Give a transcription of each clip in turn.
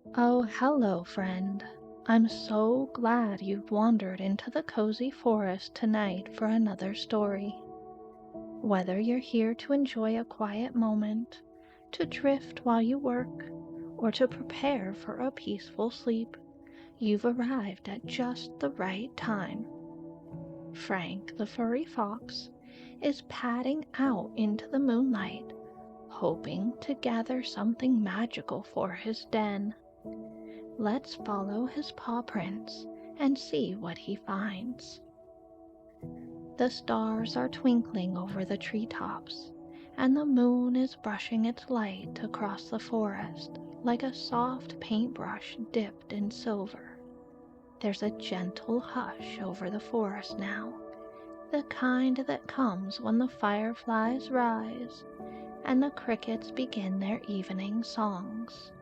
Oh, hello, friend. I'm so glad you've wandered into the cozy forest tonight for another story. Whether you're here to enjoy a quiet moment, to drift while you work, or to prepare for a peaceful sleep, you've arrived at just the right time. Frank, the furry fox, is padding out into the moonlight, hoping to gather something magical for his den. Let's follow his paw prints and see what he finds. The stars are twinkling over the treetops, and the moon is brushing its light across the forest like a soft paintbrush dipped in silver. There's a gentle hush over the forest now, the kind that comes when the fireflies rise and the crickets begin their evening songs.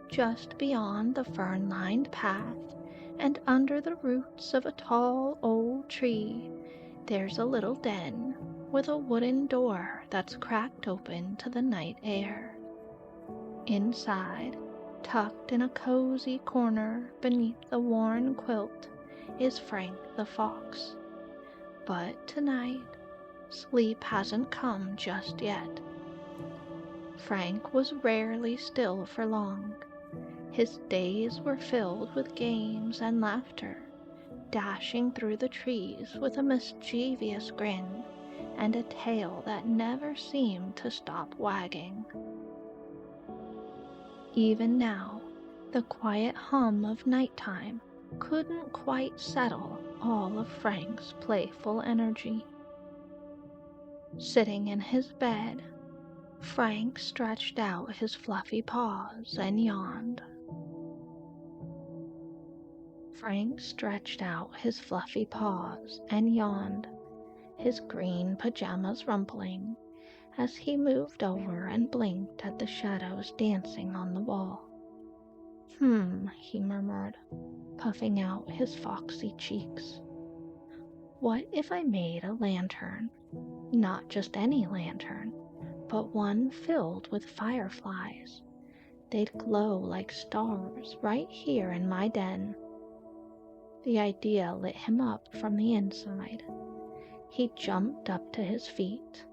Just beyond the fern-lined path, and under the roots of a tall old tree, there's a little den with a wooden door that's cracked open to the night air. Inside, tucked in a cozy corner beneath the worn quilt, is Frank the fox. But tonight, sleep hasn't come just yet. Frank was rarely still for long. His days were filled with games and laughter, dashing through the trees with a mischievous grin and a tail that never seemed to stop wagging. Even now, the quiet hum of nighttime couldn't quite settle all of Frank's playful energy. Sitting in his bed, Frank stretched out his fluffy paws and yawned. Frank stretched out his fluffy paws and yawned, his green pajamas rumpling, as he moved over and blinked at the shadows dancing on the wall. He murmured, puffing out his foxy cheeks. What if I made a lantern? Not just any lantern, but one filled with fireflies. They'd glow like stars right here in my den. The idea lit him up from the inside. He jumped up to his feet,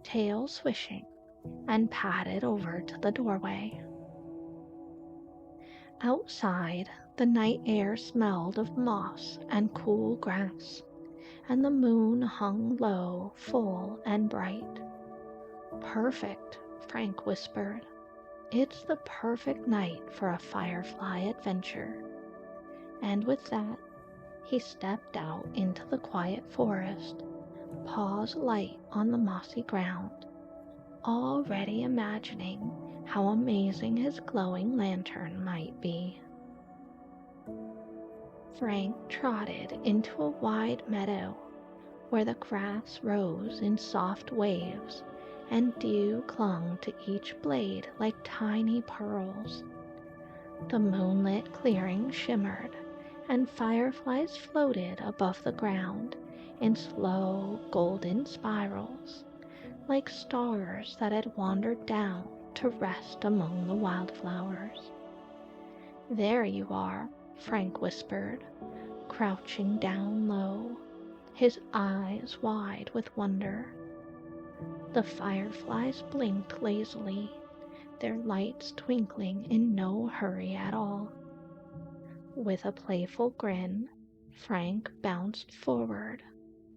tail swishing, and padded over to the doorway. Outside, the night air smelled of moss and cool grass, and the moon hung low, full, and bright. Perfect, Frank whispered. It's the perfect night for a firefly adventure. And with that, he stepped out into the quiet forest, paws light on the mossy ground, already imagining how amazing his glowing lantern might be. Frank trotted into a wide meadow where the grass rose in soft waves and dew clung to each blade like tiny pearls. The moonlit clearing shimmered, and fireflies floated above the ground in slow golden spirals, like stars that had wandered down to rest among the wildflowers. There you are, Frank whispered, crouching down low, his eyes wide with wonder. The fireflies blinked lazily, their lights twinkling in no hurry at all. With a playful grin, Frank bounced forward,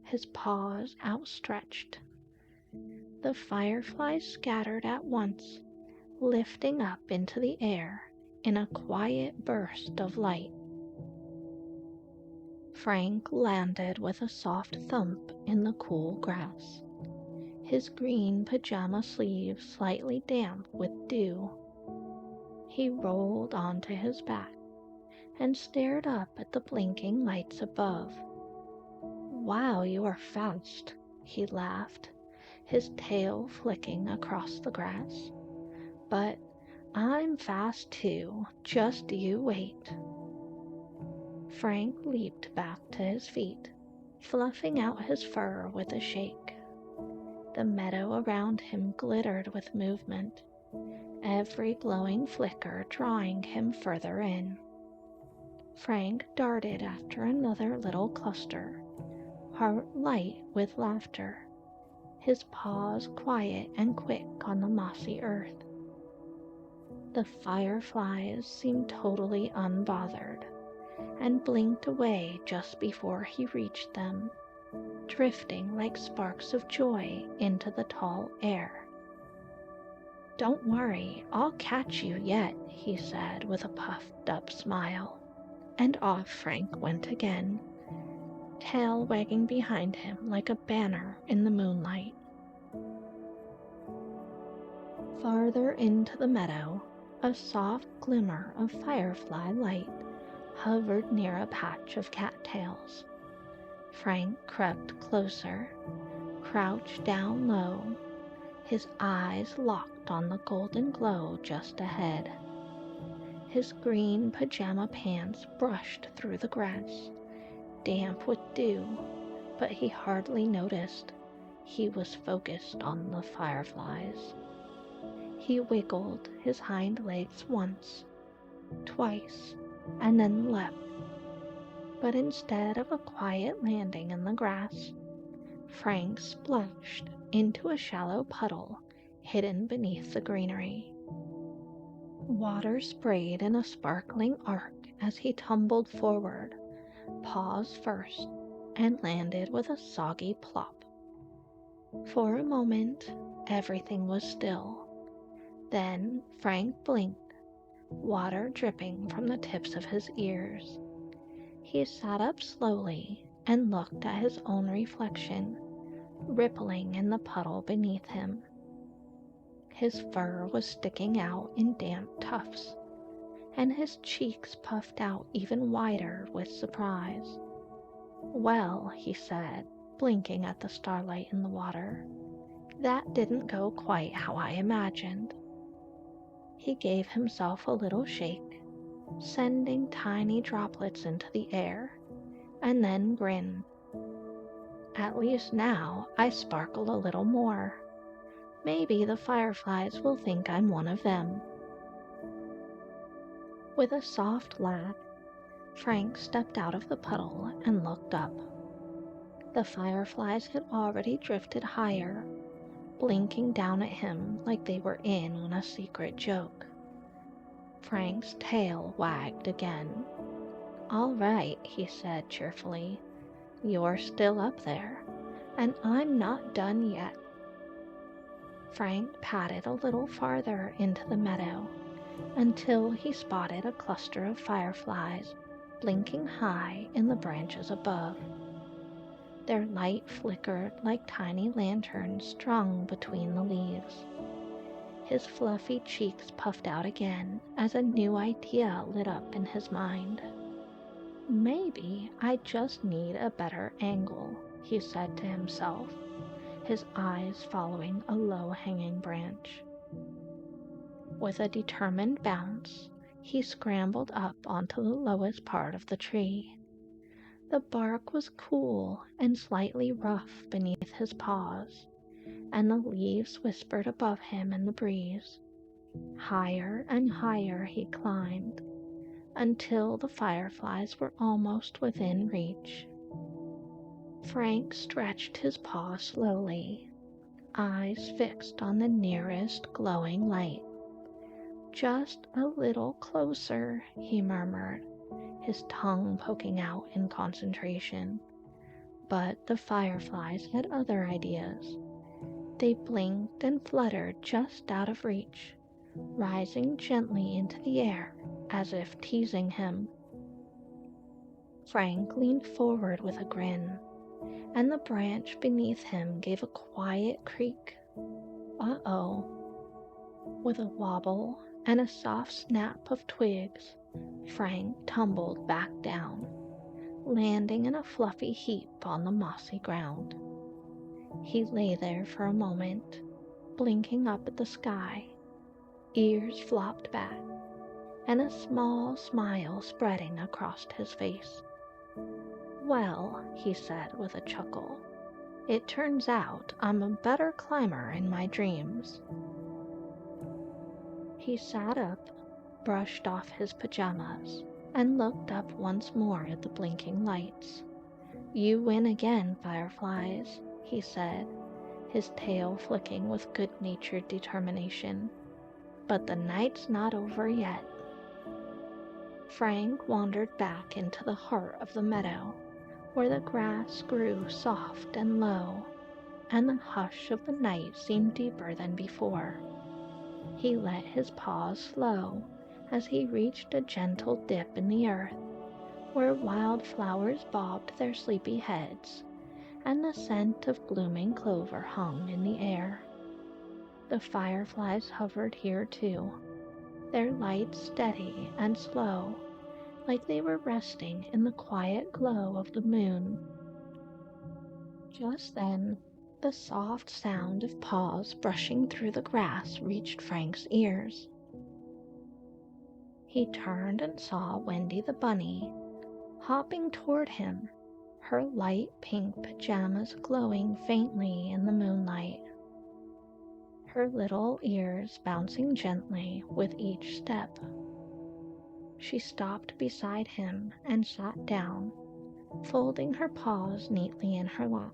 his paws outstretched. The fireflies scattered at once, lifting up into the air in a quiet burst of light. Frank landed with a soft thump in the cool grass, his green pajama sleeves slightly damp with dew. He rolled onto his back and stared up at the blinking lights above. Wow, you are fast, he laughed, his tail flicking across the grass. But I'm fast too, just you wait. Frank leaped back to his feet, fluffing out his fur with a shake. The meadow around him glittered with movement. every glowing flicker drawing him further in. Frank darted after another little cluster, heart light with laughter, his paws quiet and quick on the mossy earth. The fireflies seemed totally unbothered and blinked away just before he reached them, drifting like sparks of joy into the tall air. "Don't worry, I'll catch you yet," he said with a puffed-up smile, and off Frank went again, tail wagging behind him like a banner in the moonlight. Farther into the meadow, a soft glimmer of firefly light hovered near a patch of cattails. Frank crept closer, crouched down low, his eyes locked on the golden glow just ahead. His green pajama pants brushed through the grass, damp with dew, but he hardly noticed. He was focused on the fireflies. He wiggled his hind legs once, twice, and then leapt. But instead of a quiet landing in the grass, Frank splashed into a shallow puddle hidden beneath the greenery. Water sprayed in a sparkling arc as he tumbled forward, paws first, and landed with a soggy plop. For a moment, everything was still. Then Frank blinked, water dripping from the tips of his ears. He sat up slowly and looked at his own reflection, rippling in the puddle beneath him. His fur was sticking out in damp tufts, and his cheeks puffed out even wider with surprise. "Well," he said, blinking at the starlight in the water, "that didn't go quite how I imagined." He gave himself a little shake, sending tiny droplets into the air, and then grinned. "At least now I sparkle a little more. Maybe the fireflies will think I'm one of them." With a soft laugh, Frank stepped out of the puddle and looked up. The fireflies had already drifted higher, blinking down at him like they were in on a secret joke. Frank's tail wagged again. "All right," he said cheerfully. "You're still up there, and I'm not done yet." Frank padded a little farther into the meadow until he spotted a cluster of fireflies blinking high in the branches above. Their light flickered like tiny lanterns strung between the leaves. His fluffy cheeks puffed out again as a new idea lit up in his mind. "Maybe I just need a better angle," he said to himself, his eyes following a low-hanging branch. With a determined bounce, he scrambled up onto the lowest part of the tree. The bark was cool and slightly rough beneath his paws, and the leaves whispered above him in the breeze. Higher and higher he climbed, until the fireflies were almost within reach. Frank stretched his paw slowly, eyes fixed on the nearest glowing light. "Just a little closer," he murmured, his tongue poking out in concentration. But the fireflies had other ideas. They blinked and fluttered just out of reach, rising gently into the air as if teasing him. Frank leaned forward with a grin, and the branch beneath him gave a quiet creak. Uh-oh. With a wobble and a soft snap of twigs, Frank tumbled back down, landing in a fluffy heap on the mossy ground. He lay there for a moment, blinking up at the sky, ears flopped back, and a small smile spreading across his face. "Well," he said with a chuckle, "it turns out I'm a better climber in my dreams." He sat up, brushed off his pajamas, and looked up once more at the blinking lights. "You win again, fireflies," he said, his tail flicking with good-natured determination. "But the night's not over yet." Frank wandered back into the heart of the meadow, where the grass grew soft and low, and the hush of the night seemed deeper than before. He let his paws slow as he reached a gentle dip in the earth, where wild flowers bobbed their sleepy heads, and the scent of blooming clover hung in the air. The fireflies hovered here too, their lights steady and slow, like they were resting in the quiet glow of the moon. Just then, the soft sound of paws brushing through the grass reached Frank's ears. He turned and saw Wendy the bunny hopping toward him, her light pink pajamas glowing faintly in the moonlight, her little ears bouncing gently with each step. She stopped beside him and sat down, folding her paws neatly in her lap.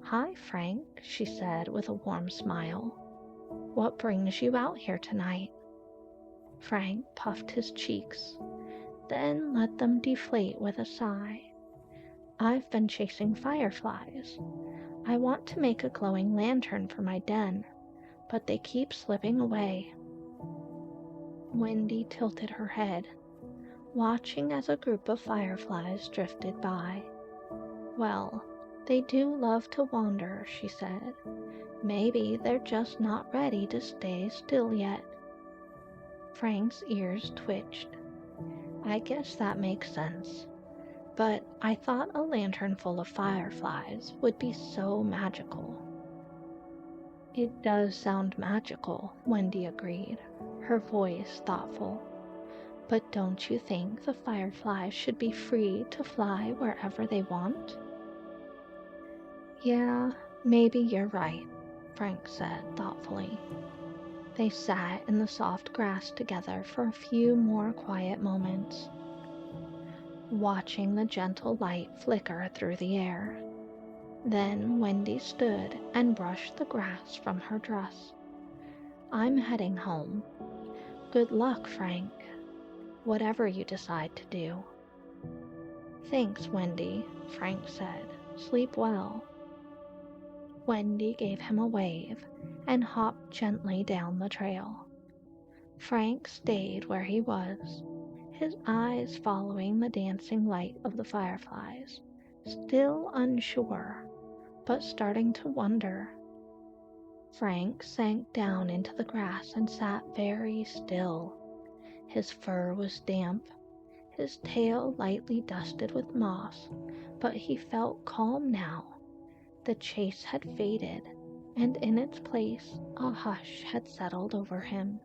"Hi, Frank," she said with a warm smile. "What brings you out here tonight?" Frank puffed his cheeks, then let them deflate with a sigh. "I've been chasing fireflies. I want to make a glowing lantern for my den, but they keep slipping away." Wendy tilted her head, watching as a group of fireflies drifted by. "Well, they do love to wander," she said. "Maybe they're just not ready to stay still yet." Frank's ears twitched. "I guess that makes sense. But I thought a lantern full of fireflies would be so magical." "It does sound magical," Wendy agreed, her voice thoughtful. "But don't you think the fireflies should be free to fly wherever they want?" "Yeah, maybe you're right," Frank said thoughtfully. They sat in the soft grass together for a few more quiet moments, watching the gentle light flicker through the air. Then Wendy stood and brushed the grass from her dress. "I'm heading home. Good luck, Frank, whatever you decide to do." "Thanks, Wendy," Frank said. "Sleep well." Wendy gave him a wave and hopped gently down the trail. Frank stayed where he was, his eyes following the dancing light of the fireflies, still unsure, but starting to wonder. Frank sank down into the grass and sat very still. His fur was damp, his tail lightly dusted with moss, but he felt calm now. The chase had faded, and in its place a hush had settled over him.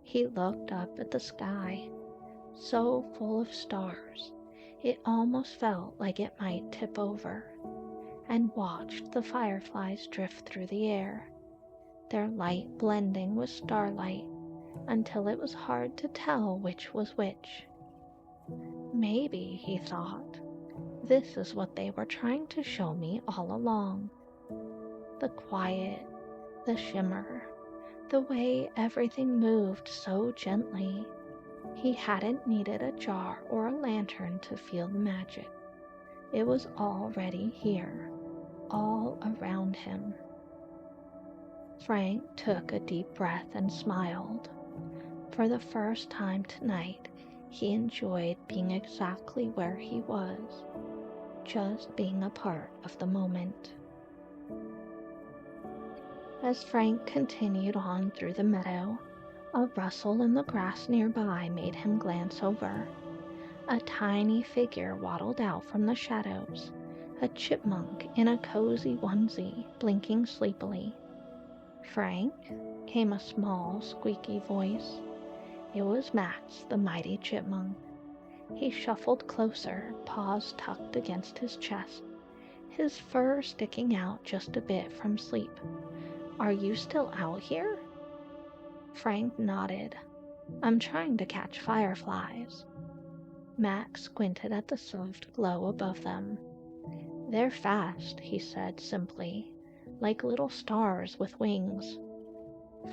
He looked up at the sky, so full of stars it almost felt like it might tip over, and watched the fireflies drift through the air, their light blending with starlight until it was hard to tell which was which. Maybe, he thought, this is what they were trying to show me all along. The quiet, the shimmer, the way everything moved so gently. He hadn't needed a jar or a lantern to feel the magic. It was already here, all around him. Frank took a deep breath and smiled. For the first time tonight, he enjoyed being exactly where he was, just being a part of the moment. As Frank continued on through the meadow, a rustle in the grass nearby made him glance over. A tiny figure waddled out from the shadows, a chipmunk in a cozy onesie, blinking sleepily. "Frank?" came a small, squeaky voice. It was Max, the mighty chipmunk. He shuffled closer, paws tucked against his chest, his fur sticking out just a bit from sleep. "Are you still out here?" Frank nodded. I'm trying to catch fireflies. Max squinted at the soft glow above them. They're fast, he said simply, like little stars with wings.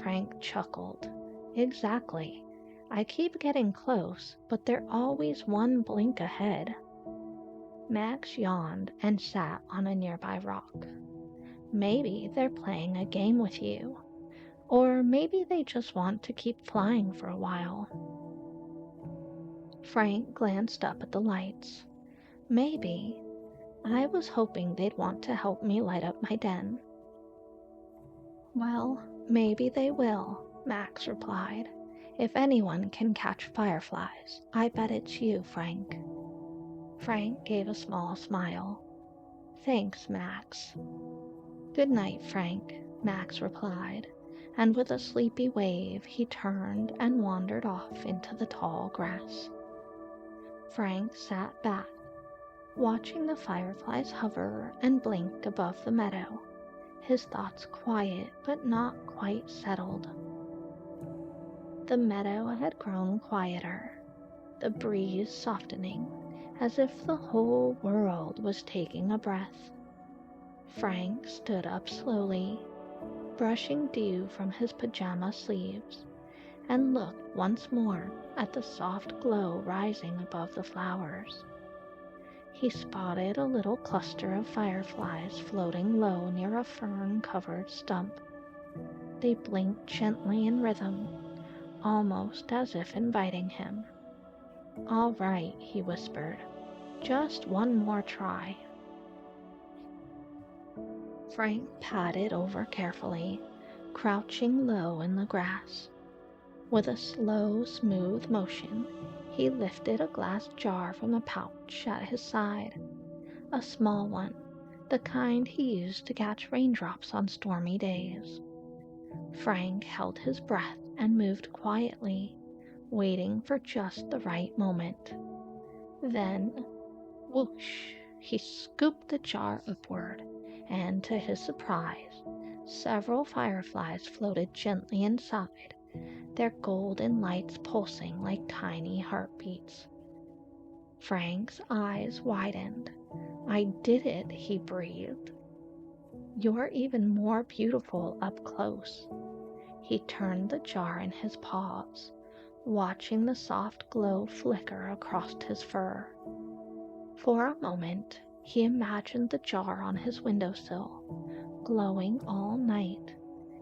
Frank chuckled. Exactly. I keep getting close, but they're always one blink ahead. Max yawned and sat on a nearby rock. Maybe they're playing a game with you. Or maybe they just want to keep flying for a while. Frank glanced up at the lights. Maybe. I was hoping they'd want to help me light up my den. Well, maybe they will, Max replied. If anyone can catch fireflies, I bet it's you, Frank. Frank gave a small smile. Thanks, Max. Good night, Frank, Max replied, and with a sleepy wave he turned and wandered off into the tall grass. Frank sat back, watching the fireflies hover and blink above the meadow, his thoughts quiet but not quite settled. The meadow had grown quieter, the breeze softening, as if the whole world was taking a breath. Frank stood up slowly, brushing dew from his pajama sleeves, and looked once more at the soft glow rising above the flowers. He spotted a little cluster of fireflies floating low near a fern-covered stump. They blinked gently in rhythm, almost as if inviting him. All right, he whispered. Just one more try. Frank padded over carefully, crouching low in the grass. With a slow, smooth motion, he lifted a glass jar from the pouch at his side. A small one, the kind he used to catch raindrops on stormy days. Frank held his breath and moved quietly, waiting for just the right moment. Then, whoosh, he scooped the jar upward, and to his surprise, several fireflies floated gently inside, their golden lights pulsing like tiny heartbeats. Frank's eyes widened. I did it, he breathed. You're even more beautiful up close. He turned the jar in his paws, watching the soft glow flicker across his fur. For a moment, he imagined the jar on his windowsill, glowing all night,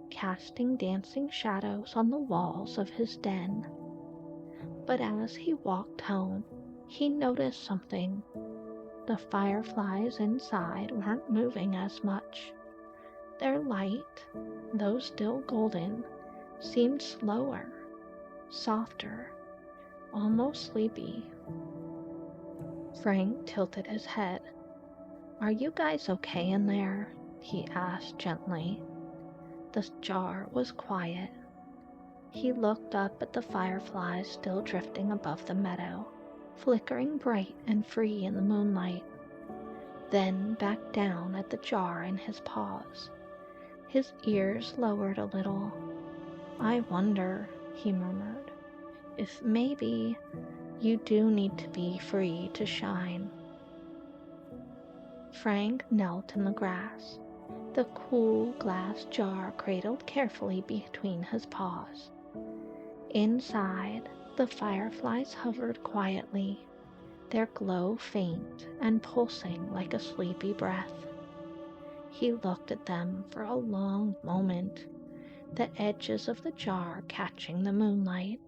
casting dancing shadows on the walls of his den. But as he walked home, he noticed something. The fireflies inside weren't moving as much. Their light, though still golden, seemed slower, softer, almost sleepy. Frank tilted his head. Are you guys okay in there? He asked gently. The jar was quiet. He looked up at the fireflies still drifting above the meadow, flickering bright and free in the moonlight. Then back down at the jar in his paws. His ears lowered a little. I wonder, he murmured, if maybe you do need to be free to shine. Frank knelt in the grass, the cool glass jar cradled carefully between his paws. Inside, the fireflies hovered quietly, their glow faint and pulsing like a sleepy breath. He looked at them for a long moment, the edges of the jar catching the moonlight,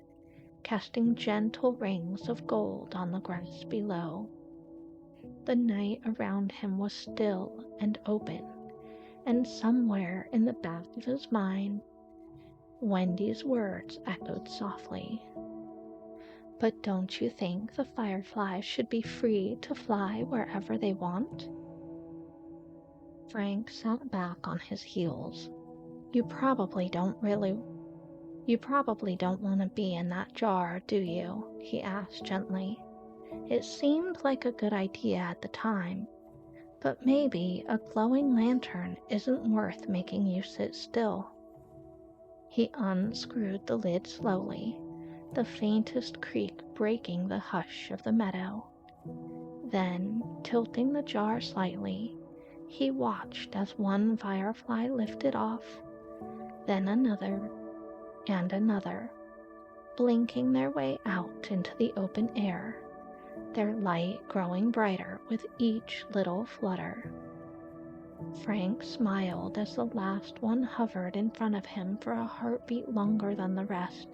casting gentle rings of gold on the grass below. The night around him was still and open, and somewhere in the back of his mind, Wendy's words echoed softly. But don't you think the fireflies should be free to fly wherever they want? Frank sat back on his heels. You probably don't want to be in that jar, do you? He asked gently. It seemed like a good idea at the time, but maybe a glowing lantern isn't worth making you sit still. He unscrewed the lid slowly, the faintest creak breaking the hush of the meadow. Then, tilting the jar slightly, he watched as one firefly lifted off, then another and another, blinking their way out into the open air, their light growing brighter with each little flutter. Frank smiled as the last one hovered in front of him for a heartbeat longer than the rest,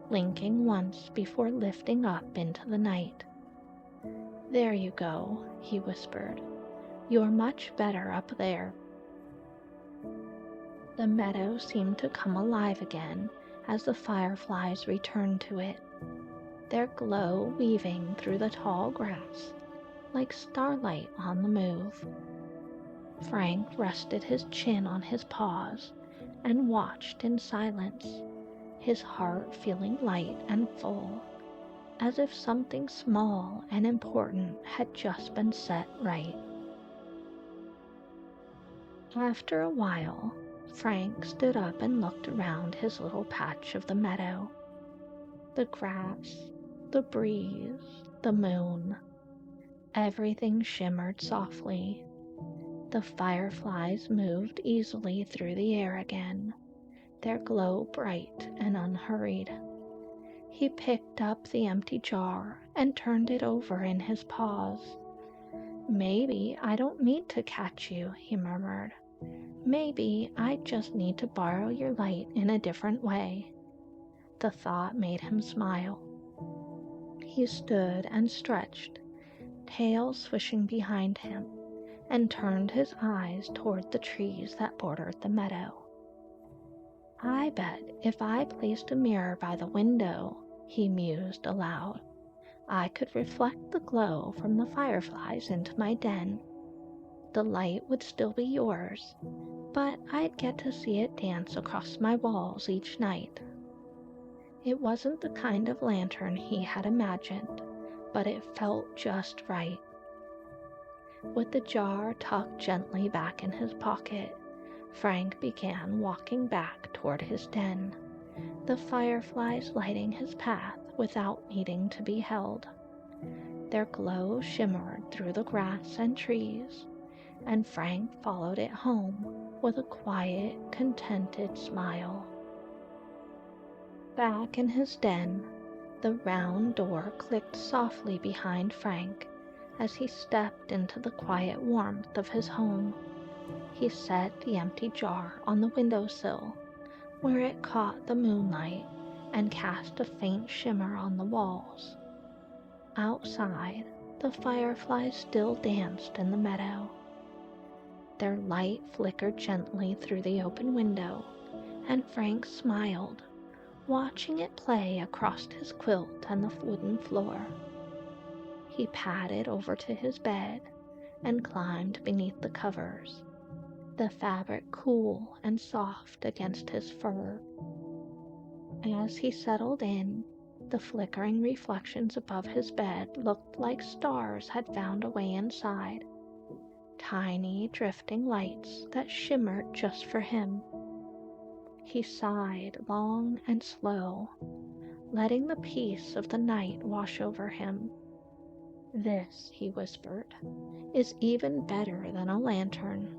blinking once before lifting up into the night. "There you go," he whispered. "You're much better up there." The meadow seemed to come alive again as the fireflies returned to it, their glow weaving through the tall grass like starlight on the move. Frank rested his chin on his paws and watched in silence, his heart feeling light and full, as if something small and important had just been set right. After a while, Frank stood up and looked around his little patch of the meadow. The grass, the breeze, the moon, everything shimmered softly. The fireflies moved easily through the air again, their glow bright and unhurried. He picked up the empty jar and turned it over in his paws. "Maybe I don't need to catch you," he murmured. "Maybe I just need to borrow your light in a different way." The thought made him smile. He stood and stretched, tail swishing behind him, and turned his eyes toward the trees that bordered the meadow. "I bet if I placed a mirror by the window," he mused aloud, "I could reflect the glow from the fireflies into my den. The light would still be yours, but I'd get to see it dance across my walls each night." It wasn't the kind of lantern he had imagined, but it felt just right. With the jar tucked gently back in his pocket, Frank began walking back toward his den, the fireflies lighting his path without needing to be held. Their glow shimmered through the grass and trees, and Frank followed it home with a quiet, contented smile. Back in his den, the round door clicked softly behind Frank as he stepped into the quiet warmth of his home. He set the empty jar on the windowsill, where it caught the moonlight and cast a faint shimmer on the walls. Outside, the fireflies still danced in the meadow. Their light flickered gently through the open window, and Frank smiled, watching it play across his quilt and the wooden floor. He padded over to his bed and climbed beneath the covers, the fabric cool and soft against his fur. As he settled in, the flickering reflections above his bed looked like stars had found a way inside, tiny drifting lights that shimmered just for him. He sighed long and slow, letting the peace of the night wash over him. "This," he whispered, "is even better than a lantern."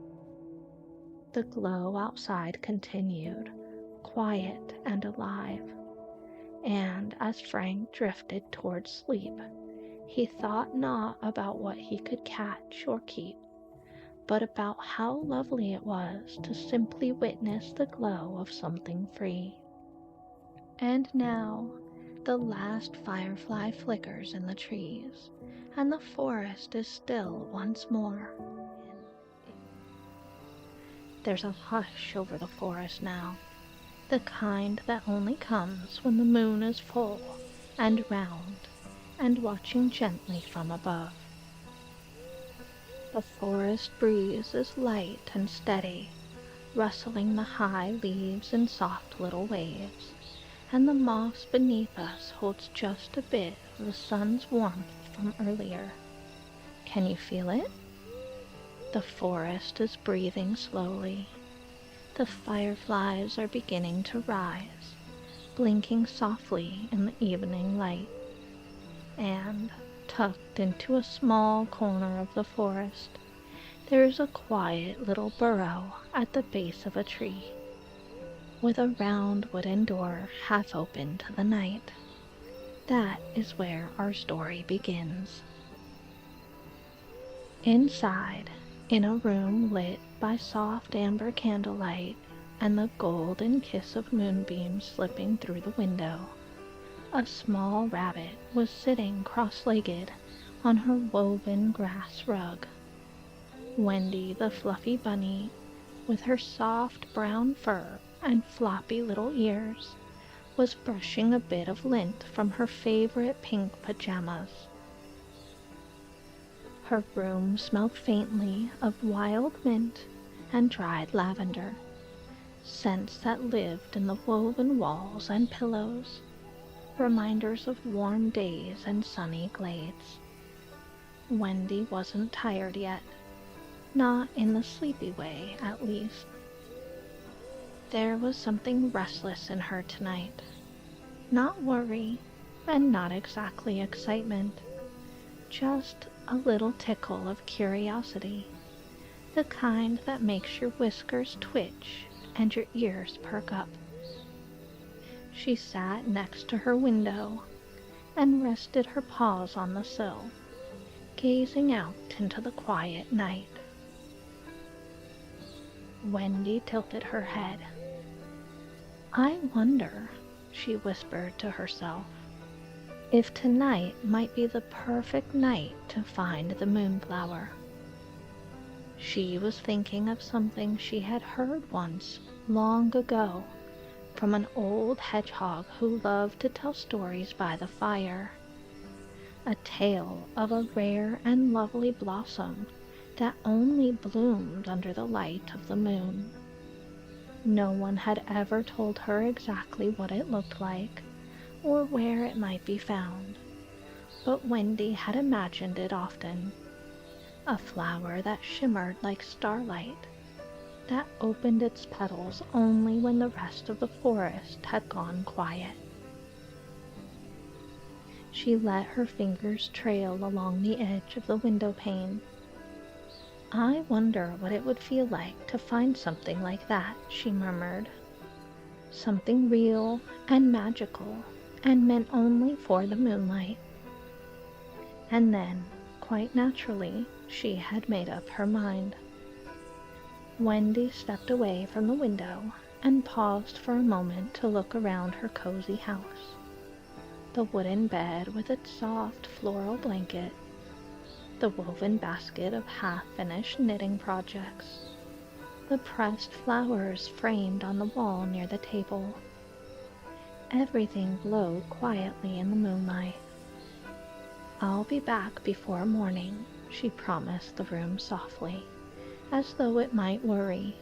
The glow outside continued, quiet and alive, and as Frank drifted toward sleep, he thought not about what he could catch or keep, but about how lovely it was to simply witness the glow of something free. And now, the last firefly flickers in the trees, and the forest is still once more. There's a hush over the forest now, the kind that only comes when the moon is full and round and watching gently from above. The forest breeze is light and steady, rustling the high leaves in soft little waves, and the moss beneath us holds just a bit of the sun's warmth from earlier. Can you feel it? The forest is breathing slowly, The fireflies are beginning to rise, blinking softly in the evening light, and, tucked into a small corner of the forest, there is a quiet little burrow at the base of a tree, with a round wooden door half open to the night. That is where our story begins. Inside, in a room lit by soft amber candlelight and the golden kiss of moonbeams slipping through the window, a small rabbit was sitting cross-legged on her woven grass rug. Wendy the fluffy bunny, with her soft brown fur and floppy little ears, was brushing a bit of lint from her favorite pink pajamas. Her room smelled faintly of wild mint and dried lavender, scents that lived in the woven walls and pillows, reminders of warm days and sunny glades. Wendy wasn't tired yet, not in the sleepy way, at least. There was something restless in her tonight. Not worry, and not exactly excitement. Just a little tickle of curiosity, the kind that makes your whiskers twitch and your ears perk up. She sat next to her window and rested her paws on the sill, gazing out into the quiet night. Wendy tilted her head. "I wonder," she whispered to herself, "if tonight might be the perfect night to find the moonflower." She was thinking of something she had heard once, long ago, from an old hedgehog who loved to tell stories by the fire. A tale of a rare and lovely blossom that only bloomed under the light of the moon. No one had ever told her exactly what it looked like, or where it might be found, but Wendy had imagined it often. A flower that shimmered like starlight, that opened its petals only when the rest of the forest had gone quiet. She let her fingers trail along the edge of the window pane. "I wonder what it would feel like to find something like that," she murmured. "Something real and magical and meant only for the moonlight." And then, quite naturally, she had made up her mind. Wendy stepped away from the window and paused for a moment to look around her cozy house. The wooden bed with its soft floral blanket, the woven basket of half-finished knitting projects, the pressed flowers framed on the wall near the table. Everything glowed quietly in the moonlight. "I'll be back before morning," she promised the room softly, as though it might worry.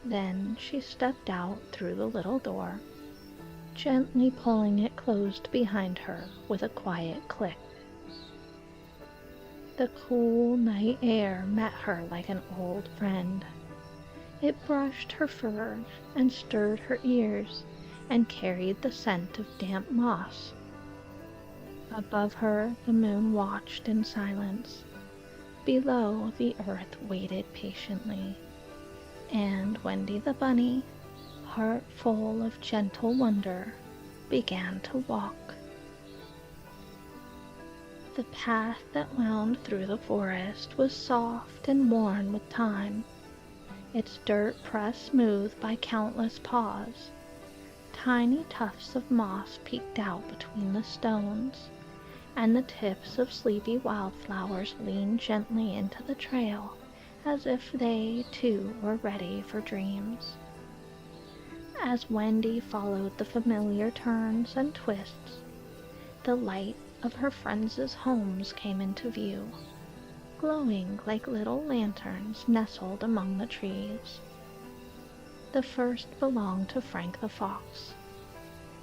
Then she stepped out through the little door, gently pulling it closed behind her with a quiet click. The cool night air met her like an old friend. It brushed her fur and stirred her ears and carried the scent of damp moss. Above her, the moon watched in silence. Below, the earth waited patiently. And Wendy the bunny, heart full of gentle wonder, began to walk. The path that wound through the forest was soft and worn with time, its dirt pressed smooth by countless paws. Tiny tufts of moss peeked out between the stones, and the tips of sleepy wildflowers leaned gently into the trail as if they, too, were ready for dreams. As Wendy followed the familiar turns and twists, the light of her friends' homes came into view, glowing like little lanterns nestled among the trees. The first belonged to Frank the Fox.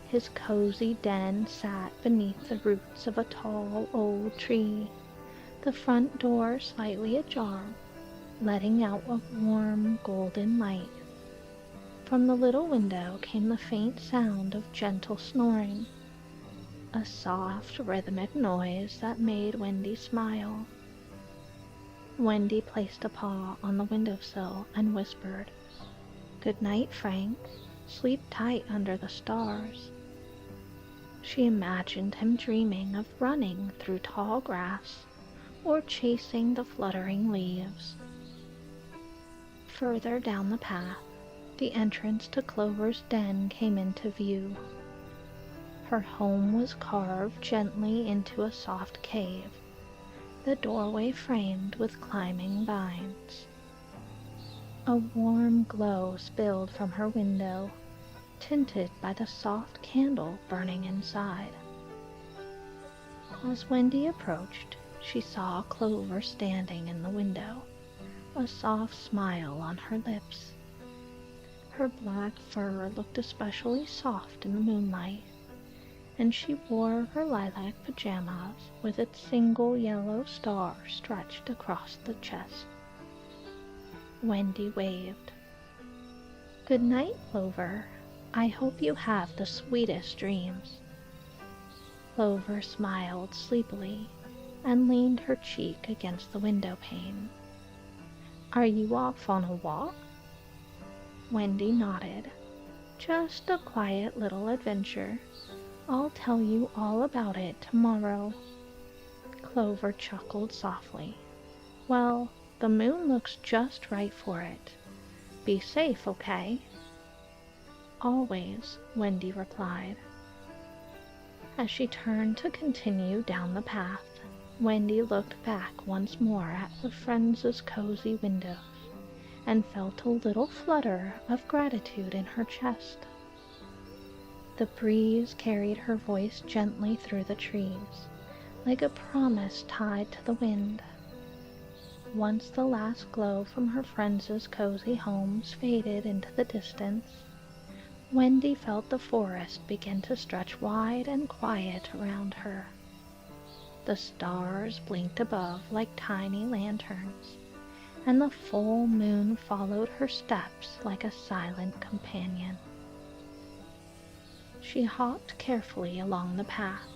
His cozy den sat beneath the roots of a tall old tree, the front door slightly ajar, letting out a warm golden light. From the little window came the faint sound of gentle snoring, a soft, rhythmic noise that made Wendy smile. Wendy placed a paw on the windowsill and whispered, "Good night, Frank. Sleep tight under the stars." She imagined him dreaming of running through tall grass or chasing the fluttering leaves. Further down the path, the entrance to Clover's den came into view. Her home was carved gently into a soft cave, the doorway framed with climbing vines. A warm glow spilled from her window, tinted by the soft candle burning inside. As Wendy approached, she saw Clover standing in the window, a soft smile on her lips. Her black fur looked especially soft in the moonlight, and she wore her lilac pajamas with its single yellow star stretched across the chest. Wendy waved. "Good night, Clover. I hope you have the sweetest dreams." Clover smiled sleepily and leaned her cheek against the window pane. "Are you off on a walk?" Wendy nodded. "Just a quiet little adventure. I'll tell you all about it tomorrow." Clover chuckled softly. "Well, the moon looks just right for it. Be safe, okay?" "Always," Wendy replied. As she turned to continue down the path, Wendy looked back once more at the friends' cozy windows and felt a little flutter of gratitude in her chest. The breeze carried her voice gently through the trees, like a promise tied to the wind. Once the last glow from her friends' cozy homes faded into the distance, Wendy felt the forest begin to stretch wide and quiet around her. The stars blinked above like tiny lanterns, and the full moon followed her steps like a silent companion. She hopped carefully along the path,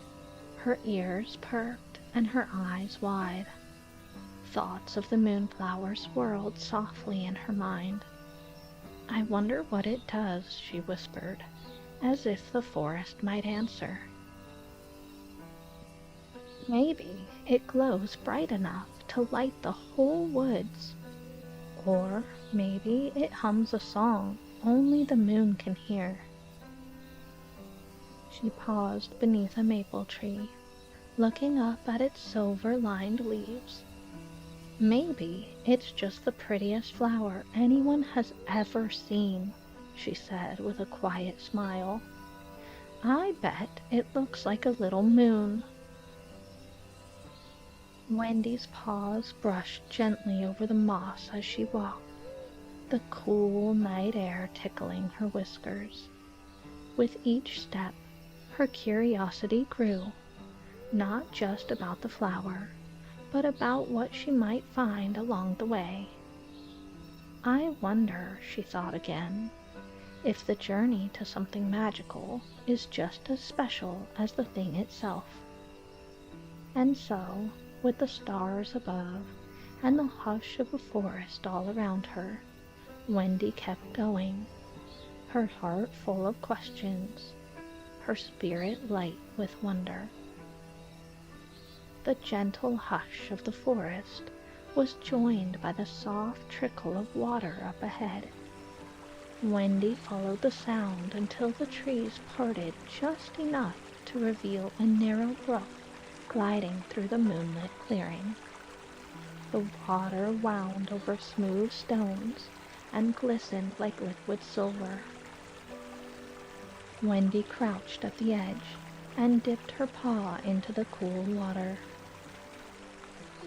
her ears perked and her eyes wide. Thoughts of the moonflower swirled softly in her mind. "I wonder what it does," she whispered, as if the forest might answer. "Maybe it glows bright enough to light the whole woods. Or maybe it hums a song only the moon can hear." She paused beneath a maple tree, looking up at its silver-lined leaves. "Maybe it's just the prettiest flower anyone has ever seen," she said with a quiet smile. "I bet it looks like a little moon." Wendy's paws brushed gently over the moss as she walked, the cool night air tickling her whiskers. With each step, her curiosity grew, not just about the flower, but about what she might find along the way. "I wonder," she thought again, "if the journey to something magical is just as special as the thing itself." And so, with the stars above and the hush of the forest all around her, Wendy kept going, her heart full of questions, her spirit light with wonder. The gentle hush of the forest was joined by the soft trickle of water up ahead. Wendy followed the sound until the trees parted just enough to reveal a narrow brook gliding through the moonlit clearing. The water wound over smooth stones and glistened like liquid silver. Wendy crouched at the edge and dipped her paw into the cool water.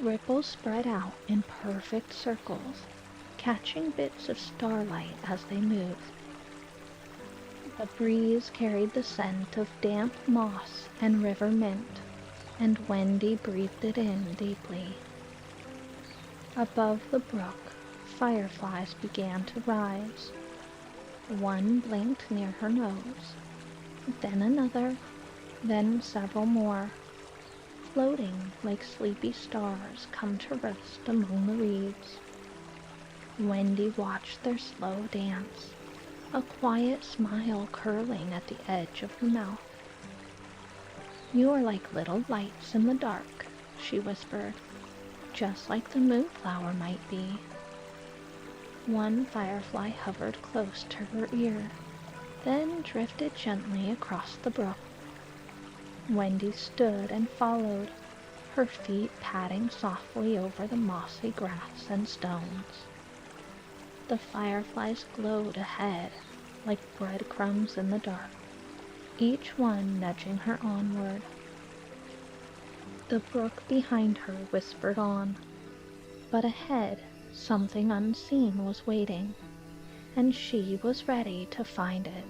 Ripples spread out in perfect circles, catching bits of starlight as they moved. The breeze carried the scent of damp moss and river mint, and Wendy breathed it in deeply. Above the brook, fireflies began to rise. One blinked near her nose, then another, then several more, floating like sleepy stars come to rest among the reeds. Wendy watched their slow dance, a quiet smile curling at the edge of her mouth. "You are like little lights in the dark," she whispered, "just like the moonflower might be." One firefly hovered close to her ear, then drifted gently across the brook. Wendy stood and followed, her feet padding softly over the mossy grass and stones. The fireflies glowed ahead, like breadcrumbs in the dark, each one nudging her onward. The brook behind her whispered on, but ahead something unseen was waiting, and she was ready to find it.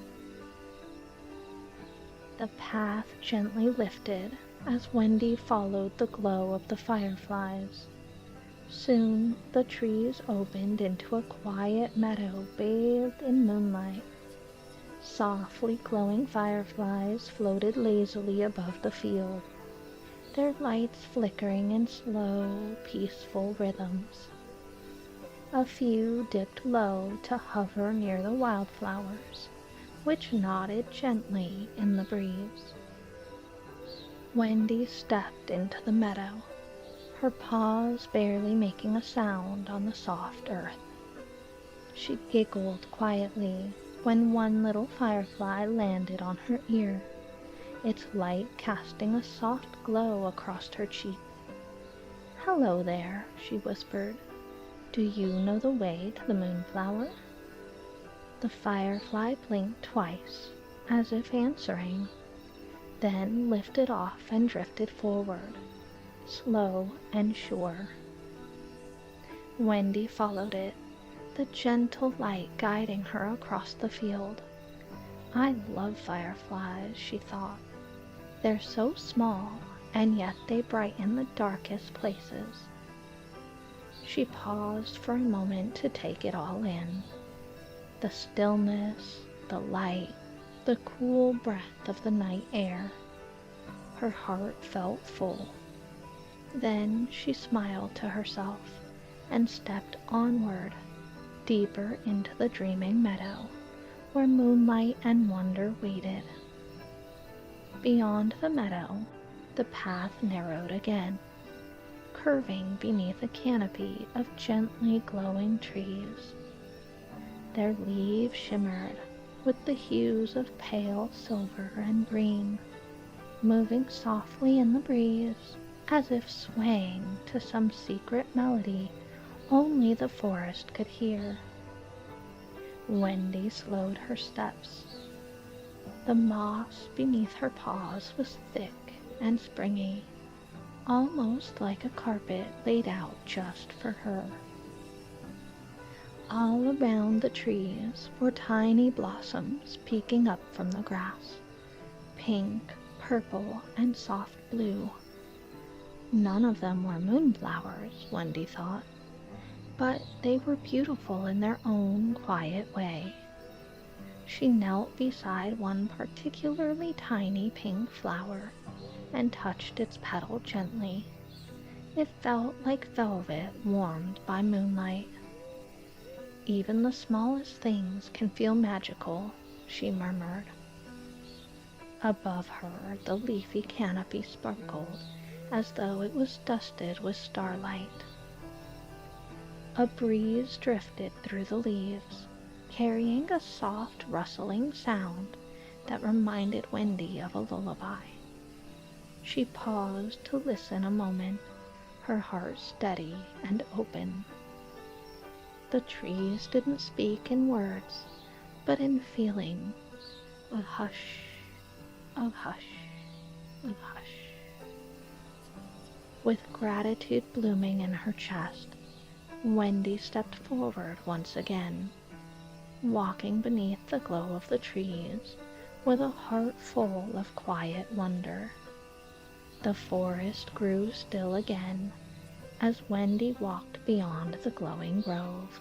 The path gently lifted as Wendy followed the glow of the fireflies. Soon the trees opened into a quiet meadow bathed in moonlight. Softly glowing fireflies floated lazily above the field, their lights flickering in slow, peaceful rhythms. A few dipped low to hover near the wildflowers, which nodded gently in the breeze. Wendy stepped into the meadow, her paws barely making a sound on the soft earth. She giggled quietly when one little firefly landed on her ear, its light casting a soft glow across her cheek. "Hello there," she whispered. "Do you know the way to the moonflower?" The firefly blinked twice, as if answering, then lifted off and drifted forward, slow and sure. Wendy followed it, the gentle light guiding her across the field. "I love fireflies," she thought. "They're so small, and yet they brighten the darkest places." She paused for a moment to take it all in. The stillness, the light, the cool breath of the night air. Her heart felt full. Then she smiled to herself and stepped onward, deeper into the dreaming meadow, where moonlight and wonder waited. Beyond the meadow, the path narrowed again, curving beneath a canopy of gently glowing trees. Their leaves shimmered with the hues of pale silver and green, moving softly in the breeze as if swaying to some secret melody only the forest could hear. Wendy slowed her steps. The moss beneath her paws was thick and springy, almost like a carpet laid out just for her. All around the trees were tiny blossoms peeking up from the grass, pink, purple, and soft blue. None of them were moonflowers, Wendy thought, but they were beautiful in their own quiet way. She knelt beside one particularly tiny pink flower and touched its petal gently. It felt like velvet warmed by moonlight. "Even the smallest things can feel magical," she murmured. Above her, the leafy canopy sparkled as though it was dusted with starlight. A breeze drifted through the leaves, carrying a soft rustling sound that reminded Wendy of a lullaby. She paused to listen a moment, her heart steady and open. The trees didn't speak in words, but in feeling, a hush, a hush, a hush. With gratitude blooming in her chest, Wendy stepped forward once again, walking beneath the glow of the trees with a heart full of quiet wonder. The forest grew still again as Wendy walked beyond the glowing grove.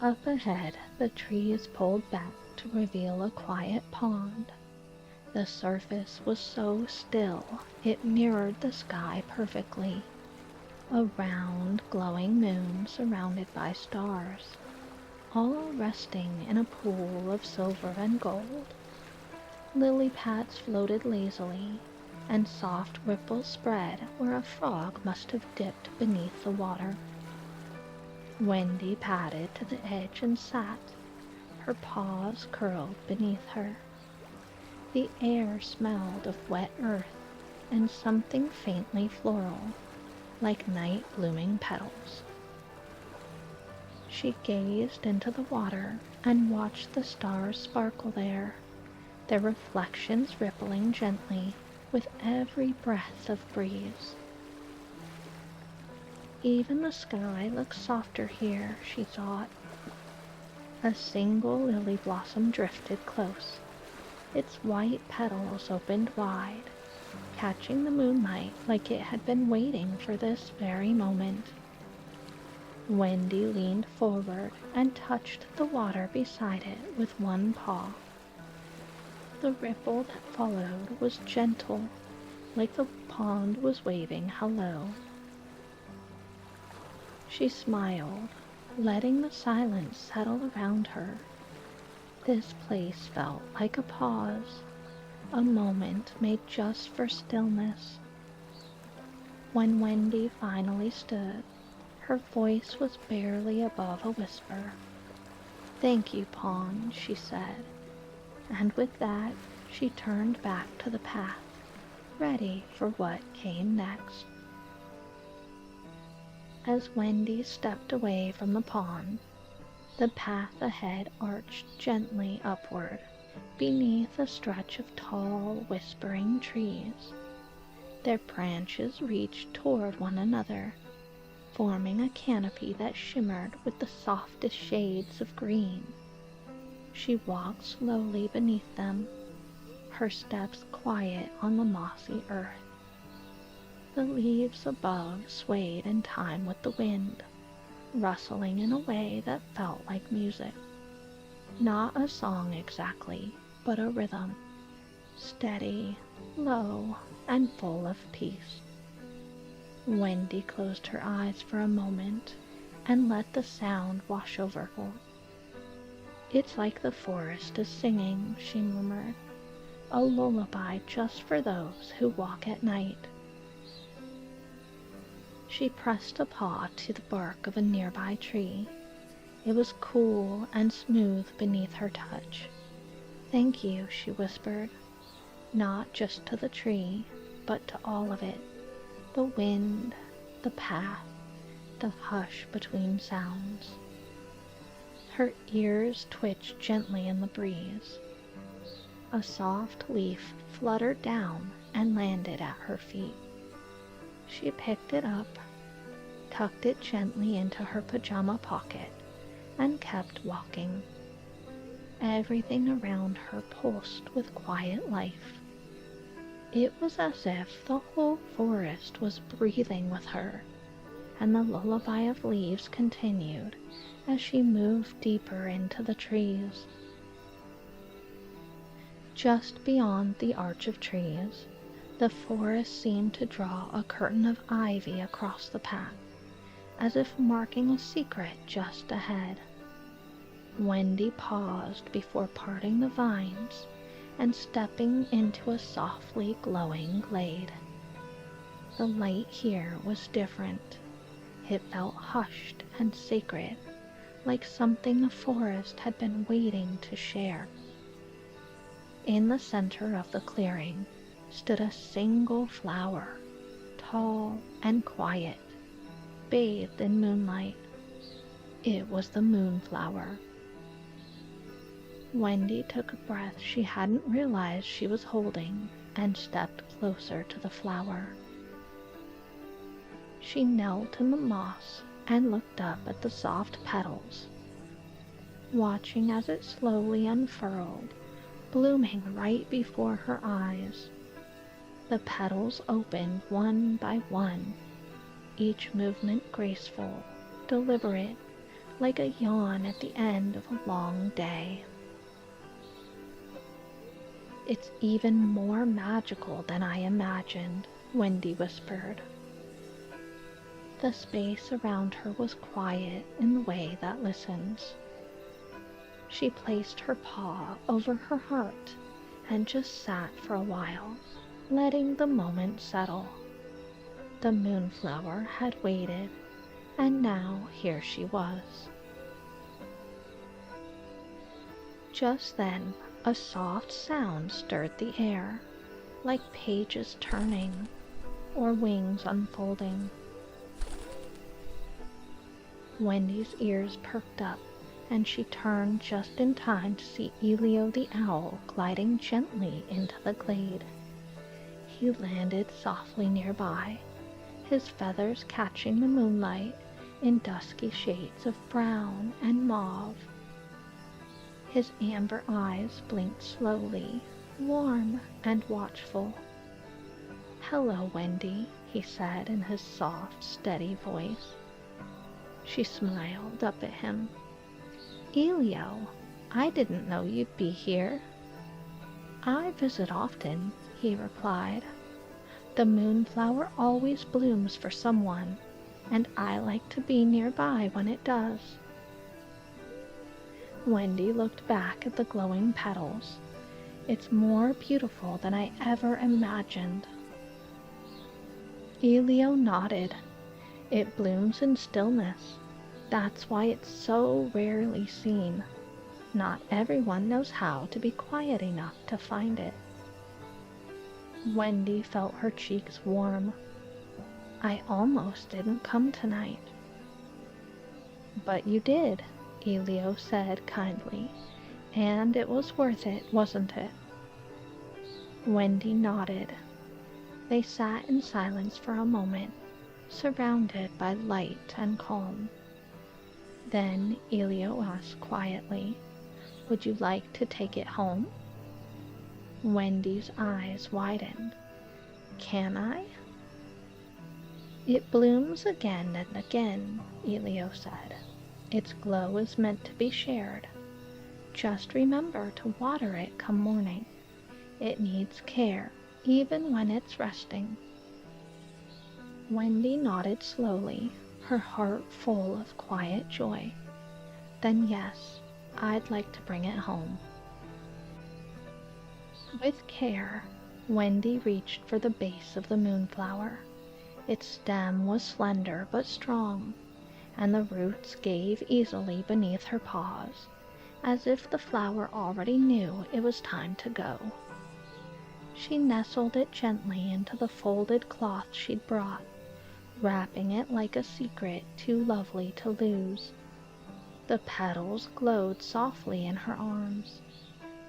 Up ahead, the trees pulled back to reveal a quiet pond. The surface was so still it mirrored the sky perfectly, a round, glowing moon surrounded by stars, all resting in a pool of silver and gold. Lily pads floated lazily, and soft ripples spread where a frog must have dipped beneath the water. Wendy padded to the edge and sat, her paws curled beneath her. The air smelled of wet earth and something faintly floral, like night blooming petals. She gazed into the water and watched the stars sparkle there, their reflections rippling gently with every breath of breeze. Even the sky looks softer here, she thought. A single lily blossom drifted close, its white petals opened wide, catching the moonlight like it had been waiting for this very moment. Wendy leaned forward and touched the water beside it with one paw. The ripple that followed was gentle, like the pond was waving hello. She smiled, letting the silence settle around her. This place felt like a pause, a moment made just for stillness. When Wendy finally stood, her voice was barely above a whisper. "Thank you, pond," she said, and with that she turned back to the path, ready for what came next. As Wendy stepped away from the pond, the path ahead arched gently upward beneath a stretch of tall, whispering trees. Their branches reached toward one another, forming a canopy that shimmered with the softest shades of green. She walked slowly beneath them, her steps quiet on the mossy earth. The leaves above swayed in time with the wind, rustling in a way that felt like music. Not a song exactly, but a rhythm, steady, low, and full of peace. Wendy closed her eyes for a moment and let the sound wash over her. "It's like the forest is singing," she murmured, "a lullaby just for those who walk at night." She pressed a paw to the bark of a nearby tree. It was cool and smooth beneath her touch. "Thank you," she whispered, not just to the tree, but to all of it, the wind, the path, the hush between sounds. Her ears twitched gently in the breeze. A soft leaf fluttered down and landed at her feet. She picked it up, tucked it gently into her pajama pocket, and kept walking. Everything around her pulsed with quiet life. It was as if the whole forest was breathing with her, and the lullaby of leaves continued as she moved deeper into the trees. Just beyond the arch of trees, the forest seemed to draw a curtain of ivy across the path, as if marking a secret just ahead. Wendy paused before parting the vines and stepping into a softly glowing glade. The light here was different. It felt hushed and sacred, like something the forest had been waiting to share. In the center of the clearing stood a single flower, tall and quiet, bathed in moonlight. It was the moonflower. Wendy took a breath she hadn't realized she was holding and stepped closer to the flower. She knelt in the moss and looked up at the soft petals, watching as it slowly unfurled, blooming right before her eyes. The petals opened one by one, each movement graceful, deliberate, like a yawn at the end of a long day. "It's even more magical than I imagined," Wendy whispered. The space around her was quiet in the way that listens. She placed her paw over her heart and just sat for a while, letting the moment settle. The moonflower had waited, and now here she was. Just then, a soft sound stirred the air, like pages turning or wings unfolding. Wendy's ears perked up, and she turned just in time to see Elio the owl gliding gently into the glade. He landed softly nearby, his feathers catching the moonlight in dusky shades of brown and mauve. His amber eyes blinked slowly, warm and watchful. "Hello, Wendy," he said in his soft, steady voice. She smiled up at him. "Elio, I didn't know you'd be here." "I visit often," he replied. "The moonflower always blooms for someone, and I like to be nearby when it does." Wendy looked back at the glowing petals. "It's more beautiful than I ever imagined." Elio nodded. "It blooms in stillness. That's why it's so rarely seen. Not everyone knows how to be quiet enough to find it." Wendy felt her cheeks warm. "I almost didn't come tonight." "But you did," Elio said kindly, "and it was worth it, wasn't it?" Wendy nodded. They sat in silence for a moment, surrounded by light and calm. Then Elio asked quietly, "Would you like to take it home?" Wendy's eyes widened. "Can I?" "It blooms again and again," Elio said. "Its glow is meant to be shared. Just remember to water it come morning. It needs care, even when it's resting." Wendy nodded slowly, her heart full of quiet joy. "Then yes, I'd like to bring it home." With care, Wendy reached for the base of the moonflower. Its stem was slender but strong, and the roots gave easily beneath her paws, as if the flower already knew it was time to go. She nestled it gently into the folded cloth she'd brought, wrapping it like a secret too lovely to lose. The petals glowed softly in her arms,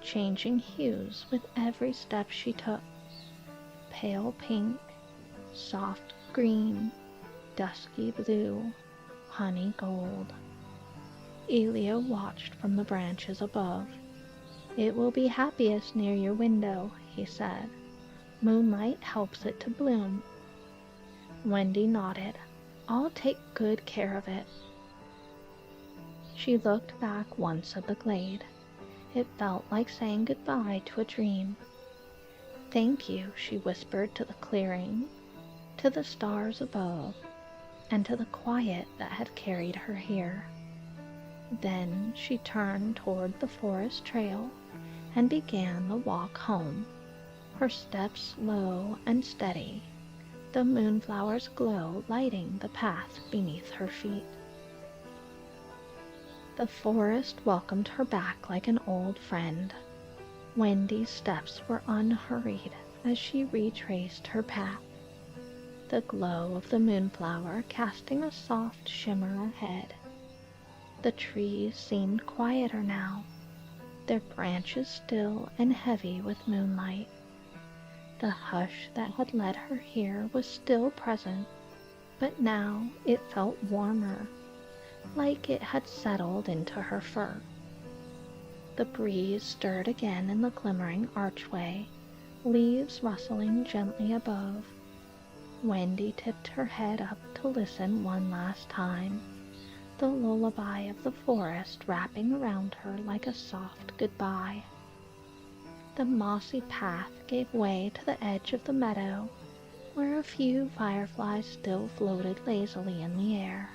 changing hues with every step she took. Pale pink, soft green, dusky blue, honey gold. Elio watched from the branches above. "It will be happiest near your window," he said. "Moonlight helps it to bloom." Wendy nodded. "I'll take good care of it." She looked back once at the glade. It felt like saying goodbye to a dream. "Thank you," she whispered to the clearing, to the stars above, and to the quiet that had carried her here. Then she turned toward the forest trail and began the walk home, her steps slow and steady, the moonflower's glow lighting the path beneath her feet. The forest welcomed her back like an old friend. Wendy's steps were unhurried as she retraced her path, the glow of the moonflower casting a soft shimmer ahead. The trees seemed quieter now, their branches still and heavy with moonlight. The hush that had led her here was still present, but now it felt warmer, like it had settled into her fur. The breeze stirred again in the glimmering archway, leaves rustling gently above. Wendy tipped her head up to listen one last time. the lullaby of the forest wrapping around her like a soft goodbye. The mossy path gave way to the edge of the meadow, where a few fireflies still floated lazily in the air.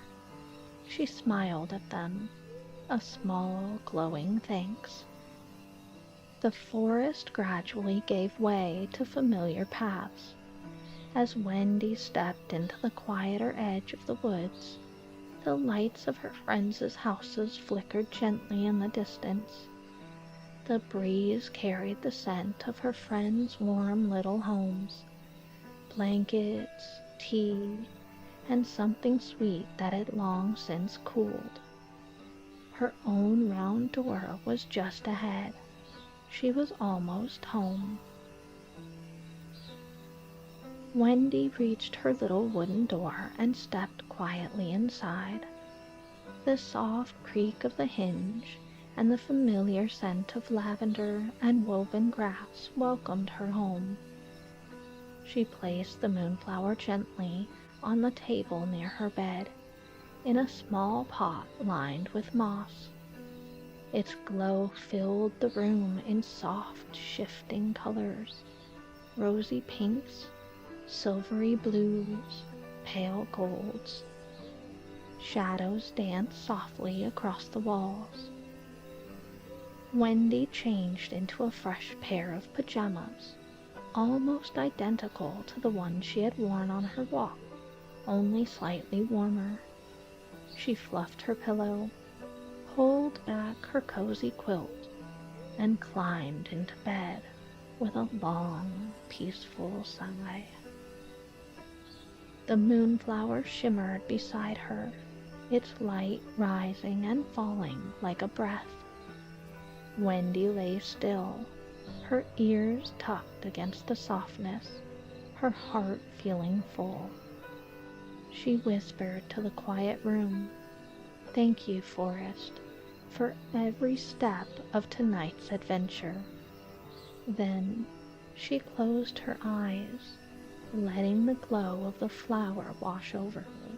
She smiled at them, a small, glowing thanks. The forest gradually gave way to familiar paths. As Wendy stepped into the quieter edge of the woods, the lights of her friends' houses flickered gently in the distance. The breeze carried the scent of her friends' warm little homes, blankets, tea, and something sweet that had long since cooled. Her own round door was just ahead. She was almost home. Wendy reached her little wooden door and stepped quietly inside. The soft creak of the hinge and the familiar scent of lavender and woven grass welcomed her home. She placed the moonflower gently on the table near her bed, in a small pot lined with moss. Its glow filled the room in soft, shifting colors, rosy pinks, silvery blues, pale golds. Shadows danced softly across the walls. Wendy changed into a fresh pair of pajamas, almost identical to the one she had worn on her walk, only slightly warmer. She fluffed her pillow, pulled back her cozy quilt, and climbed into bed with a long, peaceful sigh. The moonflower shimmered beside her, its light rising and falling like a breath. Wendy lay still, her ears tucked against the softness, her heart feeling full. She whispered to the quiet room, "Thank you, forest, for every step of tonight's adventure." Then she closed her eyes, letting the glow of the flower wash over her,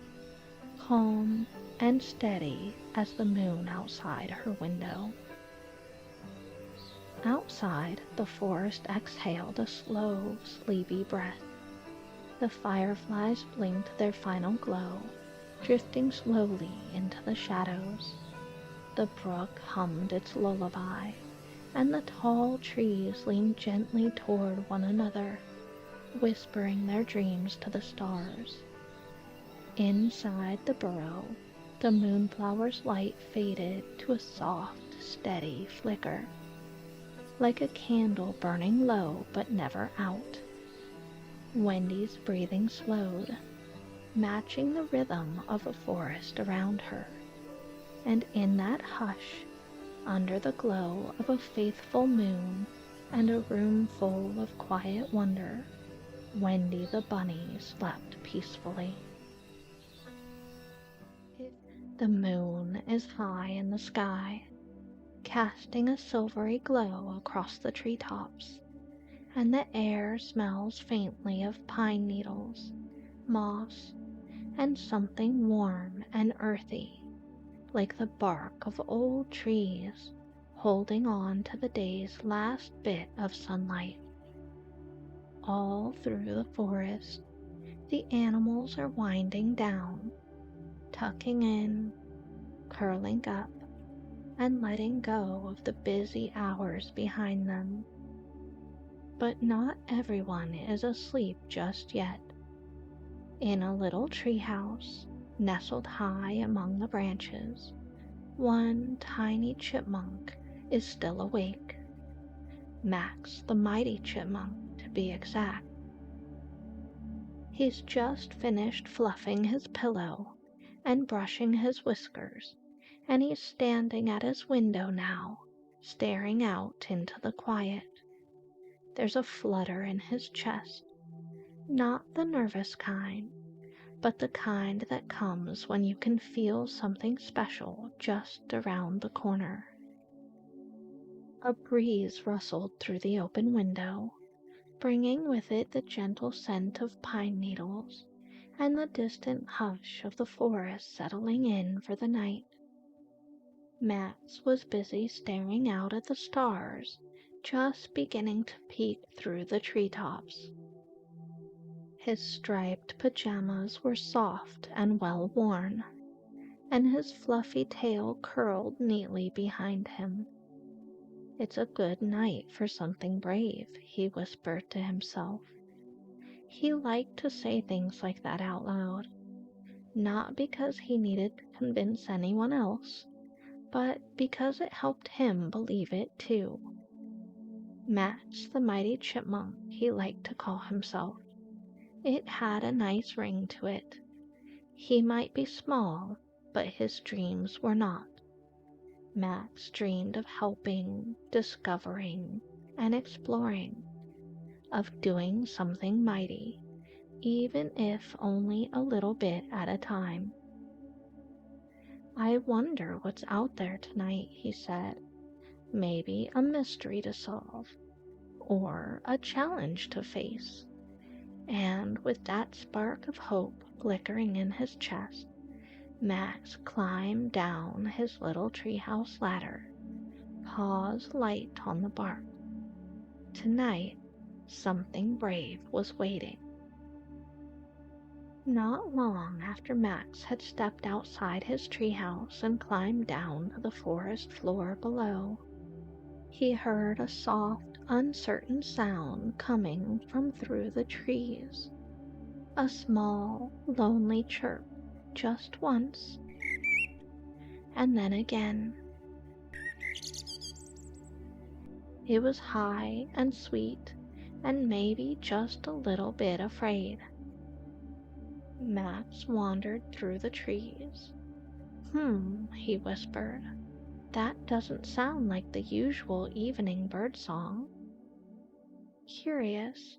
calm and steady as the moon outside her window. Outside, the forest exhaled a slow, sleepy breath. The fireflies blinked their final glow, drifting slowly into the shadows. The brook hummed its lullaby, and the tall trees leaned gently toward one another, whispering their dreams to the stars. Inside the burrow, the moonflower's light faded to a soft, steady flicker, like a candle burning low but never out. Wendy's breathing slowed, matching the rhythm of the forest around her, and in that hush, under the glow of a faithful moon and a room full of quiet wonder, Wendy the bunny slept peacefully. The moon is high in the sky, casting a silvery glow across the treetops, and the air smells faintly of pine needles, moss, and something warm and earthy, like the bark of old trees holding on to the day's last bit of sunlight. All through the forest, the animals are winding down, tucking in, curling up, and letting go of the busy hours behind them. But not everyone is asleep just yet. In a little treehouse, nestled high among the branches, one tiny chipmunk is still awake. Max the mighty chipmunk, to be exact. He's just finished fluffing his pillow and brushing his whiskers, and he's standing at his window now, staring out into the quiet. There's a flutter in his chest, not the nervous kind, but the kind that comes when you can feel something special just around the corner. A breeze rustled through the open window, bringing with it the gentle scent of pine needles and the distant hush of the forest settling in for the night. Max was busy staring out at the stars, just beginning to peek through the treetops. His striped pajamas were soft and well worn, and his fluffy tail curled neatly behind him. "It's a good night for something brave," he whispered to himself. He liked to say things like that out loud, not because he needed to convince anyone else, but because it helped him believe it too. Max the mighty chipmunk, he liked to call himself. It had a nice ring to it. He might be small, but his dreams were not. Max dreamed of helping, discovering, and exploring, of doing something mighty, even if only a little bit at a time. "I wonder what's out there tonight," he said. "Maybe a mystery to solve, or a challenge to face." And with that spark of hope flickering in his chest, Max climbed down his little treehouse ladder, paws light on the bark. Tonight, something brave was waiting. Not long after Max had stepped outside his treehouse and climbed down to the forest floor below, he heard a soft, uncertain sound coming from through the trees. A small, lonely chirp, just once, and then again. It was high and sweet, and maybe just a little bit afraid. Max wandered through the trees. He whispered. "That doesn't sound like the usual evening bird song." Curious,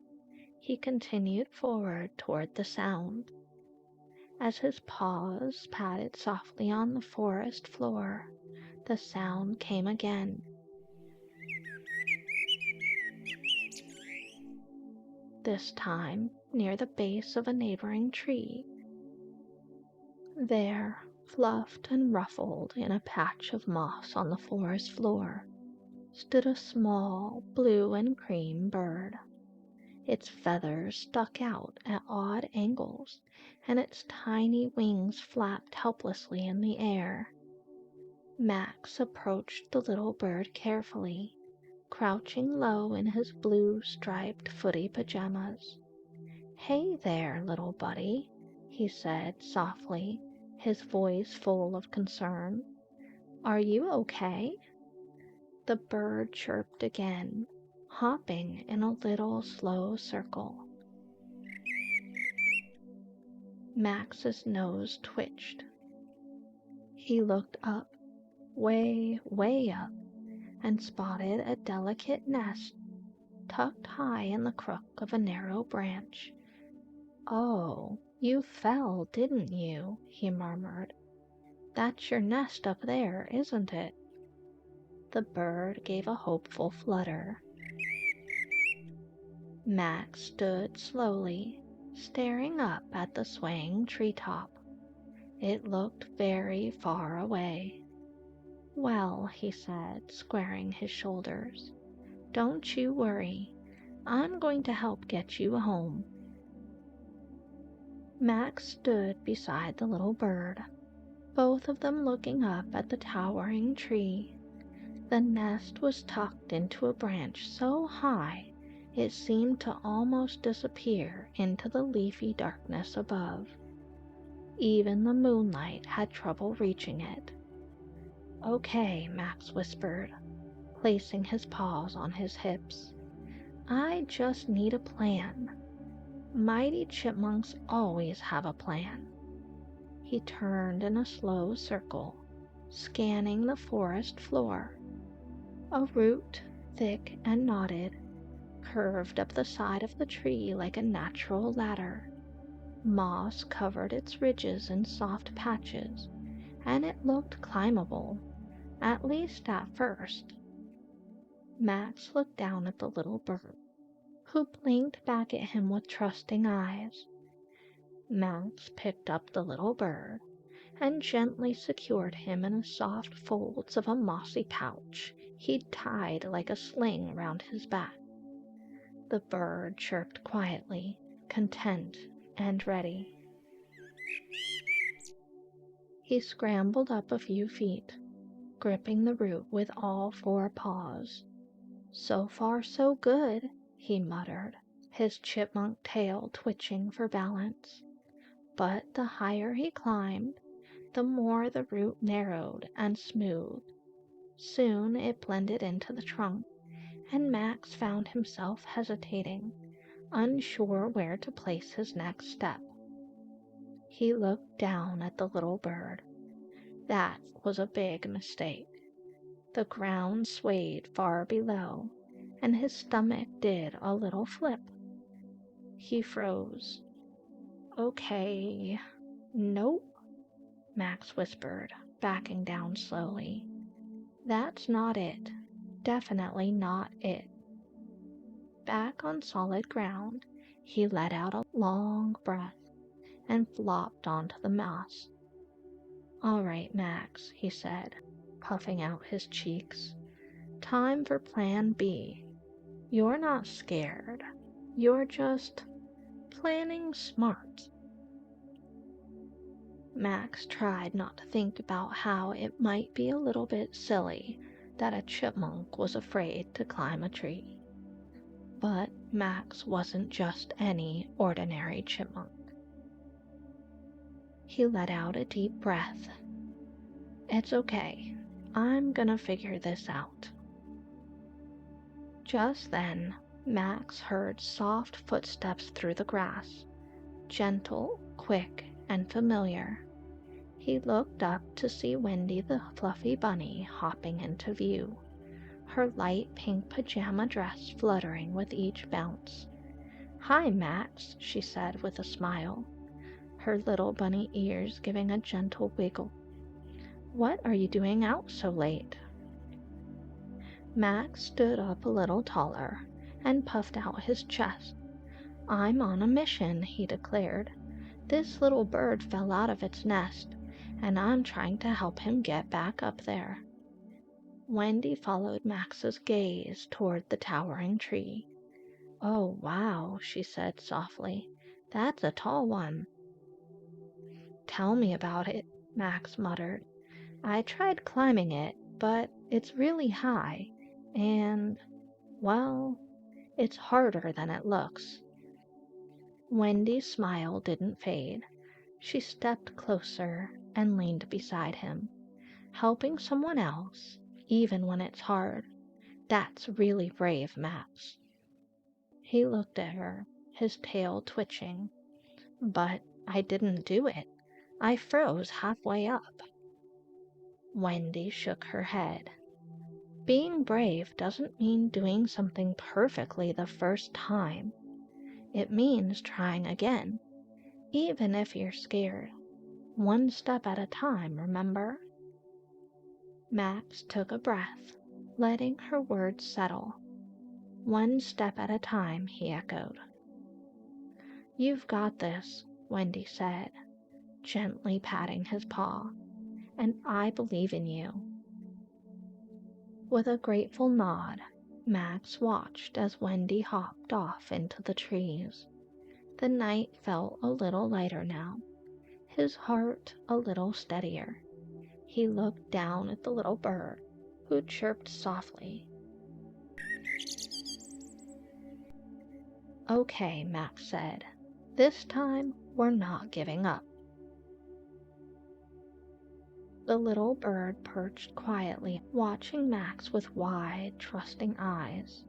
he continued forward toward the sound. As his paws patted softly on the forest floor, the sound came again. This time near the base of a neighboring tree. There, fluffed and ruffled in a patch of moss on the forest floor, stood a small blue and cream bird. Its feathers stuck out at odd angles, and its tiny wings flapped helplessly in the air. Max approached the little bird carefully, crouching low in his blue striped footy pajamas. "Hey there, little buddy," he said softly, his voice full of concern. "Are you okay?" The bird chirped again, hopping in a little slow circle. Max's nose twitched. He looked up, way, way up, and spotted a delicate nest tucked high in the crook of a narrow branch. "Oh, you fell, didn't you?" he murmured. "That's your nest up there, isn't it?" The bird gave a hopeful flutter. Max stood slowly, staring up at the swaying treetop. It looked very far away. "Well," he said, squaring his shoulders, "don't you worry. I'm going to help get you home." Max stood beside the little bird, both of them looking up at the towering tree. The nest was tucked into a branch so high it seemed to almost disappear into the leafy darkness above. Even the moonlight had trouble reaching it. "Okay," Max whispered, placing his paws on his hips. "I just need a plan. Mighty chipmunks always have a plan." He turned in a slow circle, scanning the forest floor. A root, thick and knotted, curved up the side of the tree like a natural ladder. Moss covered its ridges in soft patches, and it looked climbable, at least at first. Max looked down at the little bird, who blinked back at him with trusting eyes. Max picked up the little bird and gently secured him in the soft folds of a mossy pouch he'd tied like a sling round his back. The bird chirped quietly, content and ready. He scrambled up a few feet, gripping the root with all four paws. "So far so good," he muttered, his chipmunk tail twitching for balance. But the higher he climbed, the more the root narrowed and smoothed. Soon it blended into the trunk, and Max found himself hesitating, unsure where to place his next step. He looked down at the little bird. That was a big mistake. The ground swayed far below, and his stomach did a little flip. He froze. "Okay, nope," Max whispered, backing down slowly. "That's not it. Definitely not it." Back on solid ground, he let out a long breath and flopped onto the moss. "All right, Max," he said, puffing out his cheeks. "Time for plan B. You're not scared. You're just planning smart." Max tried not to think about how it might be a little bit silly that a chipmunk was afraid to climb a tree. But Max wasn't just any ordinary chipmunk. He let out a deep breath. "It's okay. I'm gonna figure this out." Just then, Max heard soft footsteps through the grass, gentle, quick, and familiar. He looked up to see Wendy the fluffy bunny hopping into view, her light pink pajama dress fluttering with each bounce. "Hi, Max," she said with a smile, her little bunny ears giving a gentle wiggle. "What are you doing out so late?" Max stood up a little taller and puffed out his chest. "I'm on a mission," he declared. "This little bird fell out of its nest, and I'm trying to help him get back up there." Wendy followed Max's gaze toward the towering tree. "Oh, wow," she said softly. "That's a tall one." "Tell me about it," Max muttered. "I tried climbing it, but it's really high, and, well, it's harder than it looks." Wendy's smile didn't fade. She stepped closer and leaned beside him. "Helping someone else, even when it's hard, that's really brave, Max." He looked at her, his tail twitching. "But I didn't do it. I froze halfway up." Wendy shook her head. "Being brave doesn't mean doing something perfectly the first time. It means trying again, even if you're scared. One step at a time, remember?" Max took a breath, letting her words settle. "One step at a time," he echoed. "You've got this," Wendy said, gently patting his paw, "and I believe in you." With a grateful nod, Max watched as Wendy hopped off into the trees. The night felt a little lighter now, his heart a little steadier. He looked down at the little bird, who chirped softly. "Okay," Max said. "This time, we're not giving up." The little bird perched quietly, watching Max with wide, trusting eyes.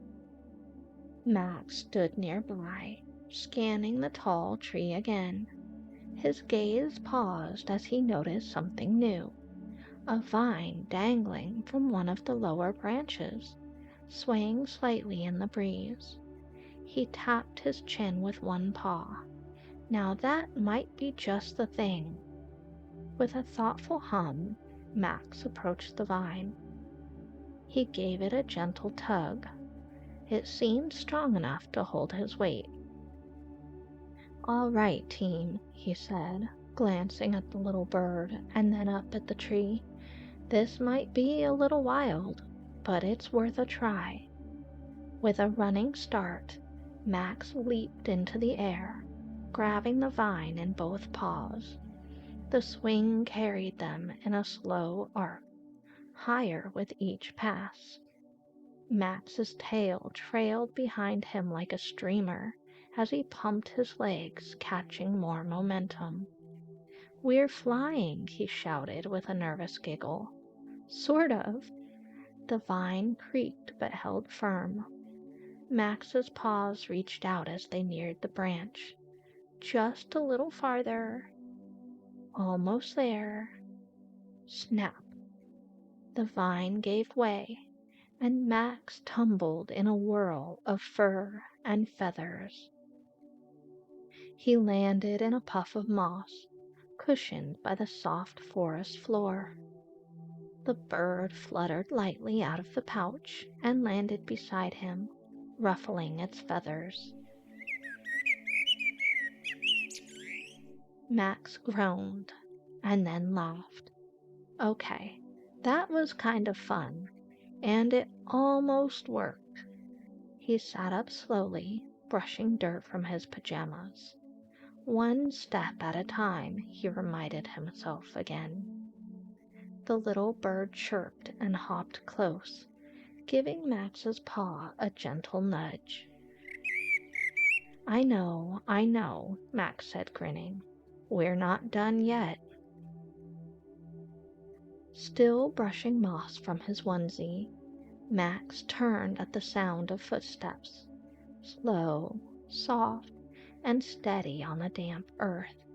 Max stood nearby, scanning the tall tree again. His gaze paused as he noticed something new. A vine dangling from one of the lower branches, swaying slightly in the breeze. He tapped his chin with one paw. Now that might be just the thing. With a thoughtful hum, Max approached the vine. He gave it a gentle tug. It seemed strong enough to hold his weight. "All right, team," he said, glancing at the little bird and then up at the tree. "This might be a little wild, but it's worth a try." With a running start, Max leaped into the air, grabbing the vine in both paws. The swing carried them in a slow arc, higher with each pass. Max's tail trailed behind him like a streamer as he pumped his legs, catching more momentum. "We're flying," he shouted with a nervous giggle. "Sort of." The vine creaked but held firm. Max's paws reached out as they neared the branch. "Just a little farther." "Almost there." Snap! The vine gave way, and Max tumbled in a whirl of fur and feathers. He landed in a puff of moss, cushioned by the soft forest floor. The bird fluttered lightly out of the pouch and landed beside him, ruffling its feathers. Max groaned and then laughed. Okay, that was kind of fun, and it almost worked. He sat up slowly, brushing dirt from his pajamas. One step at a time, he reminded himself again. The little bird chirped and hopped close, giving Max's paw a gentle nudge. I know, Max said, grinning. "We're not done yet." Still brushing moss from his onesie, Max turned at the sound of footsteps, slow, soft, and steady on the damp earth.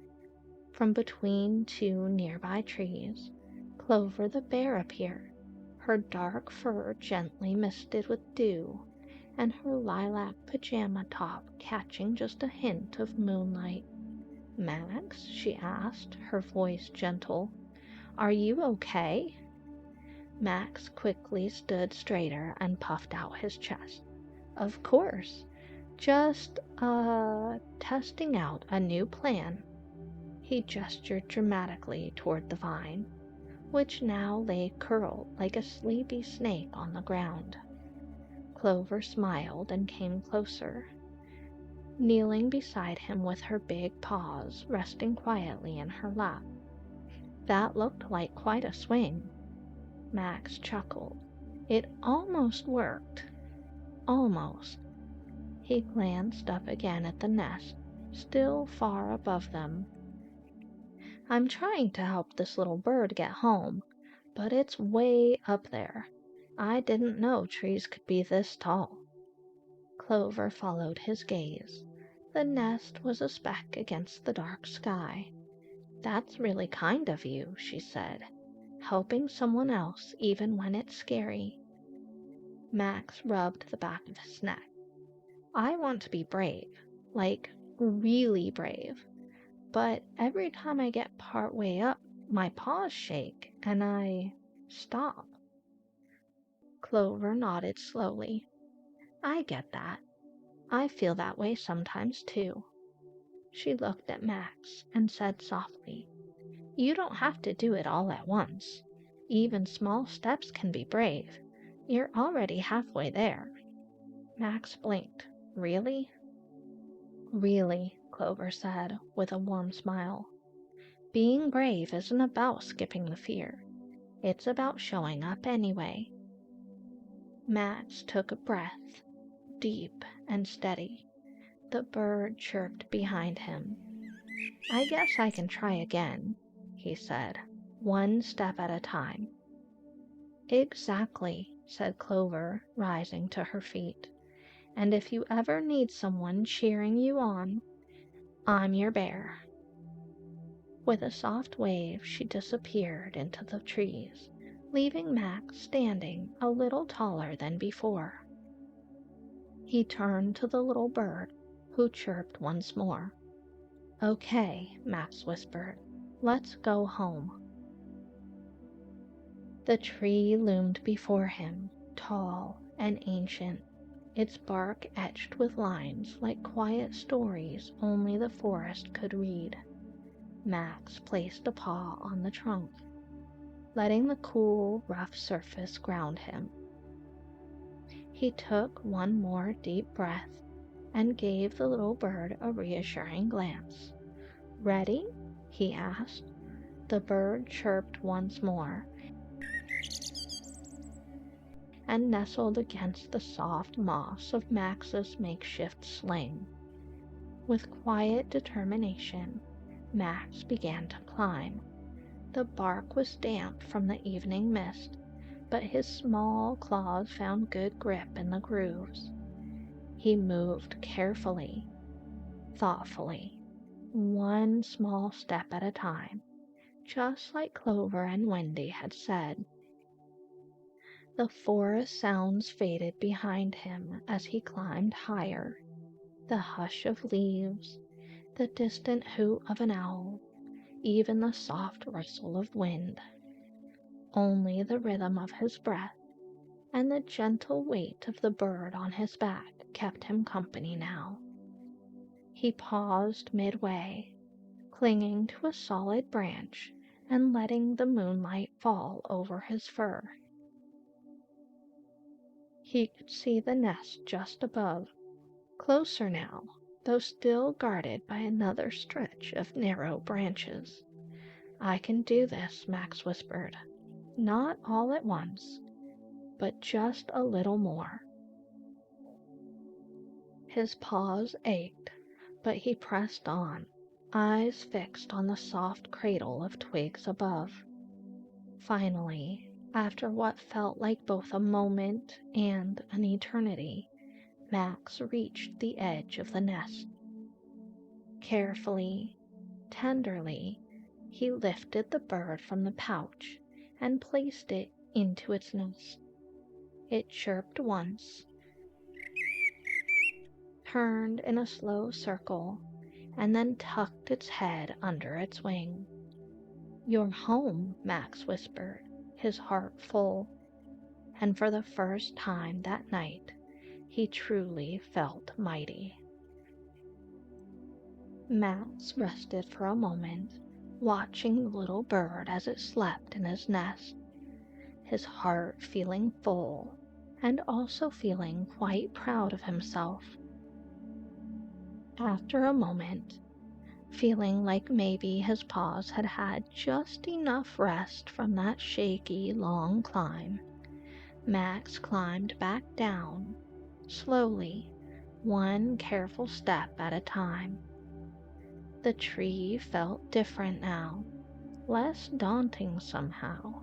From between two nearby trees, Clover the bear appeared, her dark fur gently misted with dew, and her lilac pajama top catching just a hint of moonlight. "Max," she asked, her voice gentle, "are you okay?" Max quickly stood straighter and puffed out his chest. "Of course. Just, testing out a new plan." He gestured dramatically toward the vine, which now lay curled like a sleepy snake on the ground. Clover smiled and came closer, kneeling beside him with her big paws resting quietly in her lap. "That looked like quite a swing." Max chuckled. "It almost worked. Almost." He glanced up again at the nest, still far above them. "I'm trying to help this little bird get home, but it's way up there. I didn't know trees could be this tall." Clover followed his gaze. The nest was a speck against the dark sky. "That's really kind of you," she said, "helping someone else even when it's scary." Max rubbed the back of his neck. "I want to be brave, like really brave, but every time I get part way up, my paws shake and I stop." Clover nodded slowly. "I get that. I feel that way sometimes too." She looked at Max and said softly, "You don't have to do it all at once. Even small steps can be brave. You're already halfway there." Max blinked. "Really?" "Really," Clover said, with a warm smile. "Being brave isn't about skipping the fear. It's about showing up anyway." Max took a breath, deep and steady. The bird chirped behind him. "I guess I can try again," he said, "one step at a time." "Exactly," said Clover, rising to her feet. "And if you ever need someone cheering you on, I'm your bear." With a soft wave, she disappeared into the trees, leaving Max standing a little taller than before. He turned to the little bird, who chirped once more. "Okay," Max whispered, "let's go home." The tree loomed before him, tall and ancient, its bark etched with lines like quiet stories only the forest could read. Max placed a paw on the trunk, letting the cool, rough surface ground him. He took one more deep breath and gave the little bird a reassuring glance. "Ready?" he asked. The bird chirped once more and nestled against the soft moss of Max's makeshift sling. With quiet determination, Max began to climb. The bark was damp from the evening mist, but his small claws found good grip in the grooves. He moved carefully, thoughtfully, one small step at a time, just like Clover and Wendy had said. The forest sounds faded behind him as he climbed higher. The hush of leaves, the distant hoot of an owl, even the soft rustle of wind. Only the rhythm of his breath and the gentle weight of the bird on his back kept him company now. He paused midway, clinging to a solid branch and letting the moonlight fall over his fur. He could see the nest just above, closer now, though still guarded by another stretch of narrow branches. "I can do this," Max whispered. "Not all at once, but just a little more." His paws ached, but he pressed on, eyes fixed on the soft cradle of twigs above. Finally, after what felt like both a moment and an eternity, Max reached the edge of the nest. Carefully, tenderly, he lifted the bird from the pouch and placed it into its nest. It chirped once, turned in a slow circle, and then tucked its head under its wing. "You're home," Max whispered, his heart full, and for the first time that night he truly felt mighty. Max rested for a moment, watching the little bird as it slept in his nest, his heart feeling full and also feeling quite proud of himself. After a moment, feeling like maybe his paws had had just enough rest from that shaky, long climb, Max climbed back down, slowly, one careful step at a time. The tree felt different now, less daunting somehow.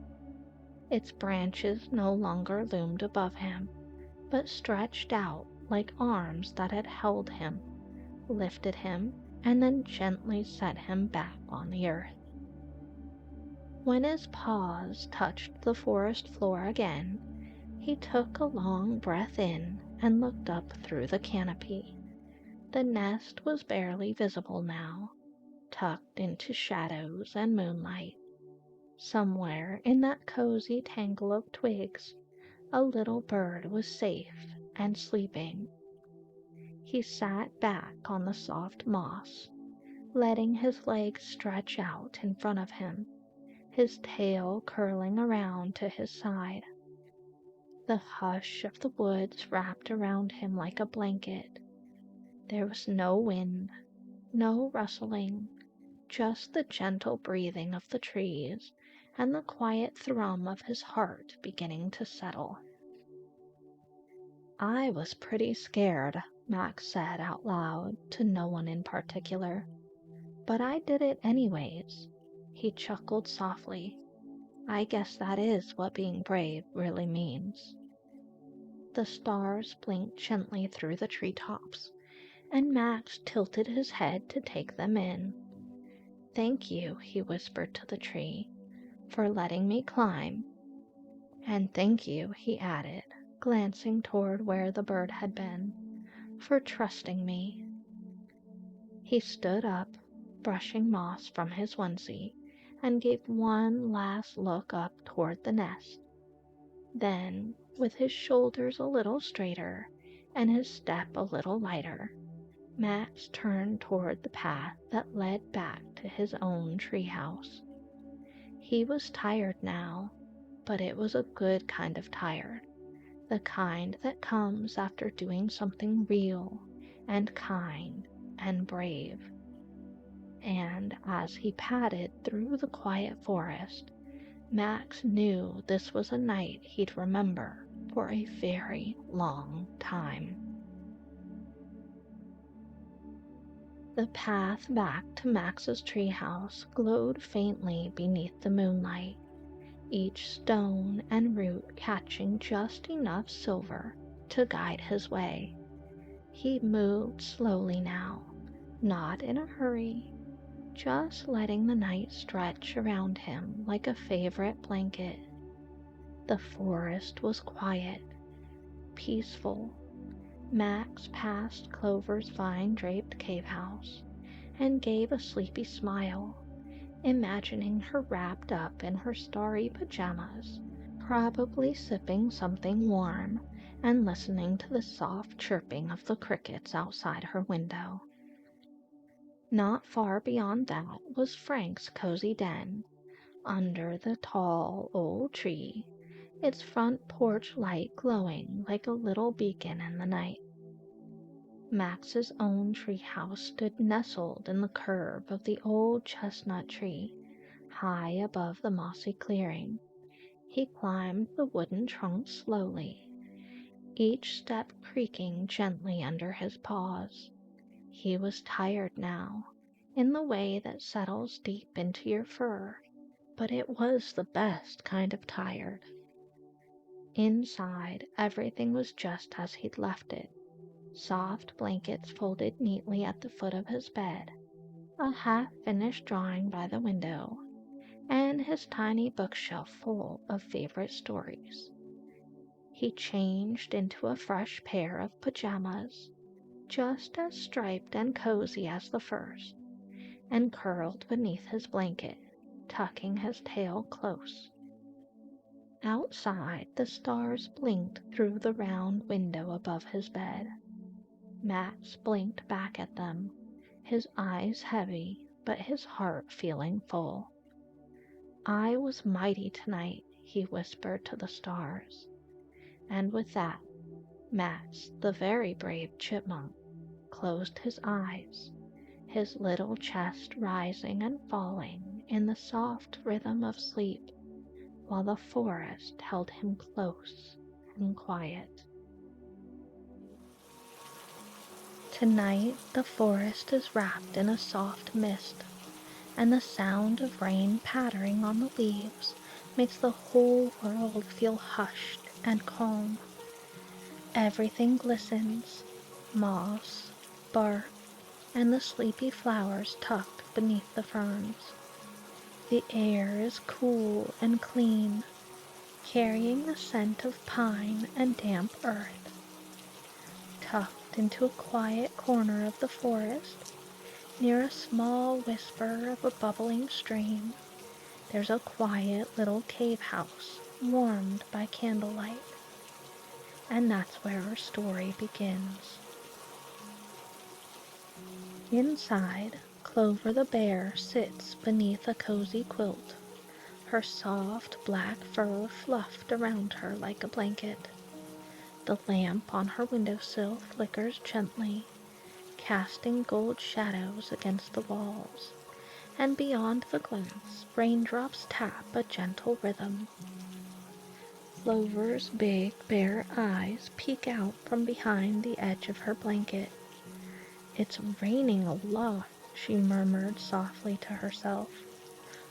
Its branches no longer loomed above him, but stretched out like arms that had held him, lifted him, and then gently set him back on the earth. When his paws touched the forest floor again, he took a long breath in and looked up through the canopy. The nest was barely visible now, tucked into shadows and moonlight. Somewhere in that cozy tangle of twigs, a little bird was safe and sleeping. He sat back on the soft moss, letting his legs stretch out in front of him, his tail curling around to his side. The hush of the woods wrapped around him like a blanket. There was no wind, no rustling, just the gentle breathing of the trees and the quiet thrum of his heart beginning to settle. "I was pretty scared," Max said out loud to no one in particular, "but I did it anyways." He chuckled softly. "I guess that is what being brave really means." The stars blinked gently through the treetops, and Max tilted his head to take them in. "Thank you," he whispered to the tree, "for letting me climb. And thank you," he added, glancing toward where the bird had been, "for trusting me." He stood up, brushing moss from his onesie, and gave one last look up toward the nest. Then, with his shoulders a little straighter and his step a little lighter, Max turned toward the path that led back to his own treehouse. He was tired now, but it was a good kind of tired, the kind that comes after doing something real and kind and brave. And as he padded through the quiet forest, Max knew this was a night he'd remember for a very long time. The path back to Max's treehouse glowed faintly beneath the moonlight, each stone and root catching just enough silver to guide his way. He moved slowly now, not in a hurry, just letting the night stretch around him like a favorite blanket. The forest was quiet, peaceful. Max passed Clover's vine-draped cave house and gave a sleepy smile, imagining her wrapped up in her starry pajamas, probably sipping something warm and listening to the soft chirping of the crickets outside her window. Not far beyond that was Frank's cozy den, under the tall old tree, its front porch light glowing like a little beacon in the night. Max's own treehouse stood nestled in the curve of the old chestnut tree, high above the mossy clearing. He climbed the wooden trunk slowly, each step creaking gently under his paws. He was tired now, in the way that settles deep into your fur, but it was the best kind of tired. Inside, everything was just as he'd left it. Soft blankets folded neatly at the foot of his bed, a half-finished drawing by the window, and his tiny bookshelf full of favorite stories. He changed into a fresh pair of pajamas, just as striped and cozy as the first, and curled beneath his blanket, tucking his tail close. Outside, the stars blinked through the round window above his bed. Max blinked back at them, his eyes heavy, but his heart feeling full. "I was mighty tonight," he whispered to the stars. And with that, Max, the very brave chipmunk, closed his eyes, his little chest rising and falling in the soft rhythm of sleep, while the forest held him close and quiet. Tonight the forest is wrapped in a soft mist, and the sound of rain pattering on the leaves makes the whole world feel hushed and calm. Everything glistens, moss, bark, and the sleepy flowers tucked beneath the ferns. The air is cool and clean, carrying the scent of pine and damp earth. Tucked into a quiet corner of the forest, near a small whisper of a bubbling stream, there's a quiet little cave house warmed by candlelight. And that's where our story begins. Inside, Clover the bear sits beneath a cozy quilt, her soft black fur fluffed around her like a blanket. The lamp on her windowsill flickers gently, casting gold shadows against the walls, and beyond the glass, raindrops tap a gentle rhythm. Clover's big, bare eyes peek out from behind the edge of her blanket. "It's raining a lot," she murmured softly to herself,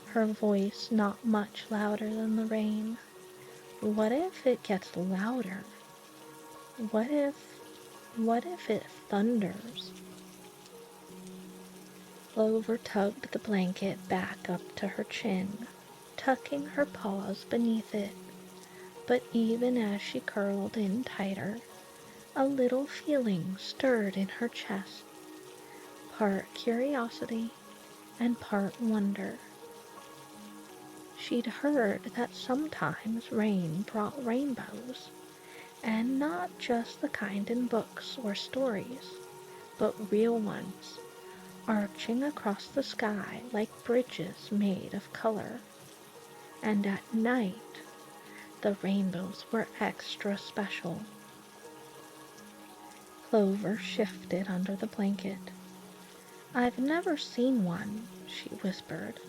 her voice not much louder than the rain. "What if it gets louder? What if it thunders?" Clover tugged the blanket back up to her chin, tucking her paws beneath it. But even as she curled in tighter, a little feeling stirred in her chest, part curiosity and part wonder. She'd heard that sometimes rain brought rainbows, And not just the kind in books or stories, but real ones, arching across the sky like bridges made of color. And at night, the rainbows were extra special. Clover shifted under the blanket. "I've never seen one," she whispered,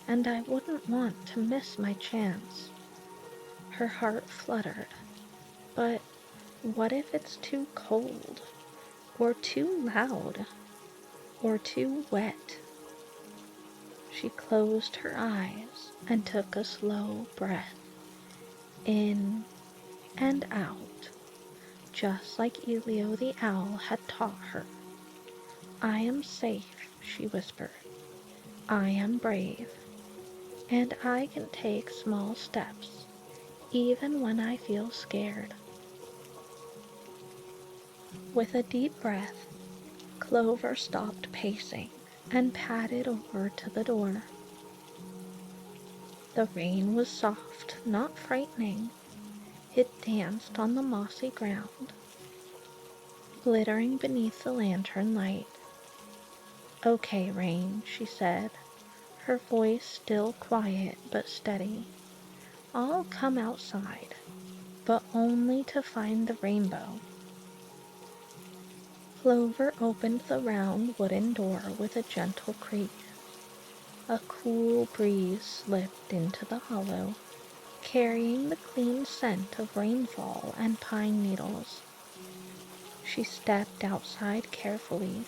"and I wouldn't want to miss my chance." Her heart fluttered. But what if it's too cold, or too loud, or too wet? She closed her eyes and took a slow breath, in and out, just like Elio the owl had taught her. "I am safe," she whispered. "I am brave, and I can take small steps, even when I feel scared." With a deep breath, Clover stopped pacing and padded over to the door. The rain was soft, not frightening. It danced on the mossy ground, glittering beneath the lantern light. "Okay, Rain," she said, her voice still quiet but steady. "I'll come outside, but only to find the rainbow." Clover opened the round wooden door with a gentle creak. A cool breeze slipped into the hollow, carrying the clean scent of rainfall and pine needles. She stepped outside carefully,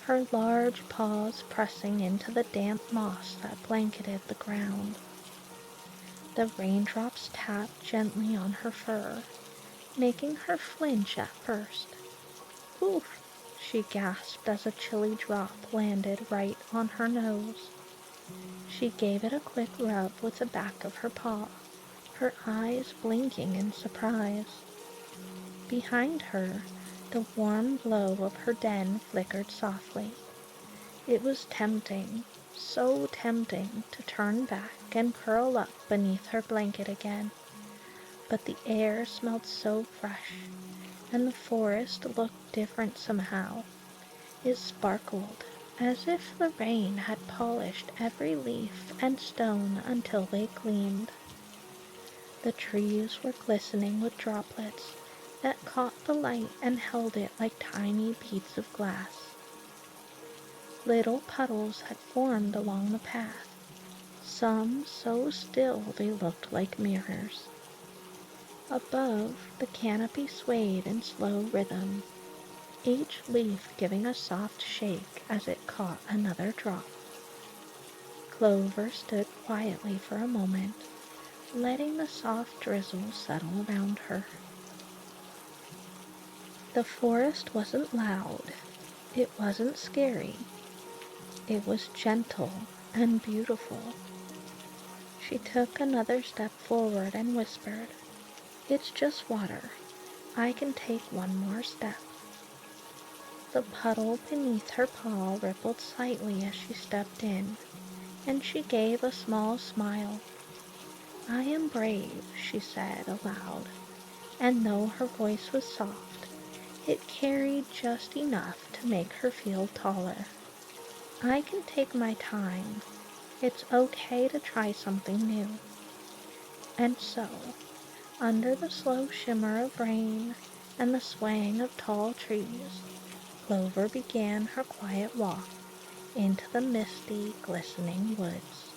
her large paws pressing into the damp moss that blanketed the ground. The raindrops tapped gently on her fur, making her flinch at first. "Oof!" she gasped as a chilly drop landed right on her nose. She gave it a quick rub with the back of her paw, her eyes blinking in surprise. Behind her, the warm glow of her den flickered softly. It was tempting, so tempting, to turn back and curl up beneath her blanket again. But the air smelled so fresh, and the forest looked different somehow. It sparkled, as if the rain had polished every leaf and stone until they gleamed. The trees were glistening with droplets that caught the light and held it like tiny beads of glass. Little puddles had formed along the path, some so still they looked like mirrors. Above, the canopy swayed in slow rhythm, each leaf giving a soft shake as it caught another drop. Clover stood quietly for a moment, letting the soft drizzle settle around her. The forest wasn't loud, it wasn't scary, it was gentle and beautiful. She took another step forward and whispered, "It's just water. I can take one more step." The puddle beneath her paw rippled slightly as she stepped in, and she gave a small smile. "I am brave," she said aloud, and though her voice was soft, it carried just enough to make her feel taller. "I can take my time. It's okay to try something new." And so, under the slow shimmer of rain and the swaying of tall trees, Clover began her quiet walk into the misty, glistening woods.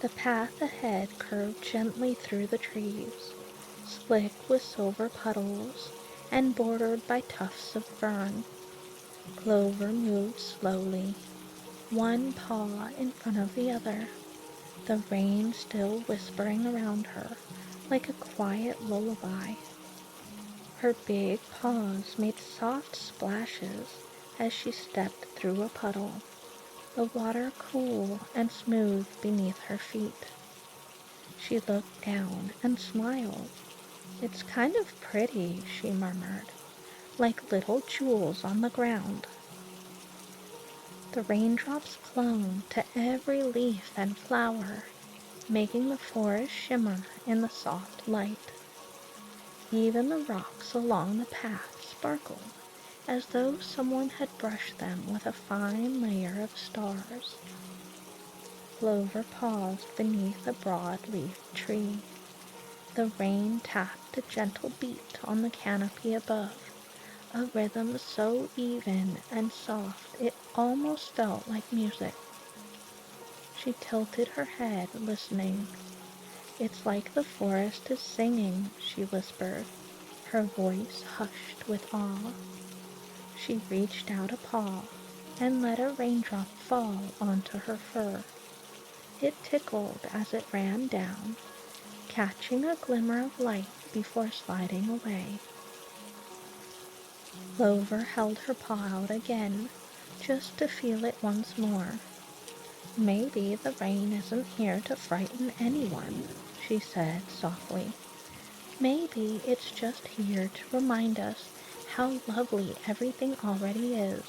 The path ahead curved gently through the trees, slick with silver puddles and bordered by tufts of fern. Clover moved slowly, one paw in front of the other, the rain still whispering around her like a quiet lullaby. Her big paws made soft splashes as she stepped through a puddle, the water cool and smooth beneath her feet. She looked down and smiled. "It's kind of pretty," she murmured, "like little jewels on the ground." The raindrops clung to every leaf and flower, making the forest shimmer in the soft light. Even the rocks along the path sparkled, as though someone had brushed them with a fine layer of stars. Clover paused beneath a broad-leafed tree. The rain tapped a gentle beat on the canopy above, a rhythm so even and soft it almost felt like music. She tilted her head, listening. "It's like the forest is singing," she whispered, her voice hushed with awe. She reached out a paw and let a raindrop fall onto her fur. It tickled as it ran down, catching a glimmer of light before sliding away. Clover held her paw out again, just to feel it once more. "Maybe the rain isn't here to frighten anyone," she said softly. "Maybe it's just here to remind us how lovely everything already is."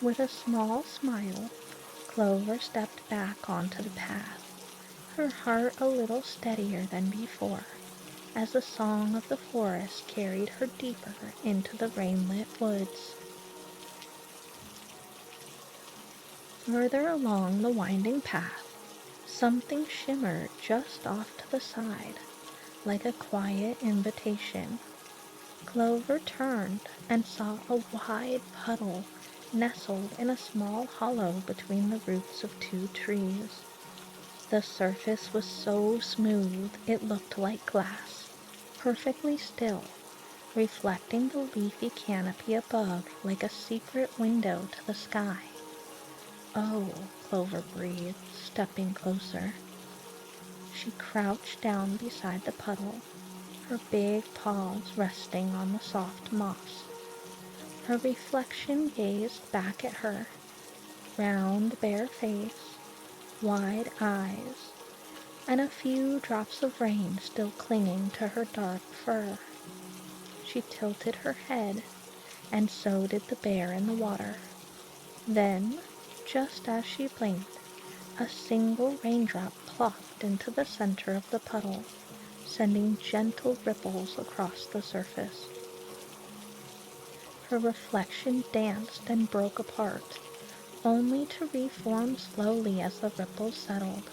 With a small smile, Clover stepped back onto the path, her heart a little steadier than before, as the song of the forest carried her deeper into the rainlit woods. Further along the winding path, something shimmered just off to the side, like a quiet invitation. Clover turned and saw a wide puddle nestled in a small hollow between the roots of two trees. The surface was so smooth it looked like glass, perfectly still, reflecting the leafy canopy above like a secret window to the sky. "Oh," Clover breathed, stepping closer. She crouched down beside the puddle, her big paws resting on the soft moss. Her reflection gazed back at her, round bare face, wide eyes, and a few drops of rain still clinging to her dark fur. She tilted her head, and so did the bear in the water. Then, just as she blinked, a single raindrop plopped into the center of the puddle, sending gentle ripples across the surface. Her reflection danced and broke apart, only to reform slowly as the ripples settled.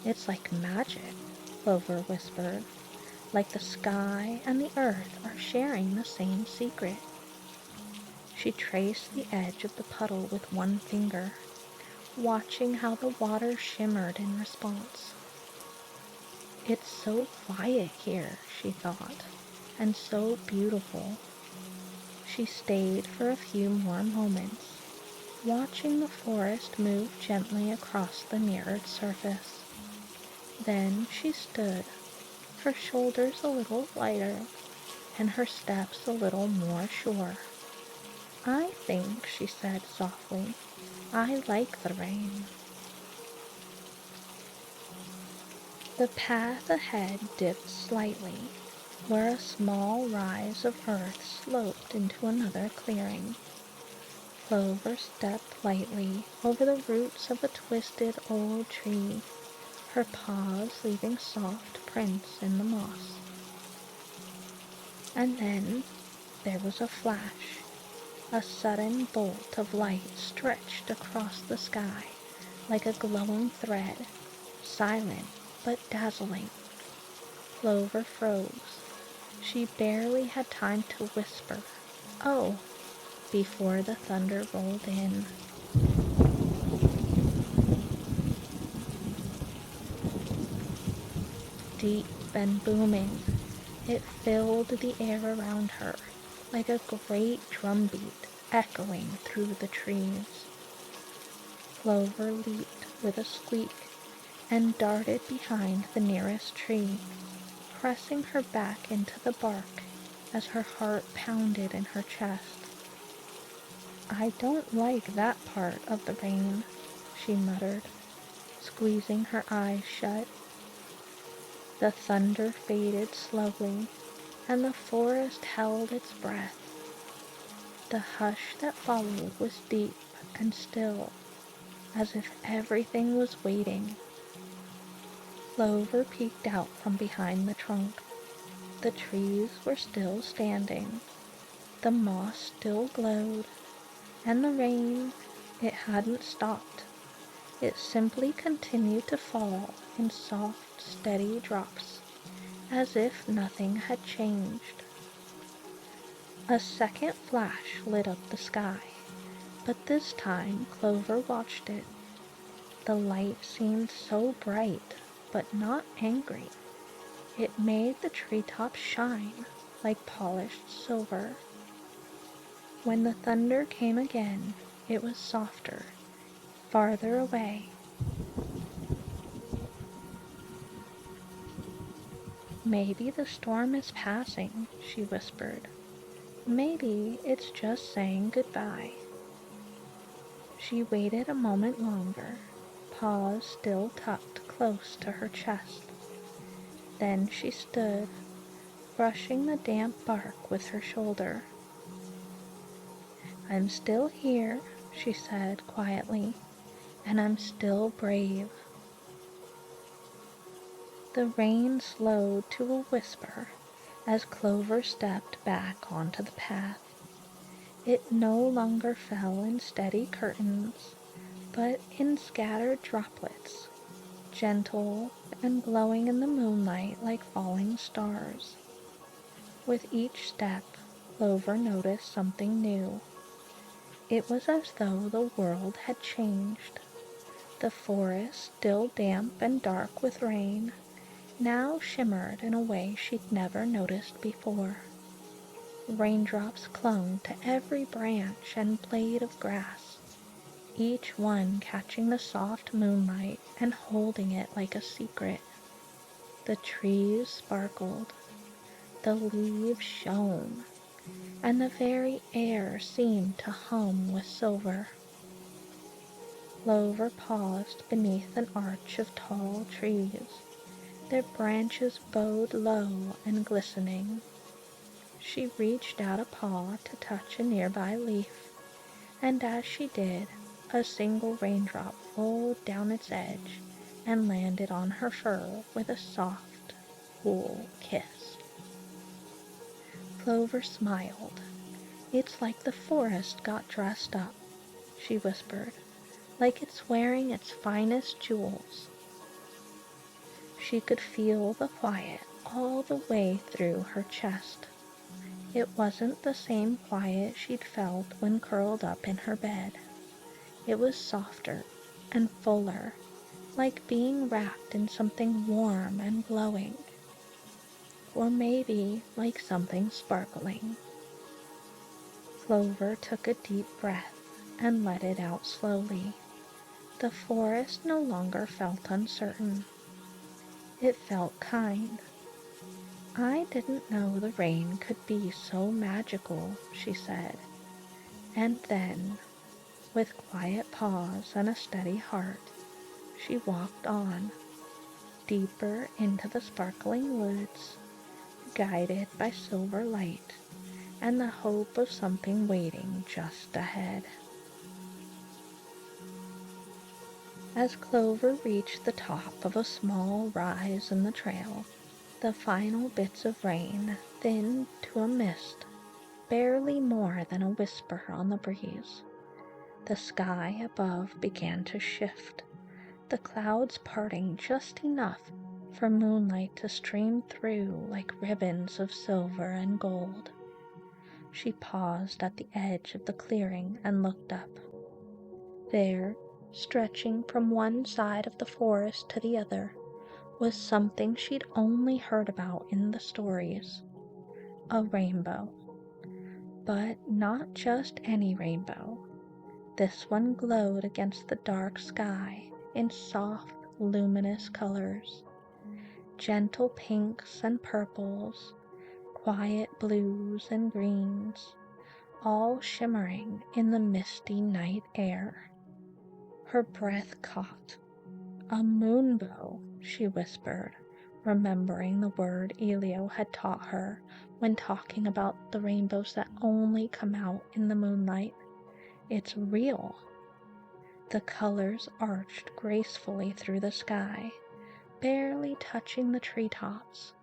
"It's like magic," Clover whispered, "like the sky and the earth are sharing the same secret." She traced the edge of the puddle with one finger, watching how the water shimmered in response. "It's so quiet here," she thought, "and so beautiful." She stayed for a few more moments, watching the forest move gently across the mirrored surface. Then she stood, her shoulders a little lighter, and her steps a little more sure. "I think," she said softly, "I like the rain." The path ahead dipped slightly, where a small rise of earth sloped into another clearing. Clover stepped lightly over the roots of a twisted old tree, her paws leaving soft prints in the moss. And then there was a flash. A sudden bolt of light stretched across the sky like a glowing thread, silent but dazzling. Clover froze. She barely had time to whisper, "Oh," before the thunder rolled in. Deep and booming, it filled the air around her like a great drumbeat echoing through the trees. Clover leaped with a squeak and darted behind the nearest tree, pressing her back into the bark as her heart pounded in her chest. "I don't like that part of the rain," she muttered, squeezing her eyes shut. The thunder faded slowly, and the forest held its breath. The hush that followed was deep and still, as if everything was waiting. Clover peeked out from behind the trunk. The trees were still standing, the moss still glowed, and the rain, it hadn't stopped. It simply continued to fall in soft, steady drops, as if nothing had changed. A second flash lit up the sky, but this time Clover watched it. The light seemed so bright, but not angry. It made the treetops shine like polished silver. When the thunder came again, it was softer, farther away. "Maybe the storm is passing," she whispered. "Maybe it's just saying goodbye." She waited a moment longer, paws still tucked close to her chest. Then she stood, brushing the damp bark with her shoulder. "I'm still here," she said quietly, "and I'm still brave." The rain slowed to a whisper as Clover stepped back onto the path. It no longer fell in steady curtains, but in scattered droplets, gentle and glowing in the moonlight like falling stars. With each step, Clover noticed something new. It was as though the world had changed. The forest, still damp and dark with rain, now shimmered in a way she'd never noticed before. Raindrops clung to every branch and blade of grass, each one catching the soft moonlight and holding it like a secret. The trees sparkled, the leaves shone, and the very air seemed to hum with silver. Clover paused beneath an arch of tall trees, their branches bowed low and glistening. She reached out a paw to touch a nearby leaf, and as she did, a single raindrop rolled down its edge and landed on her fur with a soft, cool kiss. Clover smiled. "It's like the forest got dressed up," she whispered, "like it's wearing its finest jewels." She could feel the quiet all the way through her chest. It wasn't the same quiet she'd felt when curled up in her bed. It was softer and fuller, like being wrapped in something warm and glowing. Or maybe like something sparkling. Clover took a deep breath and let it out slowly. The forest no longer felt uncertain. It felt kind. "I didn't know the rain could be so magical," she said. And then, with quiet pause and a steady heart, she walked on, deeper into the sparkling woods, guided by silver light and the hope of something waiting just ahead. As Clover reached the top of a small rise in the trail, the final bits of rain thinned to a mist, barely more than a whisper on the breeze. The sky above began to shift, the clouds parting just enough for moonlight to stream through like ribbons of silver and gold. She paused at the edge of the clearing and looked up. There, stretching from one side of the forest to the other, was something she'd only heard about in the stories. A rainbow. But not just any rainbow. This one glowed against the dark sky in soft, luminous colors. Gentle pinks and purples, quiet blues and greens, all shimmering in the misty night air. Her breath caught. "A moonbow," she whispered, remembering the word Elio had taught her when talking about the rainbows that only come out in the moonlight. "It's real." The colors arched gracefully through the sky, barely touching the treetops,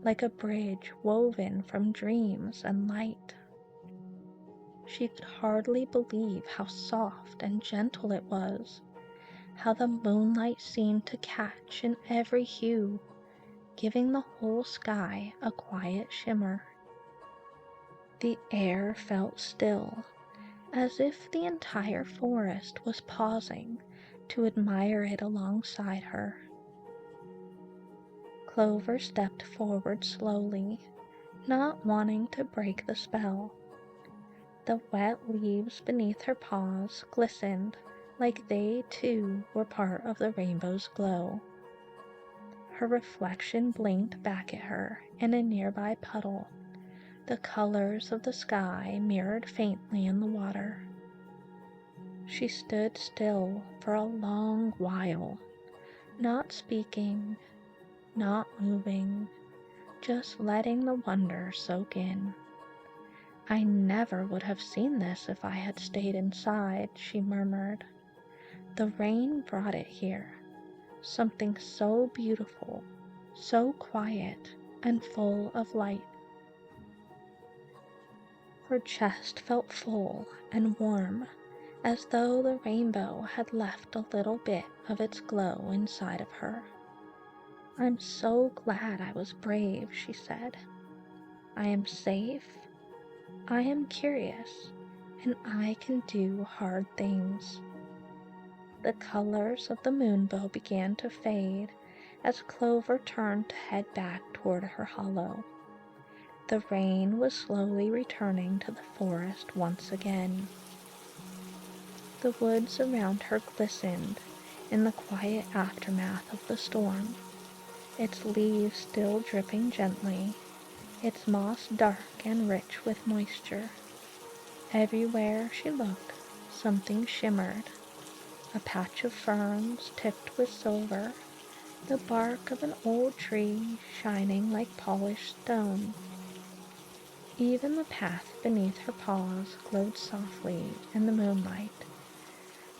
like a bridge woven from dreams and light. She could hardly believe how soft and gentle it was, how the moonlight seemed to catch in every hue, giving the whole sky a quiet shimmer. The air felt still, as if the entire forest was pausing to admire it alongside her. Clover stepped forward slowly, not wanting to break the spell. The wet leaves beneath her paws glistened like they too were part of the rainbow's glow. Her reflection blinked back at her in a nearby puddle, the colors of the sky mirrored faintly in the water. She stood still for a long while, not speaking, not moving, just letting the wonder soak in. "I never would have seen this if I had stayed inside," she murmured. "The rain brought it here, something so beautiful, so quiet and full of light." Her chest felt full and warm, as though the rainbow had left a little bit of its glow inside of her. "I'm so glad I was brave," she said. "I am safe, I am curious, and I can do hard things." The colors of the moonbow began to fade as Clover turned to head back toward her hollow. The rain was slowly returning to the forest once again. The woods around her glistened in the quiet aftermath of the storm, its leaves still dripping gently, its moss dark and rich with moisture. Everywhere she looked, something shimmered. A patch of ferns tipped with silver, the bark of an old tree shining like polished stone. Even the path beneath her paws glowed softly in the moonlight,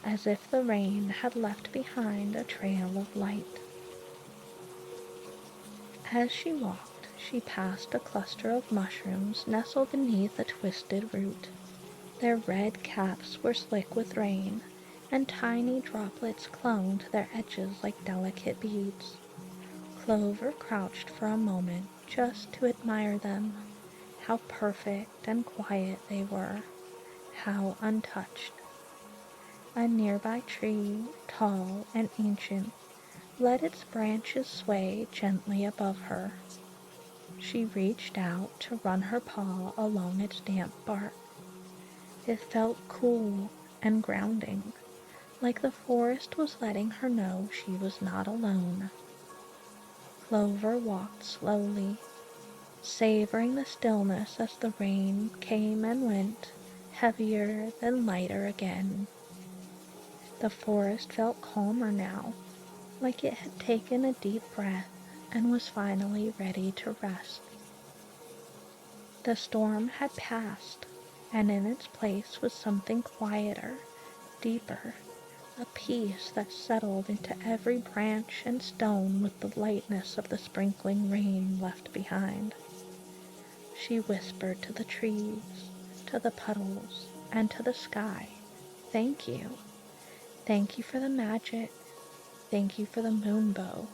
as if the rain had left behind a trail of light. As she walked, she passed a cluster of mushrooms nestled beneath a twisted root. Their red caps were slick with rain, and tiny droplets clung to their edges like delicate beads. Clover crouched for a moment just to admire them. How perfect and quiet they were, how untouched. A nearby tree, tall and ancient, let its branches sway gently above her. She reached out to run her paw along its damp bark. It felt cool and grounding, like the forest was letting her know she was not alone. Clover walked slowly, savoring the stillness as the rain came and went, heavier then lighter again. The forest felt calmer now, like it had taken a deep breath and was finally ready to rest. The storm had passed, and in its place was something quieter, deeper, a peace that settled into every branch and stone with the lightness of the sprinkling rain left behind. She whispered to the trees, to the puddles, and to the sky, "Thank you. Thank you for the magic. Thank you for the moonbow.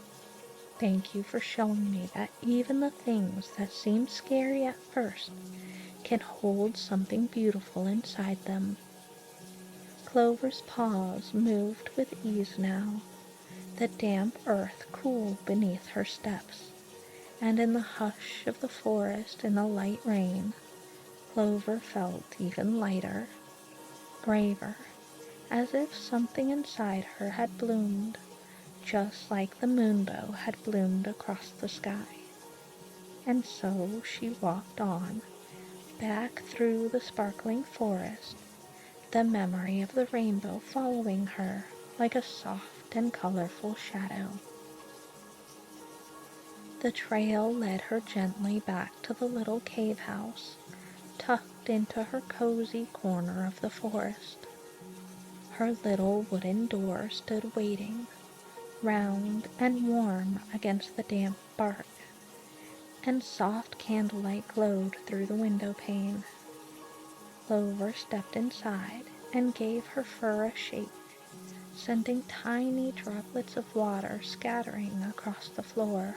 Thank you for showing me that even the things that seem scary at first can hold something beautiful inside them." Clover's paws moved with ease now, the damp earth cooled beneath her steps, and in the hush of the forest in the light rain, Clover felt even lighter, braver, as if something inside her had bloomed, just like the moonbow had bloomed across the sky. And so she walked on, back through the sparkling forest, the memory of the rainbow following her like a soft and colorful shadow. The trail led her gently back to the little cave house, tucked into her cozy corner of the forest. Her little wooden door stood waiting, round and warm against the damp bark, and soft candlelight glowed through the window pane. Clover stepped inside and gave her fur a shake, sending tiny droplets of water scattering across the floor.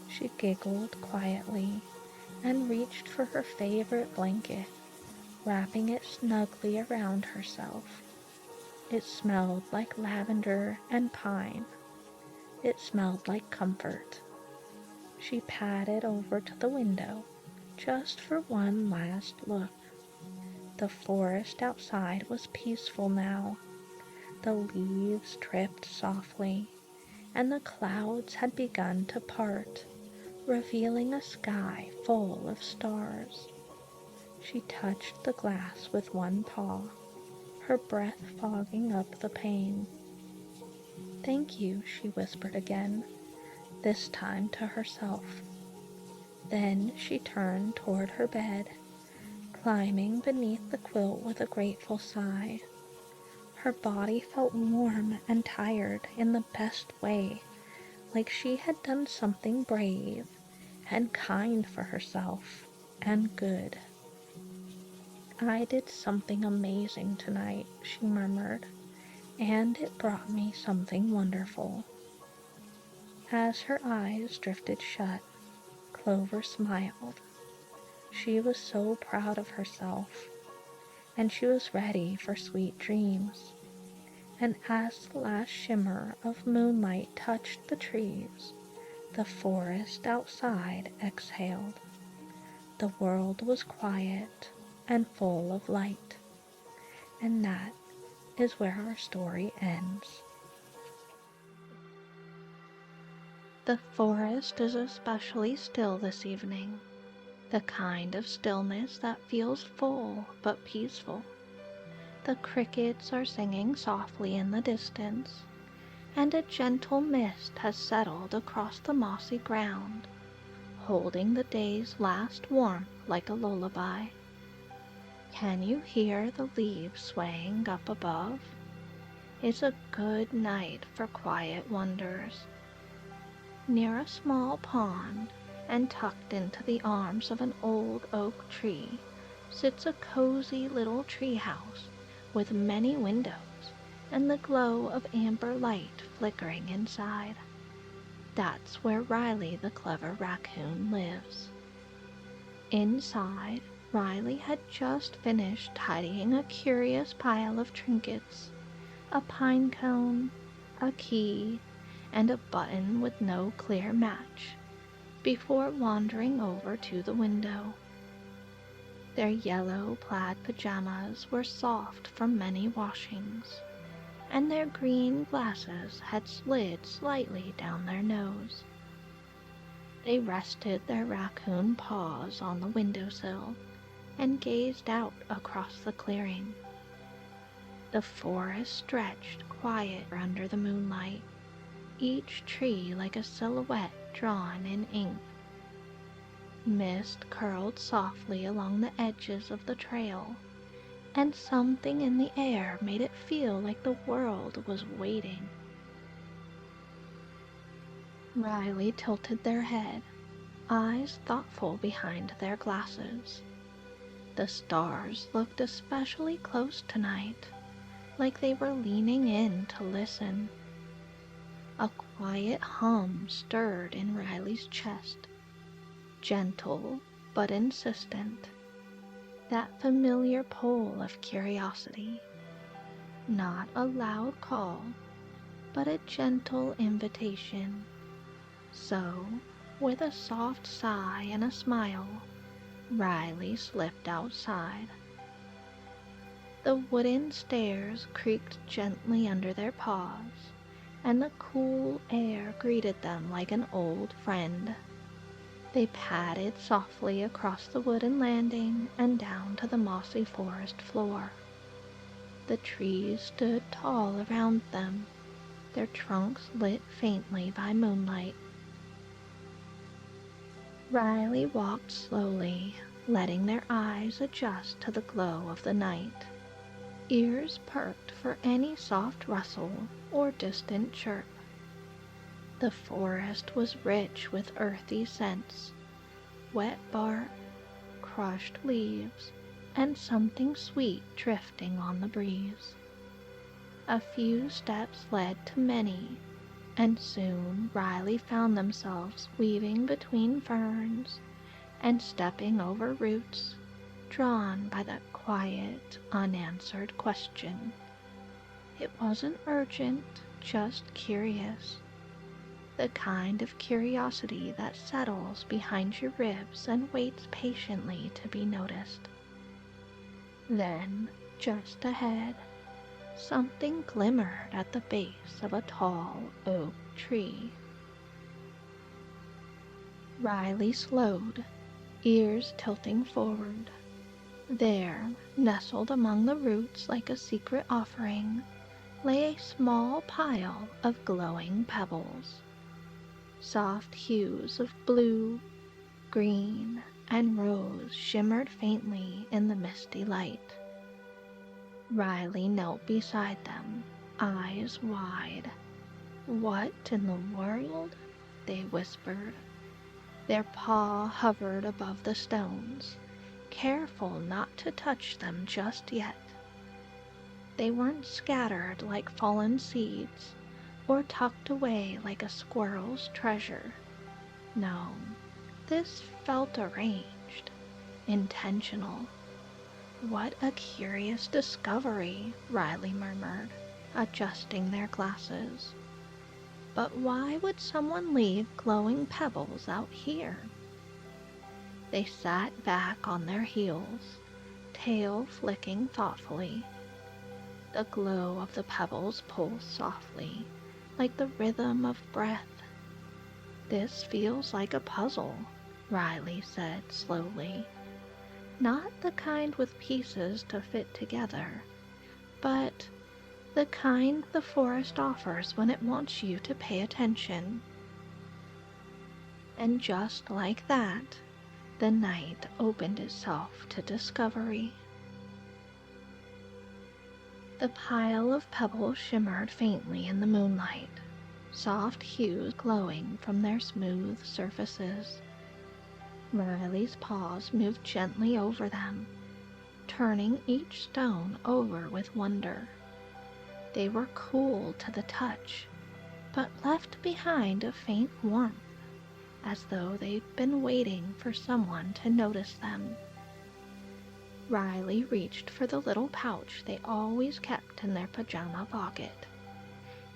She giggled quietly and reached for her favorite blanket, wrapping it snugly around herself. It smelled like lavender and pine. It smelled like comfort. She padded over to the window just for one last look. The forest outside was peaceful now. The leaves dripped softly, and the clouds had begun to part, revealing a sky full of stars. She touched the glass with one paw, her breath fogging up the pane. "Thank you," she whispered again, this time to herself. Then she turned toward her bed, climbing beneath the quilt with a grateful sigh. Her body felt warm and tired in the best way, like she had done something brave and kind for herself and good. "I did something amazing tonight," she murmured, "and it brought me something wonderful." As her eyes drifted shut, Clover smiled. She was so proud of herself, and she was ready for sweet dreams. And as the last shimmer of moonlight touched the trees, the forest outside exhaled. The world was quiet and full of light. And that is where our story ends. The forest is especially still this evening, the kind of stillness that feels full but peaceful. The crickets are singing softly in the distance, and a gentle mist has settled across the mossy ground, holding the day's last warmth like a lullaby. Can you hear the leaves swaying up above? It's a good night for quiet wonders. Near a small pond, and tucked into the arms of an old oak tree, sits a cozy little tree house with many windows and the glow of amber light flickering inside. That's where Riley the clever raccoon lives. Inside, Riley had just finished tidying a curious pile of trinkets, a pine cone, a key, and a button with no clear match, before wandering over to the window. Their yellow plaid pajamas were soft from many washings, and their green glasses had slid slightly down their nose. They rested their raccoon paws on the windowsill and gazed out across the clearing. The forest stretched quiet under the moonlight, each tree like a silhouette drawn in ink. Mist curled softly along the edges of the trail, and something in the air made it feel like the world was waiting. Riley tilted their head, eyes thoughtful behind their glasses. The stars looked especially close tonight, like they were leaning in to listen. A quiet hum stirred in Riley's chest, gentle but insistent, that familiar pull of curiosity. Not a loud call, but a gentle invitation. So, with a soft sigh and a smile, Riley slipped outside. The wooden stairs creaked gently under their paws, and the cool air greeted them like an old friend. They padded softly across the wooden landing and down to the mossy forest floor. The trees stood tall around them, their trunks lit faintly by moonlight. Riley walked slowly, letting their eyes adjust to the glow of the night. Ears perked for any soft rustle or distant chirp. The forest was rich with earthy scents, wet bark, crushed leaves, and something sweet drifting on the breeze. A few steps led to many, and soon Riley found themselves weaving between ferns and stepping over roots, drawn by that quiet, unanswered question. It wasn't urgent, just curious. The kind of curiosity that settles behind your ribs and waits patiently to be noticed. Then, just ahead, something glimmered at the base of a tall oak tree. Riley slowed, ears tilting forward. There, nestled among the roots like a secret offering, lay a small pile of glowing pebbles. Soft hues of blue, green, and rose shimmered faintly in the misty light. Riley knelt beside them, eyes wide. "What in the world?" they whispered. Their paw hovered above the stones, careful not to touch them just yet. They weren't scattered like fallen seeds, or tucked away like a squirrel's treasure. No, this felt arranged, intentional. "What a curious discovery," Riley murmured, adjusting their glasses. "But why would someone leave glowing pebbles out here?" They sat back on their heels, tail flicking thoughtfully. The glow of the pebbles pulsed softly, like the rhythm of breath. "This feels like a puzzle," Riley said slowly. "Not the kind with pieces to fit together, but the kind the forest offers when it wants you to pay attention." And just like that, the night opened itself to discovery. The pile of pebbles shimmered faintly in the moonlight, soft hues glowing from their smooth surfaces. Riley's paws moved gently over them, turning each stone over with wonder. They were cool to the touch, but left behind a faint warmth, as though they'd been waiting for someone to notice them. Riley reached for the little pouch they always kept in their pajama pocket.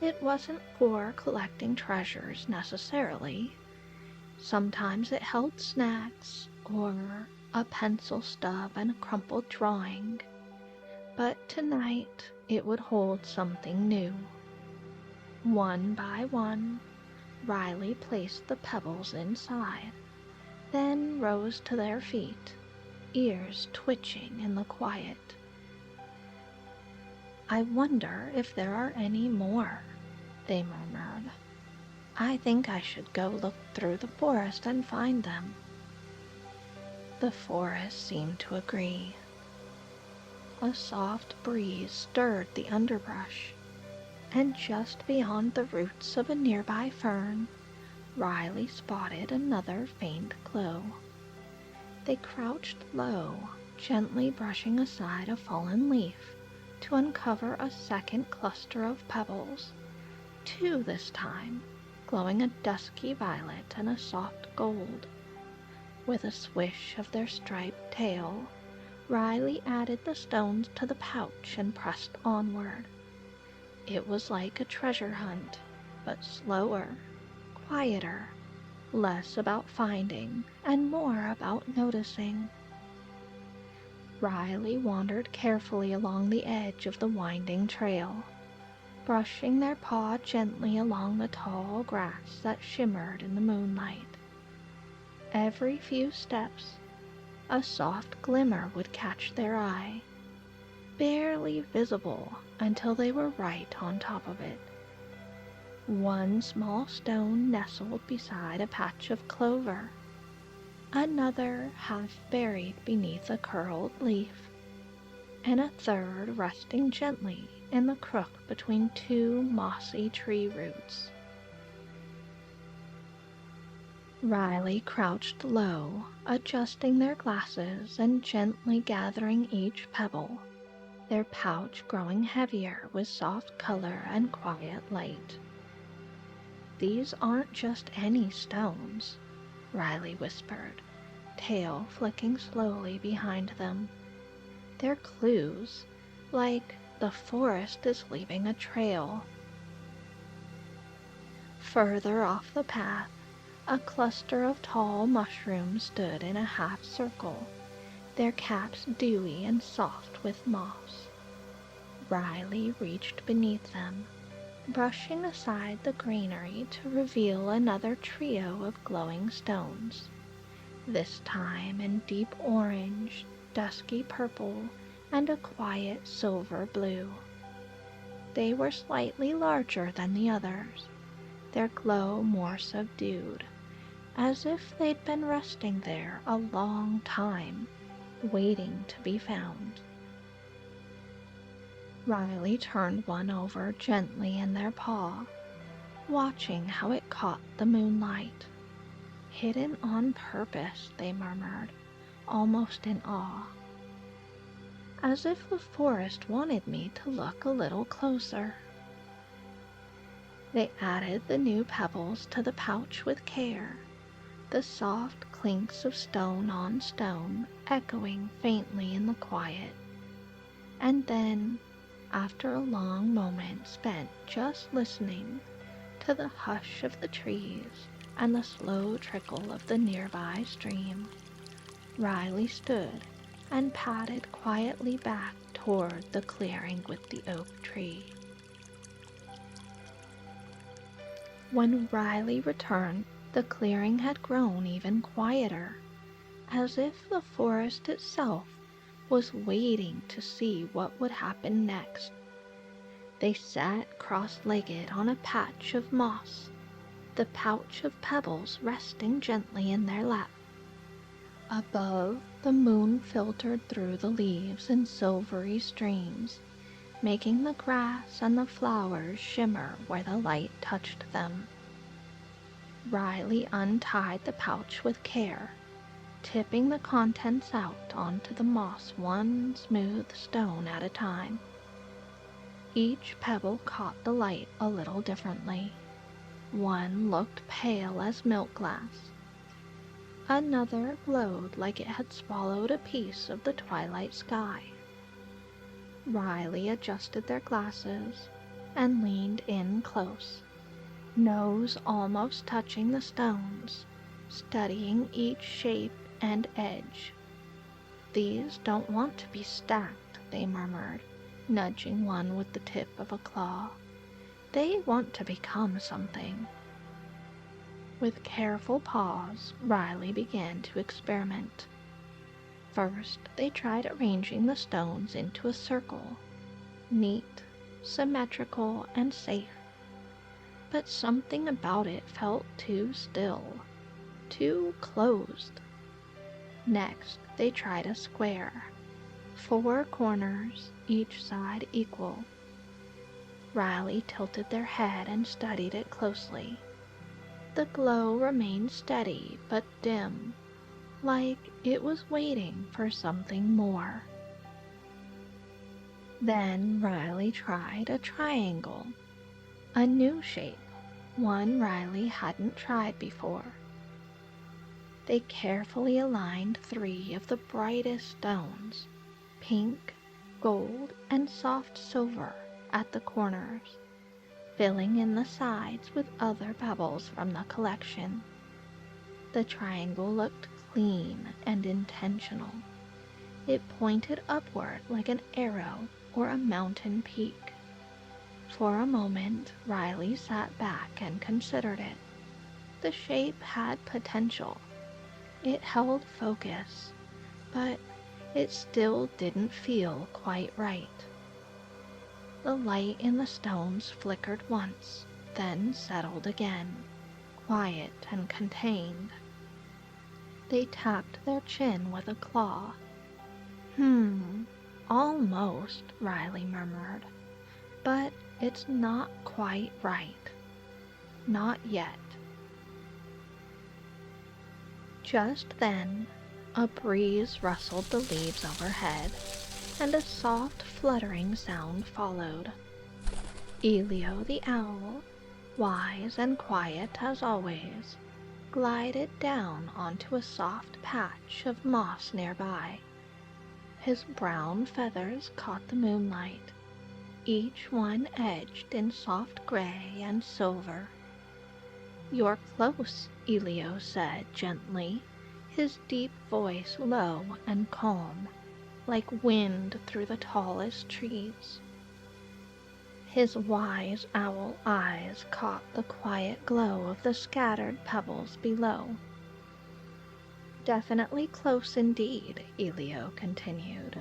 It wasn't for collecting treasures necessarily. Sometimes it held snacks, or a pencil stub and a crumpled drawing. But tonight it would hold something new. One by one, Riley placed the pebbles inside, then rose to their feet, ears twitching in the quiet. "I wonder if there are any more," they murmured. "I think I should go look through the forest and find them." The forest seemed to agree. A soft breeze stirred the underbrush, and just beyond the roots of a nearby fern, Riley spotted another faint glow. They crouched low, gently brushing aside a fallen leaf to uncover a second cluster of pebbles, two this time, glowing a dusky violet and a soft gold. With a swish of their striped tail, Riley added the stones to the pouch and pressed onward. It was like a treasure hunt, but slower, quieter, less about finding and more about noticing. Riley wandered carefully along the edge of the winding trail, brushing their paw gently along the tall grass that shimmered in the moonlight. Every few steps, a soft glimmer would catch their eye, barely visible until they were right on top of it. One small stone nestled beside a patch of clover, another half buried beneath a curled leaf, and a third resting gently in the crook between two mossy tree roots. Riley crouched low, adjusting their glasses and gently gathering each pebble, their pouch growing heavier with soft color and quiet light. "These aren't just any stones," Riley whispered, tail flicking slowly behind them. "They're clues, like the forest is leaving a trail." Further off the path, a cluster of tall mushrooms stood in a half circle, their caps dewy and soft with moss. Riley reached beneath them, brushing aside the greenery to reveal another trio of glowing stones, this time in deep orange, dusky purple, and a quiet silver blue. They were slightly larger than the others, their glow more subdued, as if they'd been resting there a long time, waiting to be found. Riley turned one over gently in their paw, watching how it caught the moonlight. "Hidden on purpose," they murmured, almost in awe. "As if the forest wanted me to look a little closer." They added the new pebbles to the pouch with care, the soft clinks of stone on stone echoing faintly in the quiet. And then, after a long moment spent just listening to the hush of the trees and the slow trickle of the nearby stream, Riley stood and padded quietly back toward the clearing with the oak tree. When Riley returned, the clearing had grown even quieter, as if the forest itself was waiting to see what would happen next. They sat cross-legged on a patch of moss, the pouch of pebbles resting gently in their lap. Above, the moon filtered through the leaves in silvery streams, making the grass and the flowers shimmer where the light touched them. Riley untied the pouch with care, tipping the contents out onto the moss one smooth stone at a time. Each pebble caught the light a little differently. One looked pale as milk glass. Another glowed like it had swallowed a piece of the twilight sky. Riley adjusted their glasses and leaned in close, nose almost touching the stones, studying each shape and edge. "These don't want to be stacked," they murmured, nudging one with the tip of a claw. "They want to become something." With careful pause, Riley began to experiment. First, they tried arranging the stones into a circle, neat, symmetrical, and safe. But something about it felt too still, too closed. Next, they tried a square, 4 corners, each side equal. Riley tilted their head and studied it closely. The glow remained steady but dim, like it was waiting for something more. Then Riley tried a triangle, a new shape, one Riley hadn't tried before. They carefully aligned 3 of the brightest stones, pink, gold, and soft silver, at the corners, filling in the sides with other pebbles from the collection. The triangle looked clean and intentional. It pointed upward like an arrow or a mountain peak. For a moment, Riley sat back and considered it. The shape had potential. It held focus, but it still didn't feel quite right. The light in the stones flickered once, then settled again, quiet and contained. They tapped their chin with a claw. Almost," Riley murmured, "but it's not quite right. Not yet." Just then, a breeze rustled the leaves overhead, and a soft fluttering sound followed. Elio the owl, wise and quiet as always, glided down onto a soft patch of moss nearby. His brown feathers caught the moonlight, each one edged in soft gray and silver. "You're close," Elio said gently, his deep voice low and calm, like wind through the tallest trees. His wise owl eyes caught the quiet glow of the scattered pebbles below. "Definitely close indeed," Elio continued,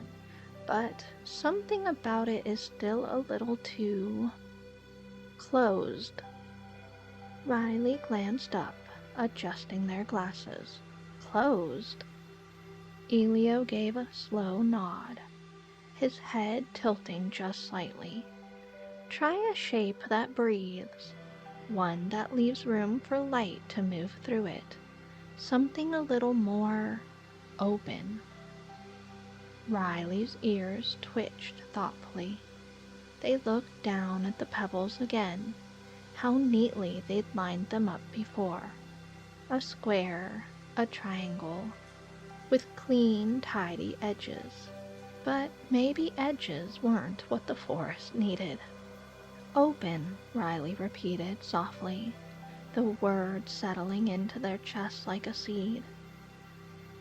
"but something about it is still a little too closed." Riley glanced up, adjusting their glasses. "Closed?" Elio gave a slow nod, his head tilting just slightly. "Try a shape that breathes, one that leaves room for light to move through it, something a little more open." Riley's ears twitched thoughtfully. They looked down at the pebbles again. How neatly they'd lined them up before. A square, a triangle, with clean, tidy edges. But maybe edges weren't what the forest needed. "Open," Riley repeated softly, the word settling into their chest like a seed.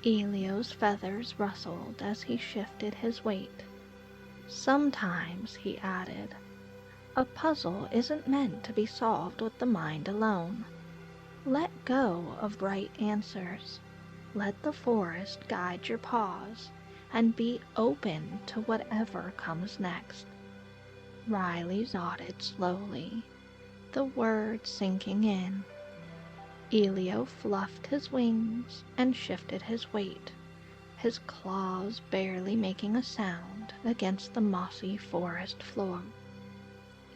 Elio's feathers rustled as he shifted his weight. "Sometimes," he added, "a puzzle isn't meant to be solved with the mind alone. Let go of right answers. Let the forest guide your paws, and be open to whatever comes next." Riley nodded slowly, the words sinking in. Elio fluffed his wings and shifted his weight, his claws barely making a sound against the mossy forest floor.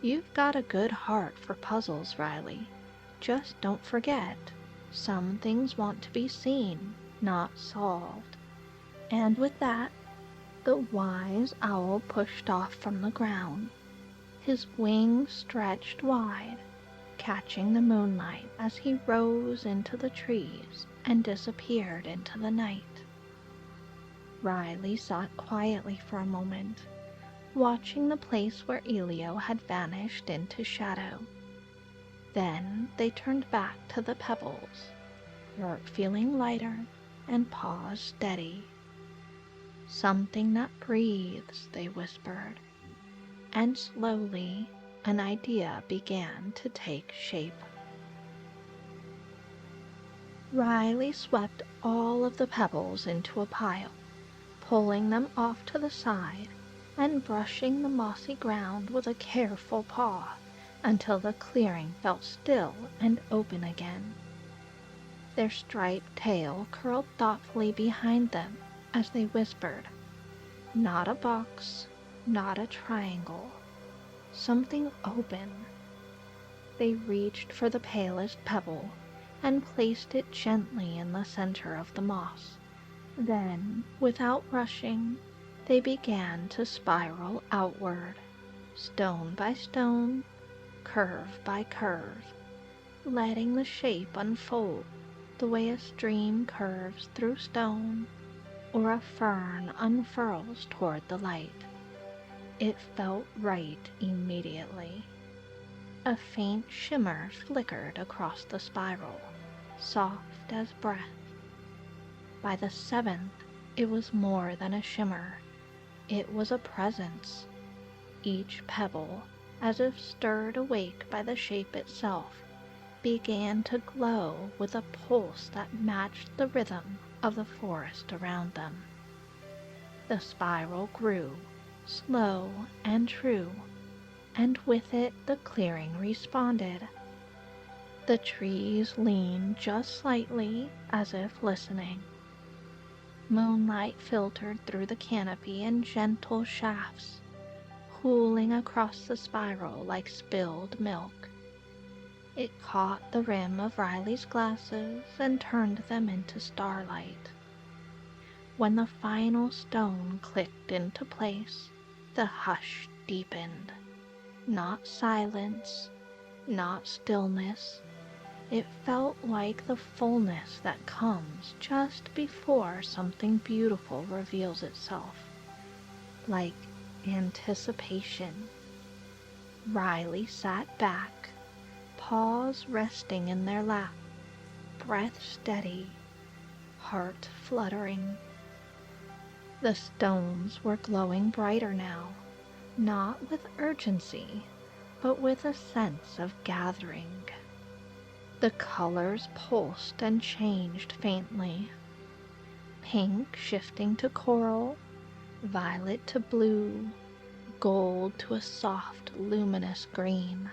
"You've got a good heart for puzzles, Riley. Just don't forget, some things want to be seen, not solved." And with that, the wise owl pushed off from the ground, his wings stretched wide, catching the moonlight as he rose into the trees and disappeared into the night. Riley sat quietly for a moment, watching the place where Elio had vanished into shadow. Then they turned back to the pebbles, heart feeling lighter and paws steady. "Something that breathes," they whispered, and slowly an idea began to take shape. Riley swept all of the pebbles into a pile, pulling them off to the side and brushing the mossy ground with a careful paw until the clearing felt still and open again. Their striped tail curled thoughtfully behind them as they whispered, "Not a box, not a triangle, something open." They reached for the palest pebble and placed it gently in the center of the moss. Then, without rushing, they began to spiral outward, stone by stone, curve by curve, letting the shape unfold the way a stream curves through stone or a fern unfurls toward the light. It felt right immediately. A faint shimmer flickered across the spiral, soft as breath. By the seventh, it was more than a shimmer. It was a presence. Each pebble, as if stirred awake by the shape itself, began to glow with a pulse that matched the rhythm of the forest around them. The spiral grew, slow and true, and with it the clearing responded. The trees leaned just slightly, as if listening. Moonlight filtered through the canopy in gentle shafts, cooling across the spiral like spilled milk. It caught the rim of Riley's glasses and turned them into starlight. When the final stone clicked into place, the hush deepened. Not silence, not stillness. It felt like the fullness that comes just before something beautiful reveals itself. Like anticipation. Riley sat back, paws resting in their lap, breath steady, heart fluttering. The stones were glowing brighter now, not with urgency, but with a sense of gathering. The colors pulsed and changed faintly. Pink shifting to coral, violet to blue, gold to a soft, luminous green.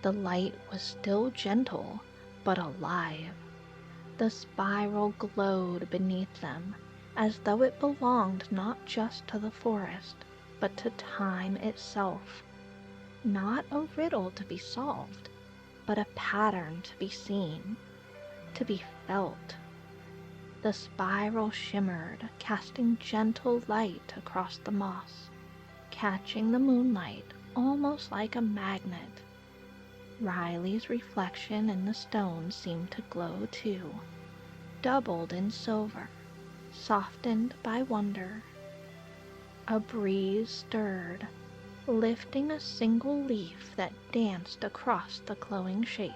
The light was still gentle, but alive. The spiral glowed beneath them, as though it belonged not just to the forest, but to time itself. Not a riddle to be solved, but a pattern to be seen, to be felt. The spiral shimmered, casting gentle light across the moss, catching the moonlight almost like a magnet. Riley's reflection in the stone seemed to glow too, doubled in silver, softened by wonder. A breeze stirred, lifting a single leaf that danced across the glowing shape,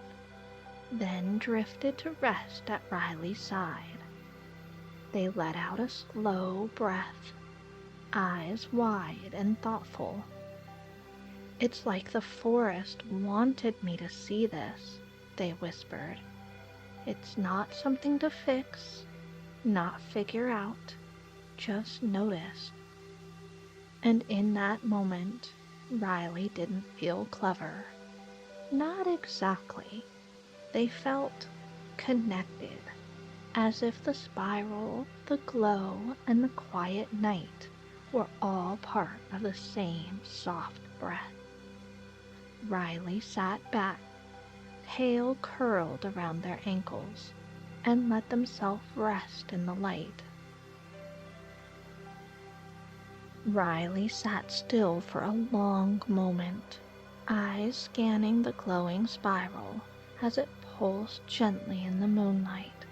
then drifted to rest at Riley's side. They let out a slow breath, eyes wide and thoughtful. "It's like the forest wanted me to see this," they whispered. "It's not something to fix, not figure out, just notice." And in that moment, Riley didn't feel clever. Not exactly. They felt connected, as if the spiral, the glow, and the quiet night were all part of the same soft breath. Riley sat back, tail curled around their ankles, and let themselves rest in the light. Riley sat still for a long moment, eyes scanning the glowing spiral as it pulsed gently in the moonlight.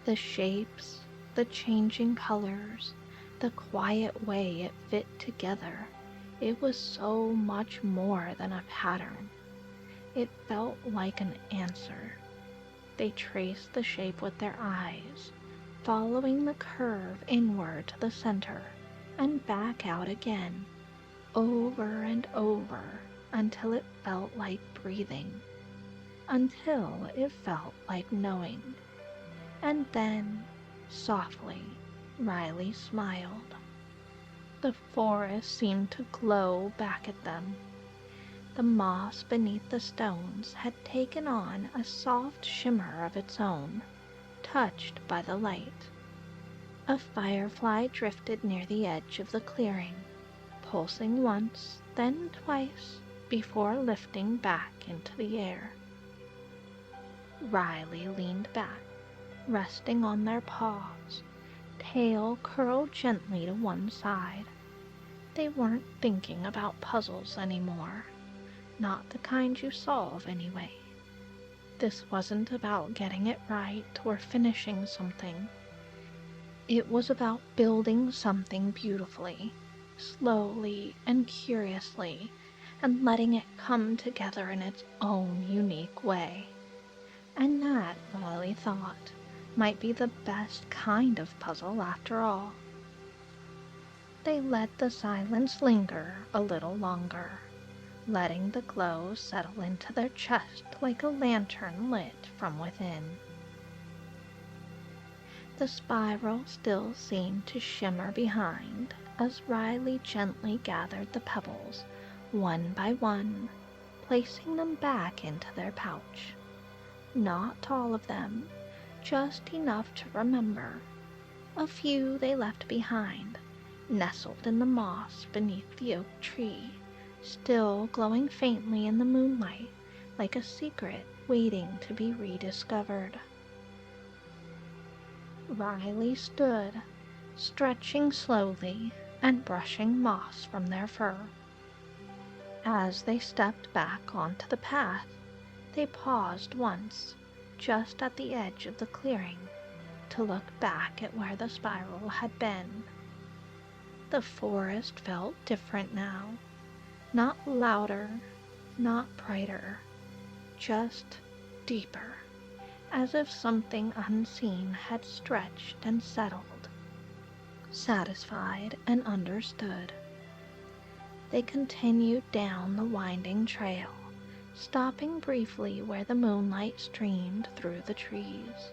The shapes, the changing colors, the quiet way it fit together. It was so much more than a pattern. It felt like an answer. They traced the shape with their eyes, following the curve inward to the center and back out again, over and over, until it felt like breathing, until it felt like knowing. And then, softly, Riley smiled. The forest seemed to glow back at them. The moss beneath the stones had taken on a soft shimmer of its own, touched by the light. A firefly drifted near the edge of the clearing, pulsing once, then twice, before lifting back into the air. Riley leaned back, resting on their paws, tail curled gently to one side. They weren't thinking about puzzles anymore. Not the kind you solve, anyway. This wasn't about getting it right or finishing something. It was about building something beautifully, slowly and curiously, and letting it come together in its own unique way. And that, Riley thought, might be the best kind of puzzle after all. They let the silence linger a little longer, letting the glow settle into their chest like a lantern lit from within. The spiral still seemed to shimmer behind as Riley gently gathered the pebbles, one by one, placing them back into their pouch. Not all of them, just enough to remember. A few they left behind, nestled in the moss beneath the oak tree, still glowing faintly in the moonlight like a secret waiting to be rediscovered. Riley stood, stretching slowly and brushing moss from their fur. As they stepped back onto the path, they paused once, just at the edge of the clearing, to look back at where the spiral had been. The forest felt different now, not louder, not brighter, just deeper, as if something unseen had stretched and settled, satisfied and understood. They continued down the winding trail, stopping briefly where the moonlight streamed through the trees.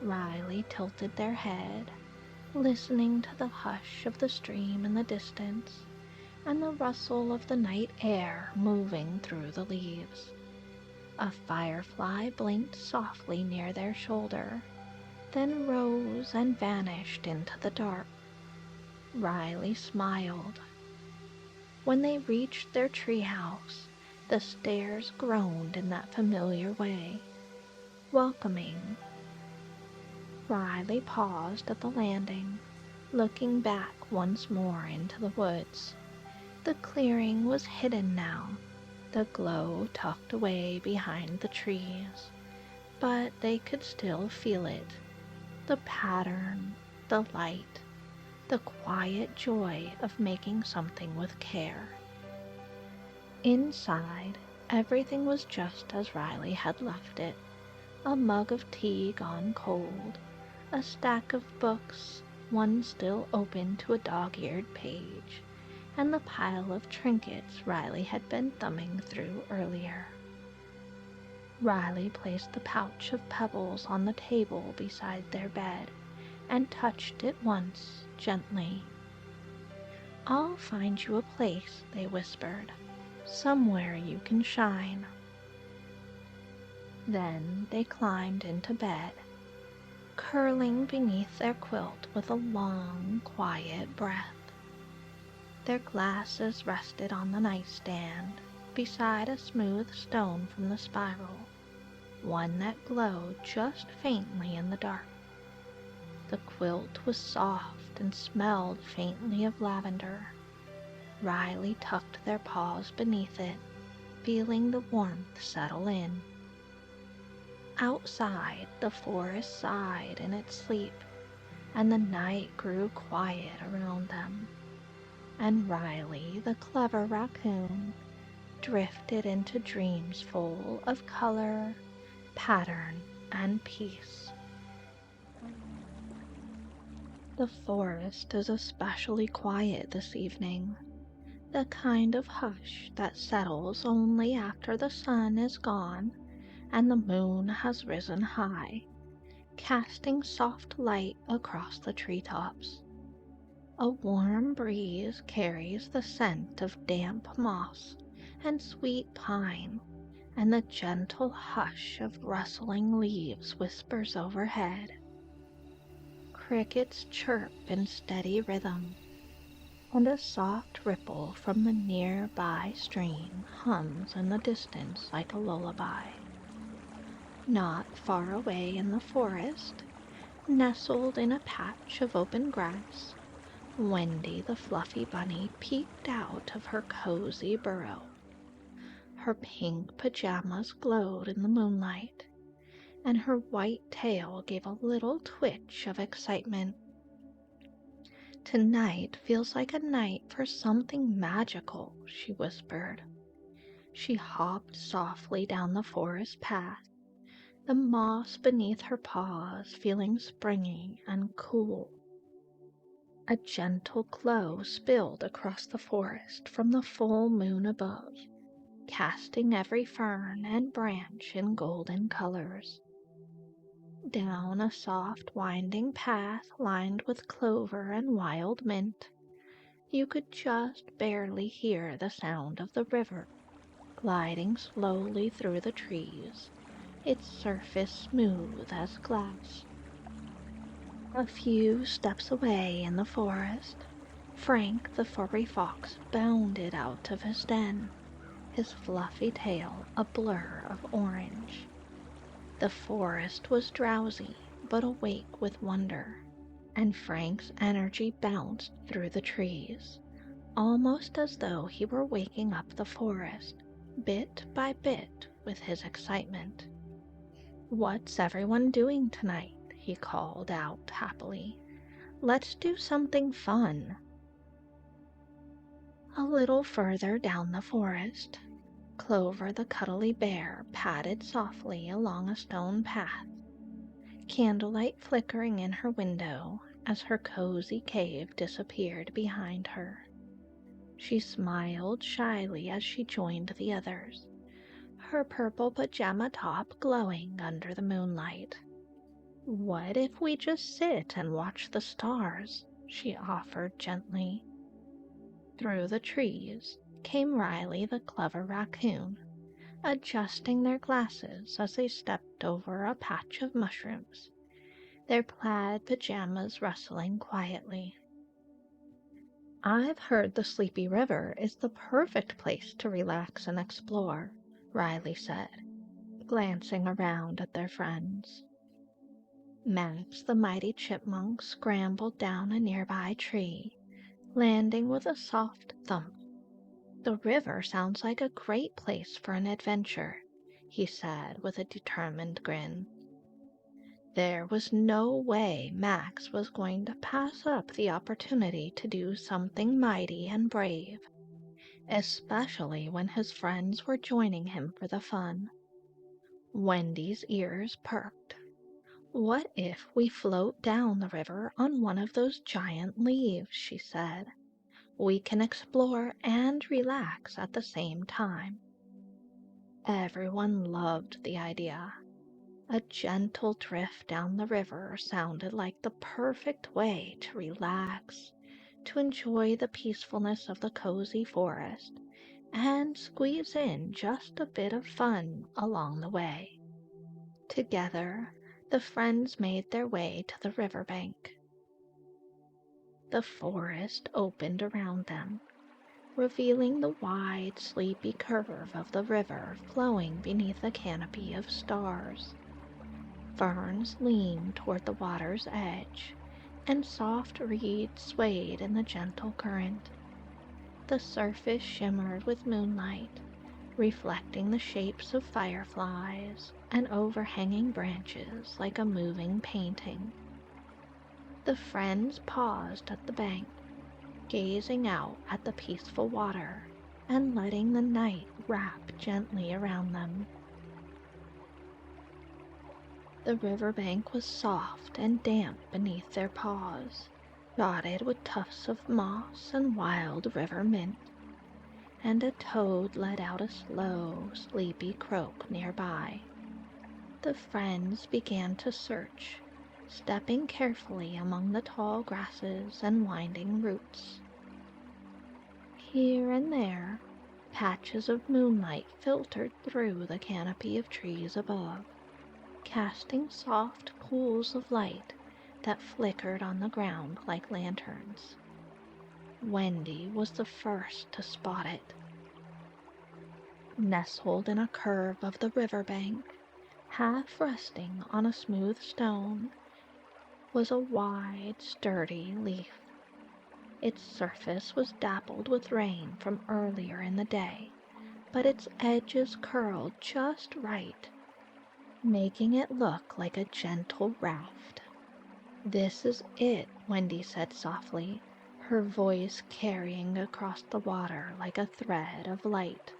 Riley tilted their head, listening to the hush of the stream in the distance and the rustle of the night air moving through the leaves. A firefly blinked softly near their shoulder, then rose and vanished into the dark. Riley smiled. When they reached their treehouse, the stairs groaned in that familiar way, welcoming. Riley paused at the landing, looking back once more into the woods. The clearing was hidden now, the glow tucked away behind the trees, but they could still feel it. The pattern, the light, the quiet joy of making something with care. Inside, everything was just as Riley had left it. A mug of tea gone cold, a stack of books, one still open to a dog-eared page, and the pile of trinkets Riley had been thumbing through earlier. Riley placed the pouch of pebbles on the table beside their bed and touched it once, gently. "I'll find you a place," they whispered, "somewhere you can shine." Then they climbed into bed, curling beneath their quilt with a long, quiet breath. Their glasses rested on the nightstand, beside a smooth stone from the spiral, one that glowed just faintly in the dark. The quilt was soft and smelled faintly of lavender. Riley tucked their paws beneath it, feeling the warmth settle in. Outside, the forest sighed in its sleep, and the night grew quiet around them. And Riley, the clever raccoon, drifted into dreams full of color, pattern, and peace. The forest is especially quiet this evening, the kind of hush that settles only after the sun is gone and the moon has risen high, casting soft light across the treetops. A warm breeze carries the scent of damp moss and sweet pine, and the gentle hush of rustling leaves whispers overhead. Crickets chirp in steady rhythm, and a soft ripple from the nearby stream hums in the distance like a lullaby. Not far away in the forest, nestled in a patch of open grass, Wendy the fluffy bunny peeked out of her cozy burrow. Her pink pajamas glowed in the moonlight, and her white tail gave a little twitch of excitement. "Tonight feels like a night for something magical," she whispered. She hopped softly down the forest path, the moss beneath her paws feeling springy and cool. A gentle glow spilled across the forest from the full moon above, casting every fern and branch in golden colors. Down a soft winding path lined with clover and wild mint, you could just barely hear the sound of the river gliding slowly through the trees, its surface smooth as glass. A few steps away in the forest, Frank the furry fox bounded out of his den. his fluffy tail a blur of orange. The forest was drowsy but awake with wonder, and Frank's energy bounced through the trees, almost as though he were waking up the forest, bit by bit, with his excitement. "What's everyone doing tonight?" he called out happily. "Let's do something fun." A little further down the forest, Clover the cuddly bear padded softly along a stone path, candlelight flickering in her window as her cozy cave disappeared behind her. She smiled shyly as she joined the others, her purple pajama top glowing under the moonlight. "What if we just sit and watch the stars?" she offered gently. Through the trees came Riley the clever raccoon, adjusting their glasses as they stepped over a patch of mushrooms, their plaid pajamas rustling quietly. "I've heard the Sleepy River is the perfect place to relax and explore," Riley said, glancing around at their friends. Max the mighty chipmunk scrambled down a nearby tree, landing with a soft thump. "The river sounds like a great place for an adventure," he said with a determined grin. There was no way Max was going to pass up the opportunity to do something mighty and brave, especially when his friends were joining him for the fun. Wendy's ears perked. "What if we float down the river on one of those giant leaves?" she said. "We can explore and relax at the same time." Everyone loved the idea. A gentle drift down the river sounded like the perfect way to relax, to enjoy the peacefulness of the cozy forest, and squeeze in just a bit of fun along the way. Together, the friends made their way to the riverbank. The forest opened around them, revealing the wide, sleepy curve of the river flowing beneath a canopy of stars. Ferns leaned toward the water's edge, and soft reeds swayed in the gentle current. The surface shimmered with moonlight, reflecting the shapes of fireflies and overhanging branches like a moving painting. The friends paused at the bank, gazing out at the peaceful water and letting the night wrap gently around them. The riverbank was soft and damp beneath their paws, dotted with tufts of moss and wild river mint, and a toad let out a slow, sleepy croak nearby. The friends began to search, stepping carefully among the tall grasses and winding roots. Here and there, patches of moonlight filtered through the canopy of trees above, casting soft pools of light that flickered on the ground like lanterns. Wendy was the first to spot it. Nestled in a curve of the riverbank, half resting on a smooth stone, was a wide, sturdy leaf. Its surface was dappled with rain from earlier in the day, but its edges curled just right, making it look like a gentle raft. "This is it," Wendy said softly, her voice carrying across the water like a thread of light.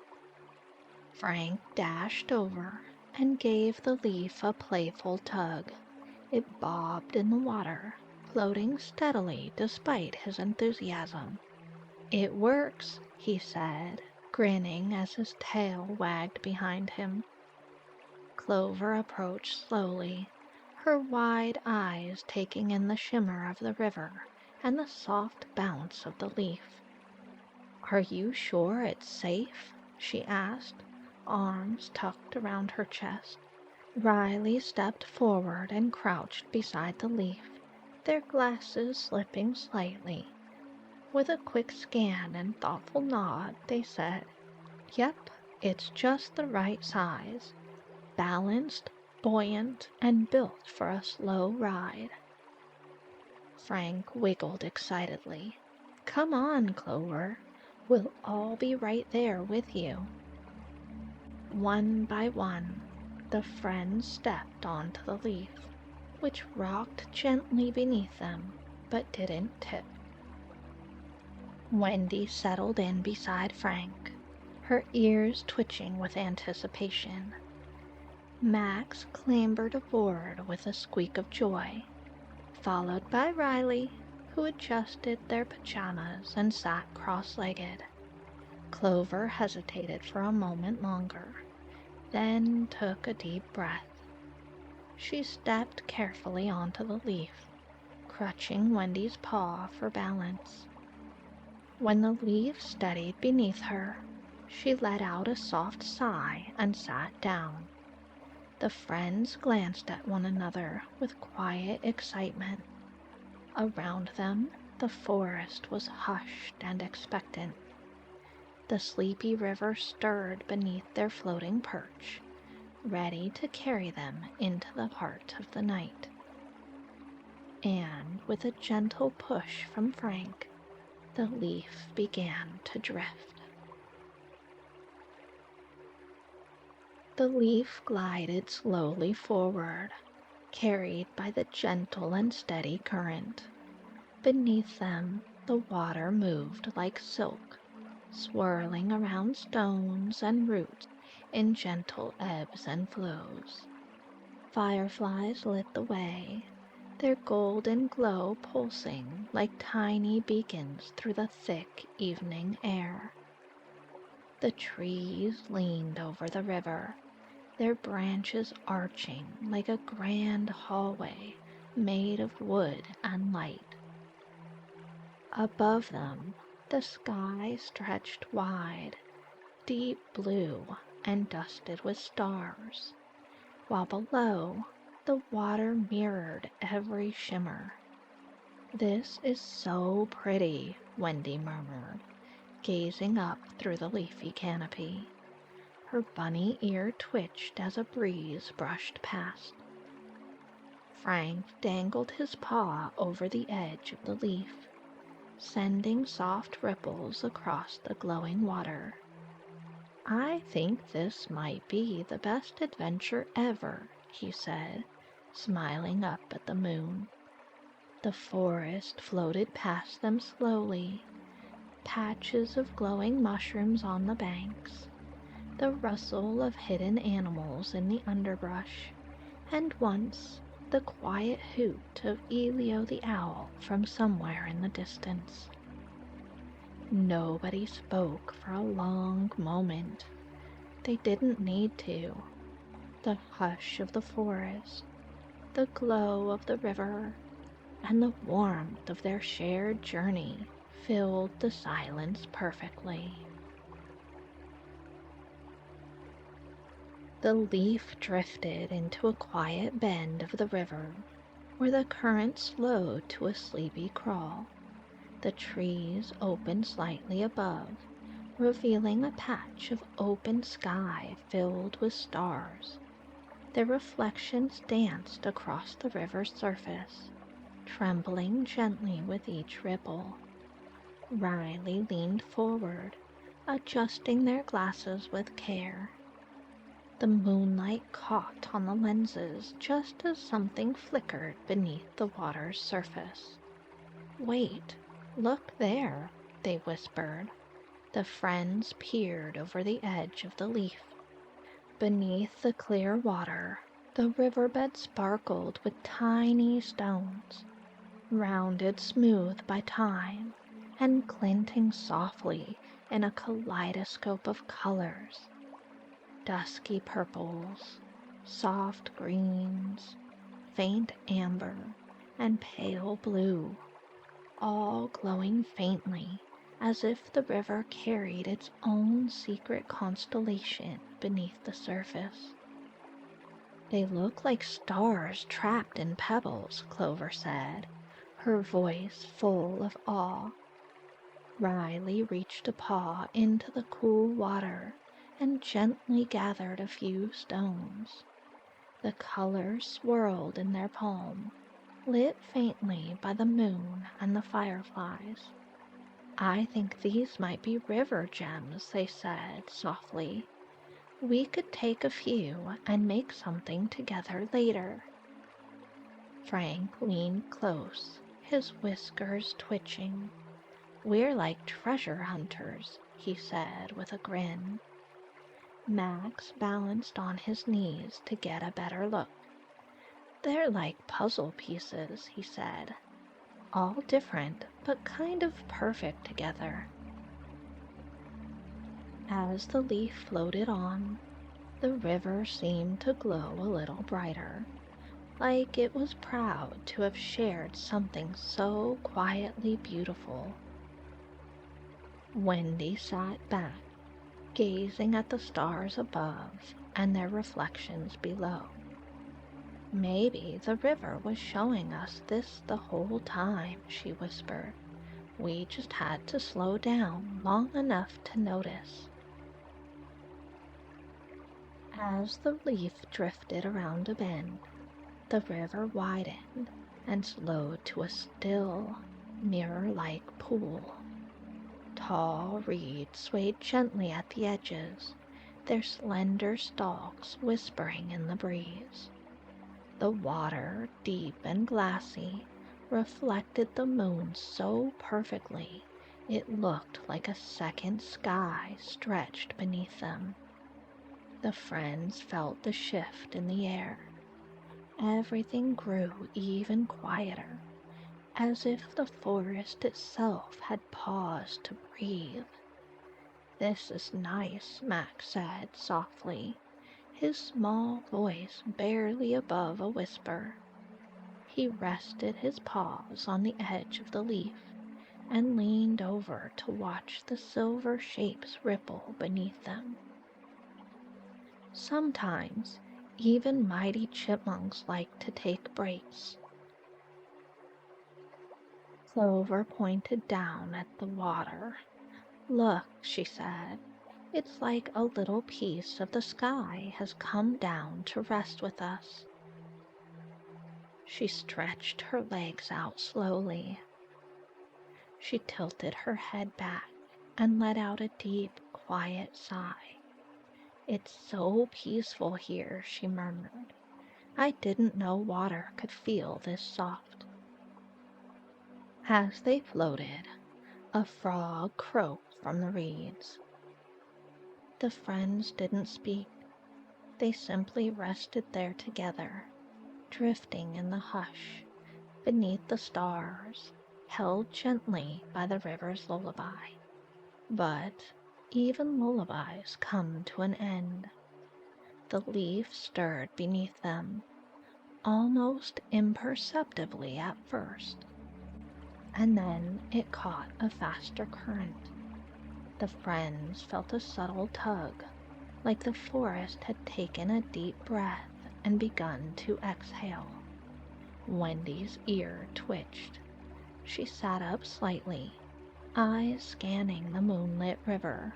Frank dashed over and gave the leaf a playful tug. It bobbed in the water, floating steadily despite his enthusiasm. "It works," he said, grinning as his tail wagged behind him. Clover approached slowly, her wide eyes taking in the shimmer of the river and the soft bounce of the leaf. "Are you sure it's safe?" she asked, arms tucked around her chest. Riley stepped forward and crouched beside the leaf, their glasses slipping slightly. With a quick scan and thoughtful nod, they said, "Yep, It's just the right size, balanced, buoyant, and built for a slow ride." Frank wiggled excitedly. "Come on, Clover. We'll all be right there with you." One by one, the friends stepped onto the leaf, which rocked gently beneath them but didn't tip. Wendy settled in beside Frank, her ears twitching with anticipation. Max clambered aboard with a squeak of joy, followed by Riley, who adjusted their pajamas and sat cross-legged. Clover hesitated for a moment longer, then took a deep breath. She stepped carefully onto the leaf, crutching Wendy's paw for balance. When the leaf steadied beneath her, she let out a soft sigh and sat down. The friends glanced at one another with quiet excitement. Around them, the forest was hushed and expectant. The sleepy river stirred beneath their floating perch, ready to carry them into the heart of the night. And with a gentle push from Frank, the leaf began to drift. The leaf glided slowly forward, carried by the gentle and steady current. Beneath them, the water moved like silk, swirling around stones and roots in gentle ebbs and flows. Fireflies lit the way, their golden glow pulsing like tiny beacons through the thick evening air. The trees leaned over the river, their branches arching like a grand hallway made of wood and light. Above them, the sky stretched wide, deep blue and dusted with stars, while below, the water mirrored every shimmer. "This is so pretty," Wendy murmured, gazing up through the leafy canopy. Her bunny ear twitched as a breeze brushed past. Frank dangled his paw over the edge of the leaf, sending soft ripples across the glowing water. "I think this might be the best adventure ever," he said, smiling up at the moon. The forest floated past them slowly, patches of glowing mushrooms on the banks, the rustle of hidden animals in the underbrush, and once the quiet hoot of Elio the owl from somewhere in the distance. Nobody spoke for a long moment. They didn't need to. The hush of the forest, the glow of the river, and the warmth of their shared journey filled the silence perfectly. The leaf drifted into a quiet bend of the river, where the current slowed to a sleepy crawl. The trees opened slightly above, revealing a patch of open sky filled with stars. Their reflections danced across the river's surface, trembling gently with each ripple. Riley leaned forward, adjusting their glasses with care. The moonlight caught on the lenses just as something flickered beneath the water's surface. "Wait, look there," they whispered. The friends peered over the edge of the leaf. Beneath the clear water, the riverbed sparkled with tiny stones, rounded smooth by time and glinting softly in a kaleidoscope of colors. Dusky purples, soft greens, faint amber, and pale blue, all glowing faintly as if the river carried its own secret constellation beneath the surface. "They look like stars trapped in pebbles," Clover said, her voice full of awe. Riley reached a paw into the cool water and gently gathered a few stones. The colors swirled in their palm, lit faintly by the moon and the fireflies. "I think these might be river gems," they said softly. "We could take a few and make something together later." Frank leaned close, his whiskers twitching. "We're like treasure hunters," he said with a grin. Max balanced on his knees to get a better look. "They're like puzzle pieces," he said. "All different, but kind of perfect together." As the leaf floated on, the river seemed to glow a little brighter, like it was proud to have shared something so quietly beautiful. Wendy sat back, gazing at the stars above and their reflections below. "Maybe the river was showing us this the whole time," she whispered. "We just had to slow down long enough to notice." As the leaf drifted around a bend, the river widened and slowed to a still, mirror-like pool. Tall reeds swayed gently at the edges, their slender stalks whispering in the breeze. The water, deep and glassy, reflected the moon so perfectly it looked like a second sky stretched beneath them. The friends felt the shift in the air. Everything grew even quieter, as if the forest itself had paused to breathe. "This is nice," Max said softly, his small voice barely above a whisper. He rested his paws on the edge of the leaf and leaned over to watch the silver shapes ripple beneath them. Sometimes even mighty chipmunks like to take breaks. Clover pointed down at the water. "Look," she said, "it's like a little piece of the sky has come down to rest with us." She stretched her legs out slowly. She tilted her head back and let out a deep, quiet sigh. "It's so peaceful here," she murmured. "I didn't know water could feel this soft." As they floated, a frog croaked from the reeds. The friends didn't speak. They simply rested there together, drifting in the hush, beneath the stars, held gently by the river's lullaby. But even lullabies come to an end. The leaf stirred beneath them, almost imperceptibly at first, and then it caught a faster current. The friends felt a subtle tug, like the forest had taken a deep breath and begun to exhale. Wendy's ear twitched. She sat up slightly, eyes scanning the moonlit river.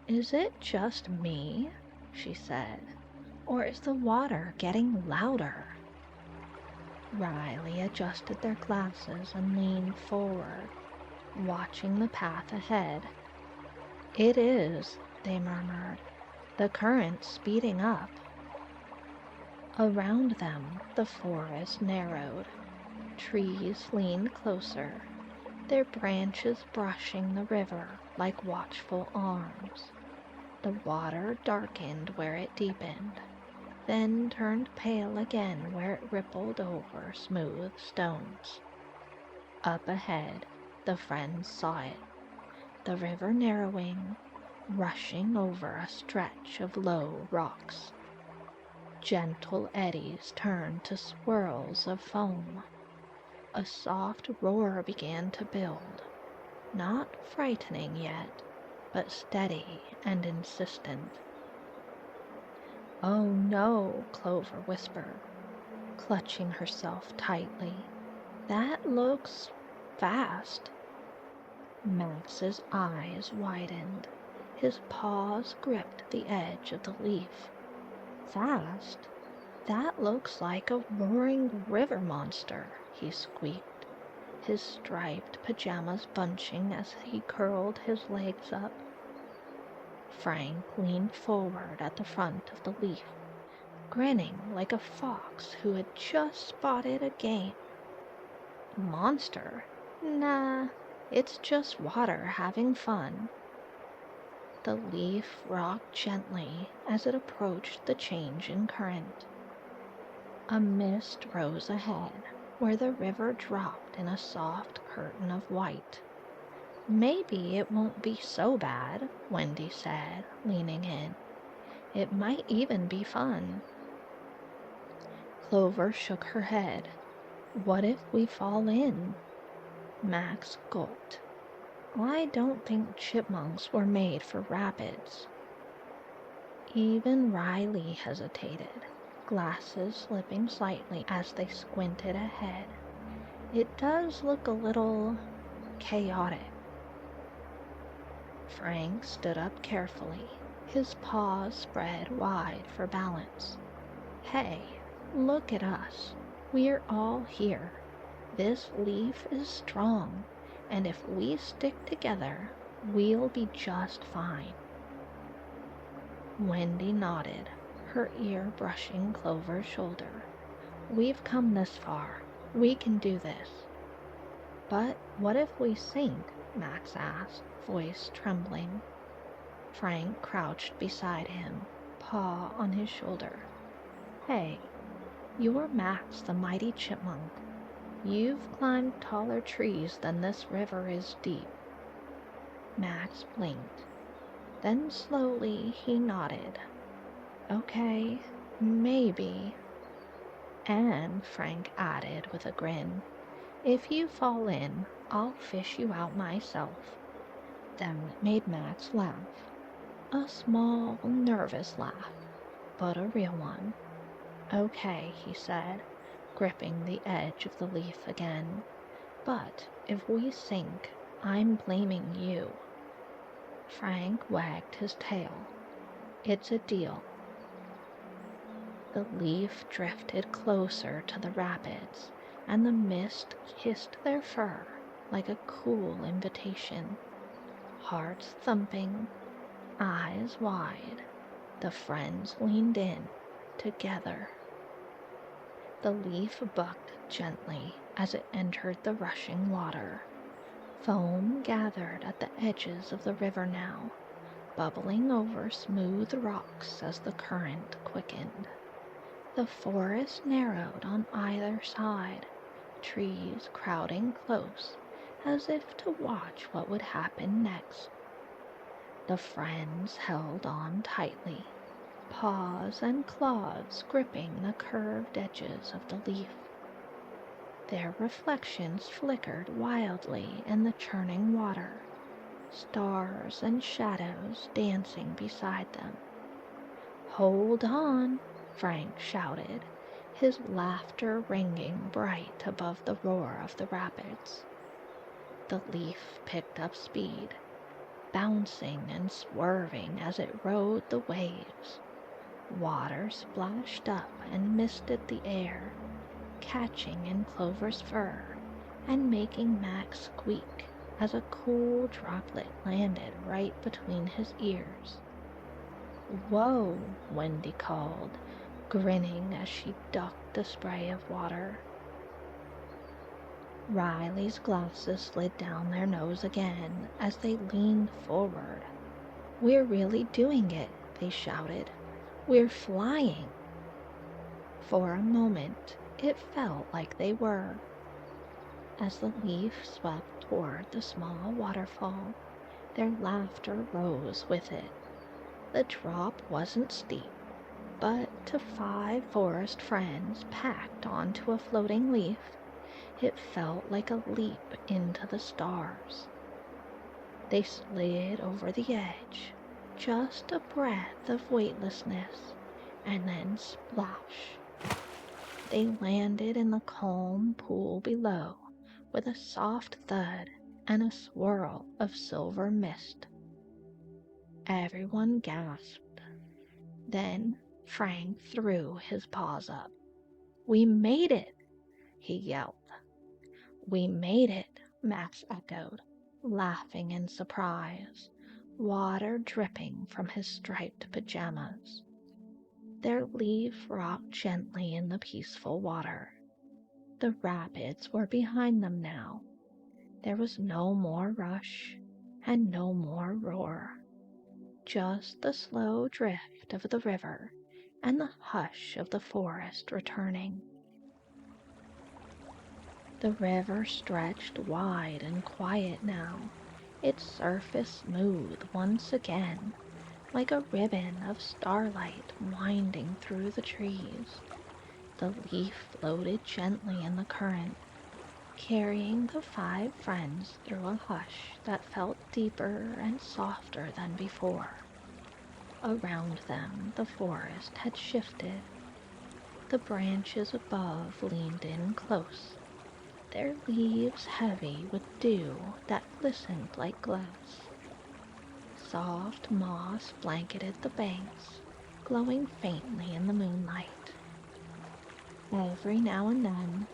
"Is it just me?" she said. "Or is the water getting louder?" Riley adjusted their glasses and leaned forward, watching the path ahead. "It is," they murmured. "The current's speeding up." Around them the forest narrowed. Trees leaned closer, their branches brushing the river like watchful arms. The water darkened where it deepened, then turned pale again where it rippled over smooth stones. Up ahead, the friends saw it, the river narrowing, rushing over a stretch of low rocks. Gentle eddies turned to swirls of foam. A soft roar began to build, not frightening yet, but steady and insistent. "Oh no," Clover whispered, clutching herself tightly. "That looks fast." Max's eyes widened. His paws gripped the edge of the leaf. Fast? That looks like a roaring river monster, he squeaked, his striped pajamas bunching as he curled his legs up. Frank leaned forward at the front of the leaf, grinning like a fox who had just spotted a game. Monster? Nah, it's just water having fun. The leaf rocked gently as it approached the change in current. A mist rose ahead, where the river dropped in a soft curtain of white. Maybe it won't be so bad, Wendy said, leaning in. It might even be fun. Clover shook her head. What if we fall in? Max gulped. I don't think chipmunks were made for rapids. Even Riley hesitated, glasses slipping slightly as they squinted ahead. It does look a little chaotic. Frank stood up carefully, his paws spread wide for balance. Hey, look at us. We're all here. This leaf is strong, and if we stick together, we'll be just fine. Wendy nodded, her ear brushing Clover's shoulder. We've come this far. We can do this. But what if we sink? Max asked, voice trembling. Frank crouched beside him, paw on his shoulder. Hey, you're Max the mighty chipmunk. You've climbed taller trees than this river is deep. Max blinked. Then slowly he nodded. Okay, maybe. And Frank added with a grin, if you fall in, I'll fish you out myself. Then it made Max laugh. A small, nervous laugh, but a real one. Okay, he said, gripping the edge of the leaf again. But if we sink, I'm blaming you. Frank wagged his tail. It's a deal. The leaf drifted closer to the rapids, and the mist kissed their fur like a cool invitation. Hearts thumping, eyes wide, the friends leaned in together. The leaf bucked gently as it entered the rushing water. Foam gathered at the edges of the river now, bubbling over smooth rocks as the current quickened. The forest narrowed on either side, trees crowding close, as if to watch what would happen next. The friends held on tightly, paws and claws gripping the curved edges of the leaf. Their reflections flickered wildly in the churning water, stars and shadows dancing beside them. Hold on, Frank shouted, his laughter ringing bright above the roar of the rapids. The leaf picked up speed, bouncing and swerving as it rode the waves. Water splashed up and misted the air, catching in Clover's fur and making Max squeak as a cool droplet landed right between his ears. Whoa, Wendy called, grinning as she ducked the spray of water. Riley's glasses slid down their nose again as they leaned forward. We're really doing it, they shouted. We're flying. For a moment, it felt like they were. As the leaf swept toward the small waterfall, their laughter rose with it. The drop wasn't steep, but to 5 forest friends packed onto a floating leaf, it felt like a leap into the stars. They slid over the edge, just a breath of weightlessness, and then splash. They landed in the calm pool below with a soft thud and a swirl of silver mist. Everyone gasped. Then Frank threw his paws up. "We made it!" he yelled. "We made it!" Max echoed, laughing in surprise, water dripping from his striped pajamas. Their leaf rocked gently in the peaceful water. The rapids were behind them now. There was no more rush and no more roar, just the slow drift of the river and the hush of the forest returning. The river stretched wide and quiet now, its surface smooth once again, like a ribbon of starlight winding through the trees. The leaf floated gently in the current, carrying the five friends through a hush that felt deeper and softer than before. Around them the forest had shifted. The branches above leaned in close, their leaves heavy with dew that glistened like glass. Soft moss blanketed the banks, glowing faintly in the moonlight. Every now and then,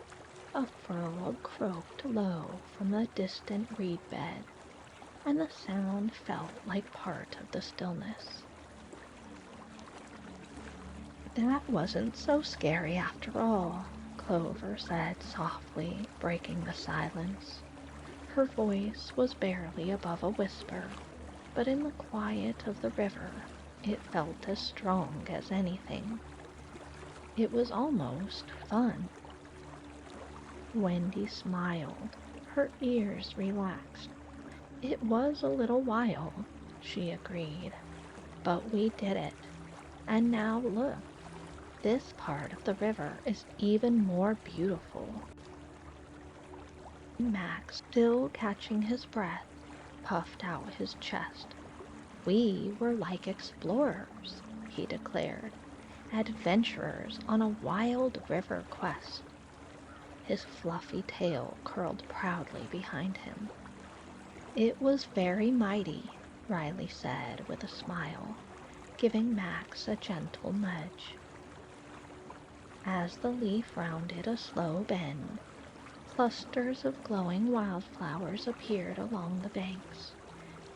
a frog croaked low from the distant reed bed, and the sound felt like part of the stillness. "That wasn't so scary after all," Clover said softly, breaking the silence. Her voice was barely above a whisper, but in the quiet of the river it felt as strong as anything. It was almost fun. Wendy smiled, her ears relaxed. "It was a little while," she agreed, "but we did it. And now look, this part of the river is even more beautiful." Max, still catching his breath, puffed out his chest. "We were like explorers," he declared, "adventurers on a wild river quest." His fluffy tail curled proudly behind him. "It was very mighty," Riley said with a smile, giving Max a gentle nudge. As the leaf rounded a slow bend, clusters of glowing wildflowers appeared along the banks,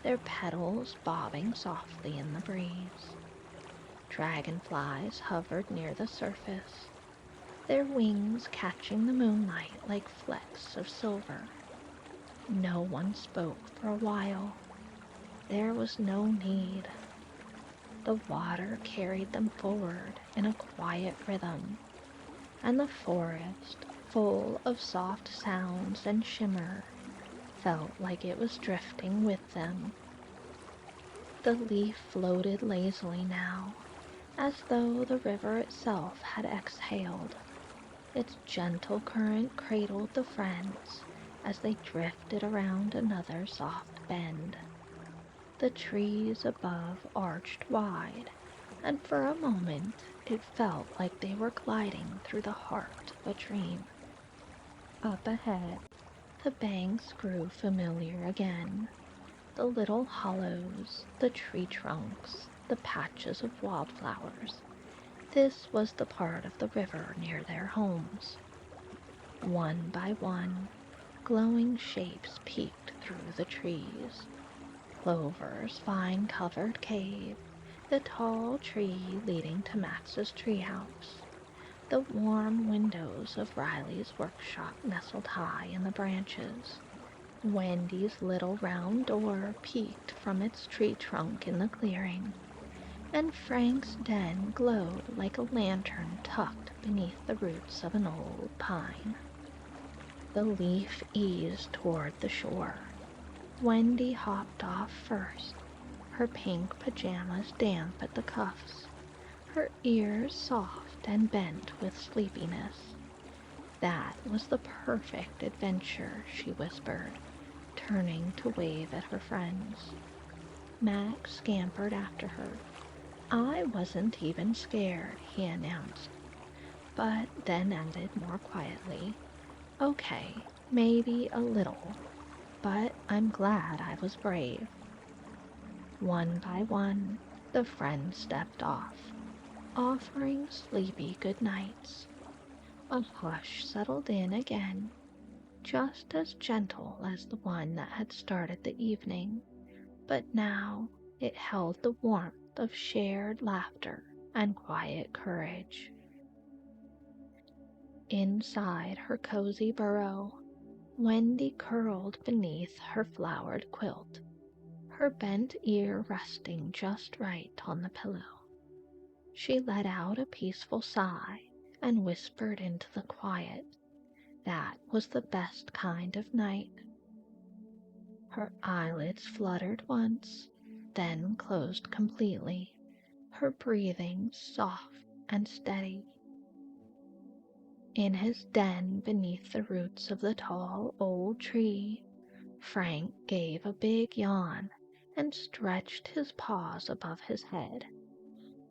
their petals bobbing softly in the breeze. Dragonflies hovered near the surface, their wings catching the moonlight like flecks of silver. No one spoke for a while. There was no need. The water carried them forward in a quiet rhythm, and the forest, full of soft sounds and shimmer, felt like it was drifting with them. The leaf floated lazily now, as though the river itself had exhaled. Its gentle current cradled the friends as they drifted around another soft bend. The trees above arched wide, and for a moment it felt like they were gliding through the heart of a dream. Up ahead, the banks grew familiar again. The little hollows, the tree trunks, the patches of wildflowers. This was the part of the river near their homes. One by one, glowing shapes peeked through the trees. Clover's vine-covered cave, the tall tree leading to Max's treehouse, the warm windows of Riley's workshop nestled high in the branches. Wendy's little round door peeked from its tree trunk in the clearing, and Frank's den glowed like a lantern tucked beneath the roots of an old pine. The leaf eased toward the shore. Wendy hopped off first, her pink pajamas damp at the cuffs, her ears soft and bent with sleepiness. That was the perfect adventure, she whispered, turning to wave at her friends. Max scampered after her. "I wasn't even scared," he announced, but then added more quietly, "Okay, maybe a little, but I'm glad I was brave." One by one, the friends stepped off, offering sleepy good nights. A hush settled in again, just as gentle as the one that had started the evening, but now it held the warmth of shared laughter and quiet courage. Inside her cozy burrow, Wendy curled beneath her flowered quilt, her bent ear resting just right on the pillow. She let out a peaceful sigh and whispered into the quiet. That was the best kind of night. Her eyelids fluttered once, then closed completely, her breathing soft and steady. In his den beneath the roots of the tall old tree, Frank gave a big yawn and stretched his paws above his head.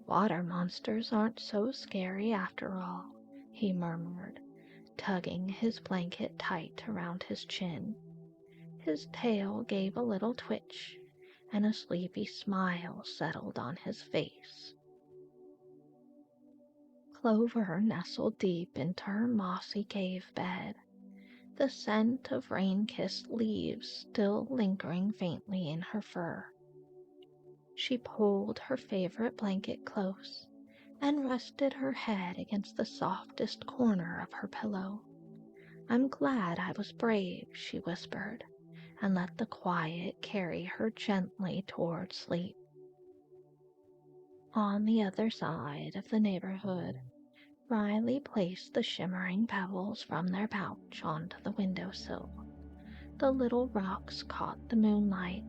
"Water monsters aren't so scary after all," he murmured, tugging his blanket tight around his chin. His tail gave a little twitch, and a sleepy smile settled on his face. Clover nestled deep into her mossy cave bed, the scent of rain-kissed leaves still lingering faintly in her fur. She pulled her favorite blanket close and rested her head against the softest corner of her pillow. "I'm glad I was brave," she whispered, and let the quiet carry her gently toward sleep. On the other side of the neighborhood, Riley placed the shimmering pebbles from their pouch onto the windowsill. The little rocks caught the moonlight,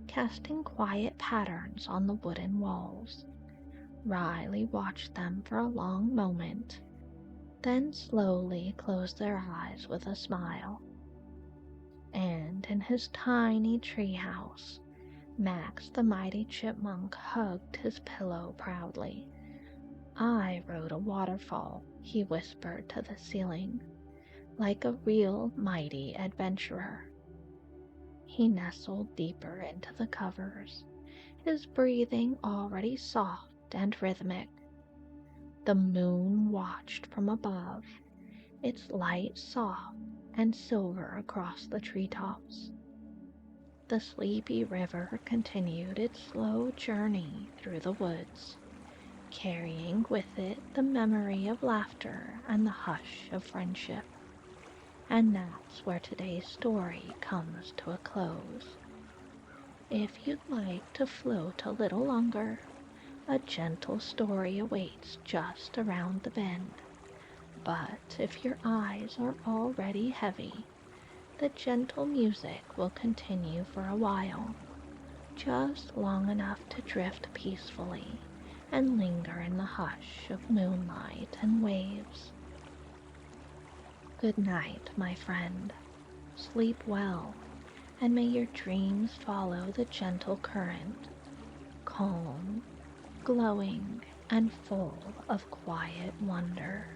casting quiet patterns on the wooden walls. Riley watched them for a long moment, then slowly closed their eyes with a smile. And in his tiny treehouse, Max the mighty chipmunk hugged his pillow proudly. "I rode a waterfall," he whispered to the ceiling, "like a real mighty adventurer." He nestled deeper into the covers, his breathing already soft and rhythmic. The moon watched from above, its light soft and silver across the treetops. The sleepy river continued its slow journey through the woods, carrying with it the memory of laughter and the hush of friendship. And that's where today's story comes to a close. If you'd like to float a little longer, a gentle story awaits just around the bend. But if your eyes are already heavy, the gentle music will continue for a while, just long enough to drift peacefully and linger in the hush of moonlight and waves. Good night, my friend. Sleep well, and may your dreams follow the gentle current, calm, glowing, and full of quiet wonder.